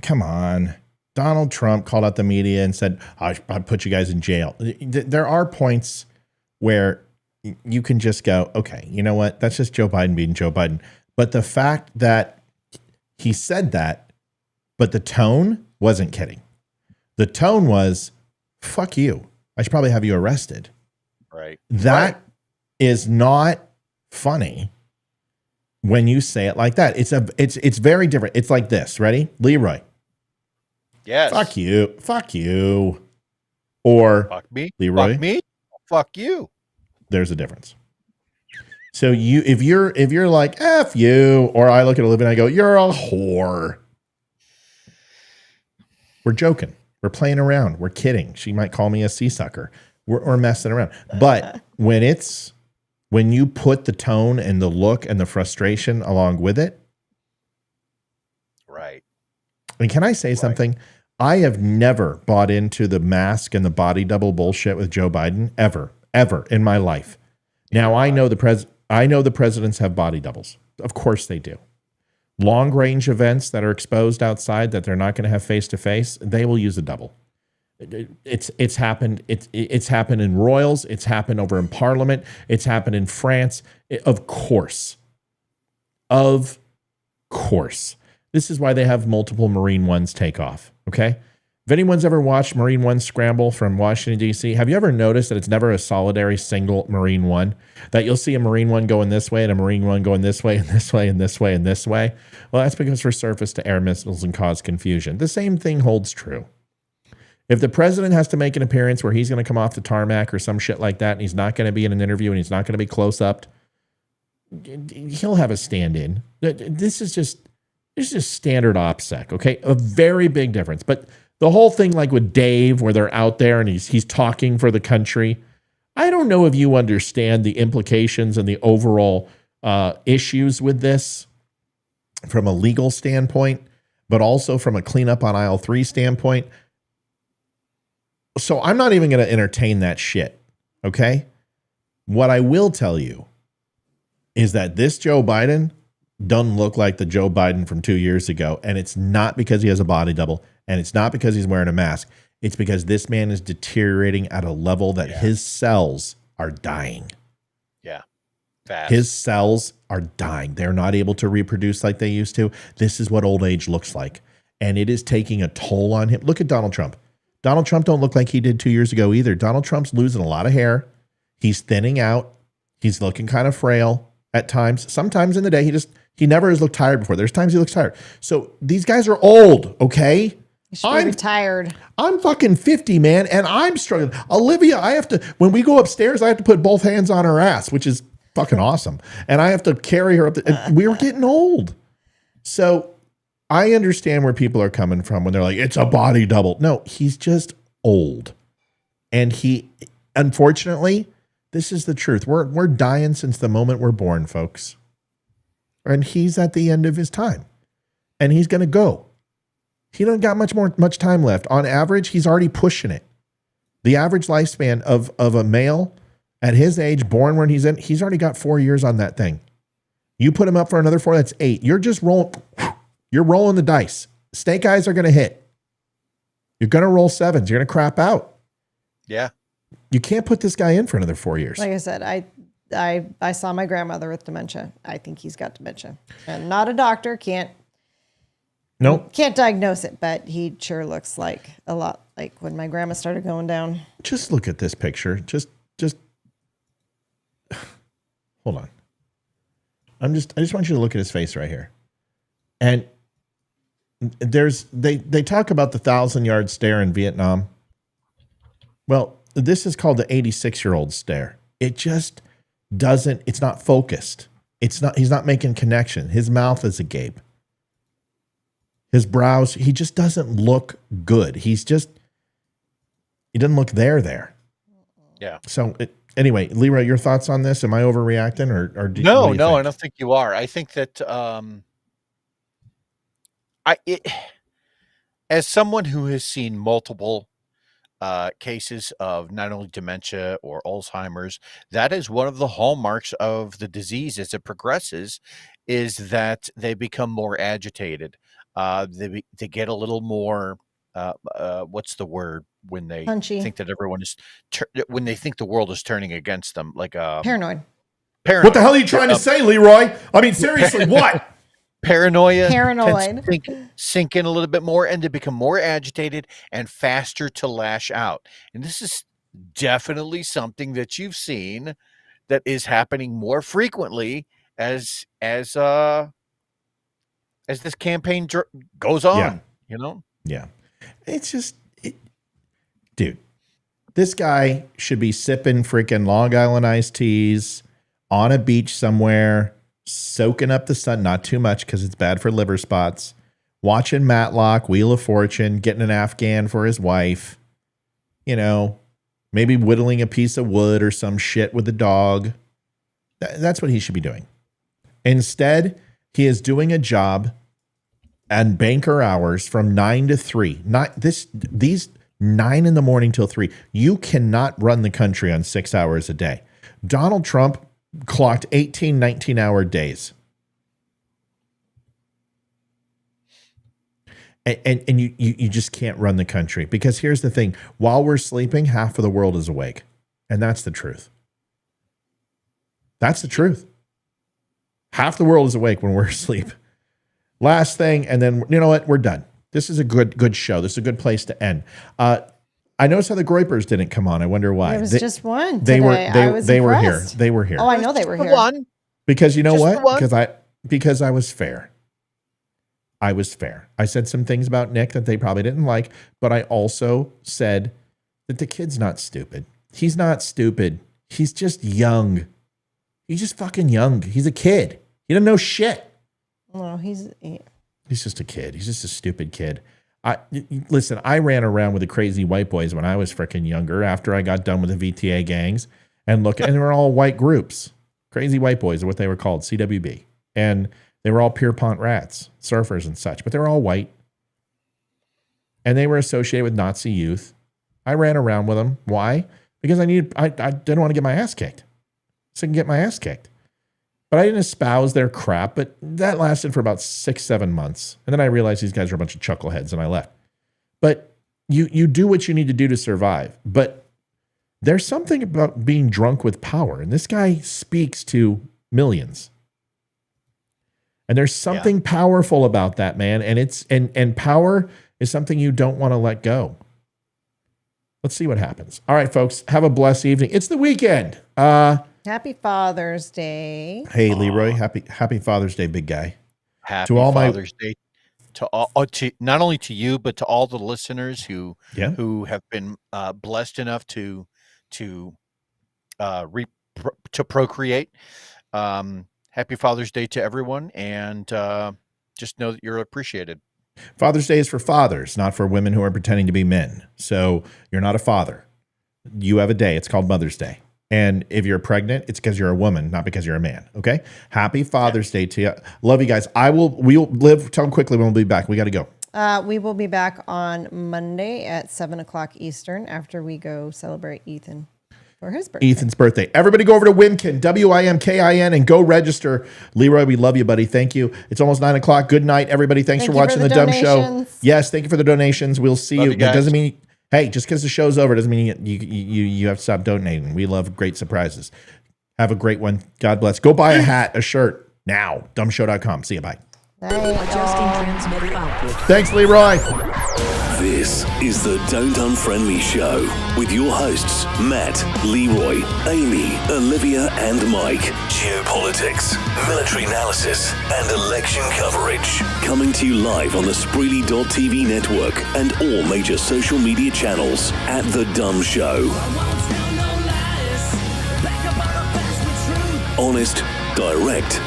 [SPEAKER 3] Come on. Donald Trump called out the media and said, I put you guys in jail. There are points where you can just go, okay, you know what? That's just Joe Biden being Joe Biden. But the fact that he said that, but the tone wasn't kidding. The tone was, fuck you. I should probably have you arrested.
[SPEAKER 8] Right.
[SPEAKER 3] That is not funny when you say it like that. It's very different. It's like this. Ready? Leroy.
[SPEAKER 8] Yes.
[SPEAKER 3] Fuck you. Fuck you. Or
[SPEAKER 8] fuck me.
[SPEAKER 3] Leroy.
[SPEAKER 8] Fuck me. Fuck you.
[SPEAKER 3] There's a difference. So if you're like F you, or I look at Olivia and I go, you're a whore. We're joking. We're playing around. We're kidding. She might call me a sea sucker. We're messing around. But when you put the tone and the look and the frustration along with it.
[SPEAKER 8] Right.
[SPEAKER 3] And can I say something? I have never bought into the mask and the body double bullshit with Joe Biden ever in my life. Now I know the presidents have body doubles. Of course they do. Long range events that are exposed outside that they're not going to have face to face, they will use a double. It's happened. It's happened in royals. It's happened over in Parliament. It's happened in France. Of course. This is why they have multiple Marine Ones take off. Okay. If anyone's ever watched Marine One scramble from Washington, D.C., have you ever noticed that it's never a solitary single Marine One? That you'll see a Marine One going this way and a Marine One going this way and this way and this way and this way? Well, that's because for surface-to-air missiles and cause confusion. The same thing holds true. If the president has to make an appearance where he's going to come off the tarmac or some shit like that, and he's not going to be in an interview and he's not going to be close-up, he'll have a stand-in. This is just standard OPSEC, okay? A very big difference. But the whole thing like with Dave where they're out there and he's talking for the country, I don't know if you understand the implications and the overall issues with this from a legal standpoint, but also from a cleanup on aisle 3 standpoint. So I'm not even going to entertain that shit, okay? What I will tell you is that this Joe Biden doesn't look like the Joe Biden from 2 years ago, and it's not because he has a body double, and it's not because he's wearing a mask. It's because this man is deteriorating at a level that his cells are dying.
[SPEAKER 8] Yeah. Fast.
[SPEAKER 3] His cells are dying. They're not able to reproduce like they used to. This is what old age looks like, and it is taking a toll on him. Look at Donald Trump. Donald Trump don't look like he did 2 years ago either. Donald Trump's losing a lot of hair. He's thinning out. He's looking kind of frail at times. Sometimes in the day, He never has looked tired before. There's times he looks tired. So these guys are old, okay?
[SPEAKER 2] You should be retired.
[SPEAKER 3] I'm fucking 50, man, and I'm struggling. Olivia, when we go upstairs, I have to put both hands on her ass, which is fucking awesome. And I have to carry her up. And we were getting old. So I understand where people are coming from when they're like, it's a body double. No, he's just old. And unfortunately, this is the truth. We're dying since the moment we're born, folks. And he's at the end of his time. And he's going to go. He don't got much time left. On average, he's already pushing it. The average lifespan of a male at his age, born when he's already got 4 years on that thing. You put him up for another 4, that's 8. You're just rolling. You're rolling the dice. Snake eyes are going to hit. You're going to roll 7s. You're going to crap out.
[SPEAKER 8] Yeah.
[SPEAKER 3] You can't put this guy in for another 4 years.
[SPEAKER 2] Like I said, I saw my grandmother with dementia. I think he's got dementia. And not a doctor, can't diagnose it, but he sure looks like a lot like when my grandma started going down.
[SPEAKER 3] Just look at this picture. Just hold on. I just want you to look at his face right here. And they talk about the 1,000-yard stare in Vietnam. Well, this is called the 86-year-old stare. It just doesn't, it's not focused. He's not making connection. His mouth is agape. His brows, he just doesn't look good. He doesn't look there.
[SPEAKER 8] Yeah.
[SPEAKER 3] So anyway, Leroy, your thoughts on this? Am I overreacting or do
[SPEAKER 8] No,
[SPEAKER 3] think?
[SPEAKER 8] I don't think you are. I think that as someone who has seen multiple cases of not only dementia or Alzheimer's, that is one of the hallmarks of the disease as it progresses, is that they become more agitated. They get a little more, what's the word when they
[SPEAKER 2] Punchy.
[SPEAKER 8] think that everyone is, when they think the world is turning against them, like
[SPEAKER 2] paranoid.
[SPEAKER 3] What the hell are you trying to say, Leroy? I mean, seriously, what?
[SPEAKER 8] Paranoid. Sink in a little bit more, and they become more agitated and faster to lash out. And this is definitely something that you've seen that is happening more frequently as this campaign goes on.
[SPEAKER 3] Yeah. It's just, dude, this guy should be sipping freaking Long Island iced teas on a beach somewhere, soaking up the sun, not too much because it's bad for liver spots, watching Matlock, Wheel of Fortune, getting an Afghan for his wife, maybe whittling a piece of wood or some shit with the dog. That's what he should be doing. Instead, he is doing a job and banker hours from 9 to 3. These 9 in the morning till 3. You cannot run the country on 6 hours a day. Donald Trump clocked 18, 19-hour days. And you just can't run the country, because here's the thing. While we're sleeping, half of the world is awake. And that's the truth. That's the truth. Half the world is awake when we're asleep. Last thing, and then, you know what? We're done. This is a good show. This is a good place to end. I noticed how the Groypers didn't come on. I wonder why.
[SPEAKER 2] It was just one.
[SPEAKER 3] They were here.
[SPEAKER 2] Impressed.
[SPEAKER 3] They were here.
[SPEAKER 2] Oh, I know they were here.
[SPEAKER 8] One.
[SPEAKER 3] Because you know
[SPEAKER 8] Just
[SPEAKER 3] what?
[SPEAKER 8] one.
[SPEAKER 3] Because I was fair. I said some things about Nick that they probably didn't like, but I also said that the kid's not stupid. He's not stupid. He's just young. He's just fucking young. He's a kid. He doesn't know shit.
[SPEAKER 2] No, he's
[SPEAKER 3] just a kid. He's just a stupid kid. Listen, I ran around with the crazy white boys when I was freaking younger after I got done with the VTA gangs, and they were all white groups. Crazy white boys are what they were called, CWB. And they were all Pierpont rats, surfers and such, but they were all white. And they were associated with Nazi youth. I ran around with them. Why? Because I didn't want to get my ass kicked. So I can get my ass kicked. But I didn't espouse their crap, but that lasted for about 6-7 months. And then I realized these guys are a bunch of chuckleheads, and I left. But you do what you need to do to survive. But there's something about being drunk with power, and this guy speaks to millions. And there's something powerful about that, man. And power is something you don't want to let go. Let's see what happens. All right, folks, have a blessed evening. It's the weekend.
[SPEAKER 2] Happy Father's Day.
[SPEAKER 3] Hey, Leroy. Happy Father's Day, big guy.
[SPEAKER 8] Happy Father's Day to all, to not only to you, but to all the listeners who have been blessed enough to procreate. Happy Father's Day to everyone, and just know that you're appreciated.
[SPEAKER 3] Father's Day is for fathers, not for women who are pretending to be men. So you're not a father. You have a day. It's called Mother's Day. And if you're pregnant, it's because you're a woman, not because you're a man. Okay? Happy Father's Day to you. Love you guys. We'll live. Tell them quickly when we'll be back. We got to go.
[SPEAKER 2] We will be back on Monday at 7:00 Eastern after we go celebrate Ethan for his birthday.
[SPEAKER 3] Ethan's birthday. Everybody go over to Wimkin, WIMKIN, and go register. Leroy, we love you, buddy. Thank you. It's almost 9:00. Good night, everybody. Thanks for watching the DUM Show. Yes, thank you for the donations. We'll see you. That doesn't mean, hey, just because the show's over doesn't mean you have to stop donating. We love great surprises. Have a great one. God bless. Go buy a hat, a shirt now. DUMShow.com. See you. Bye. Thanks, Leroy.
[SPEAKER 5] This is the Don't Unfriend Me Show with your hosts, Matt, Leroy, Amy, Olivia, and Mike. Geopolitics, military analysis, and election coverage. Coming to you live on the Spreely.tv network and all major social media channels at The DUM Show. Honest, direct,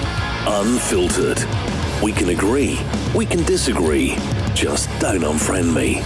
[SPEAKER 5] unfiltered. We can agree, we can disagree. Just don't unfriend me.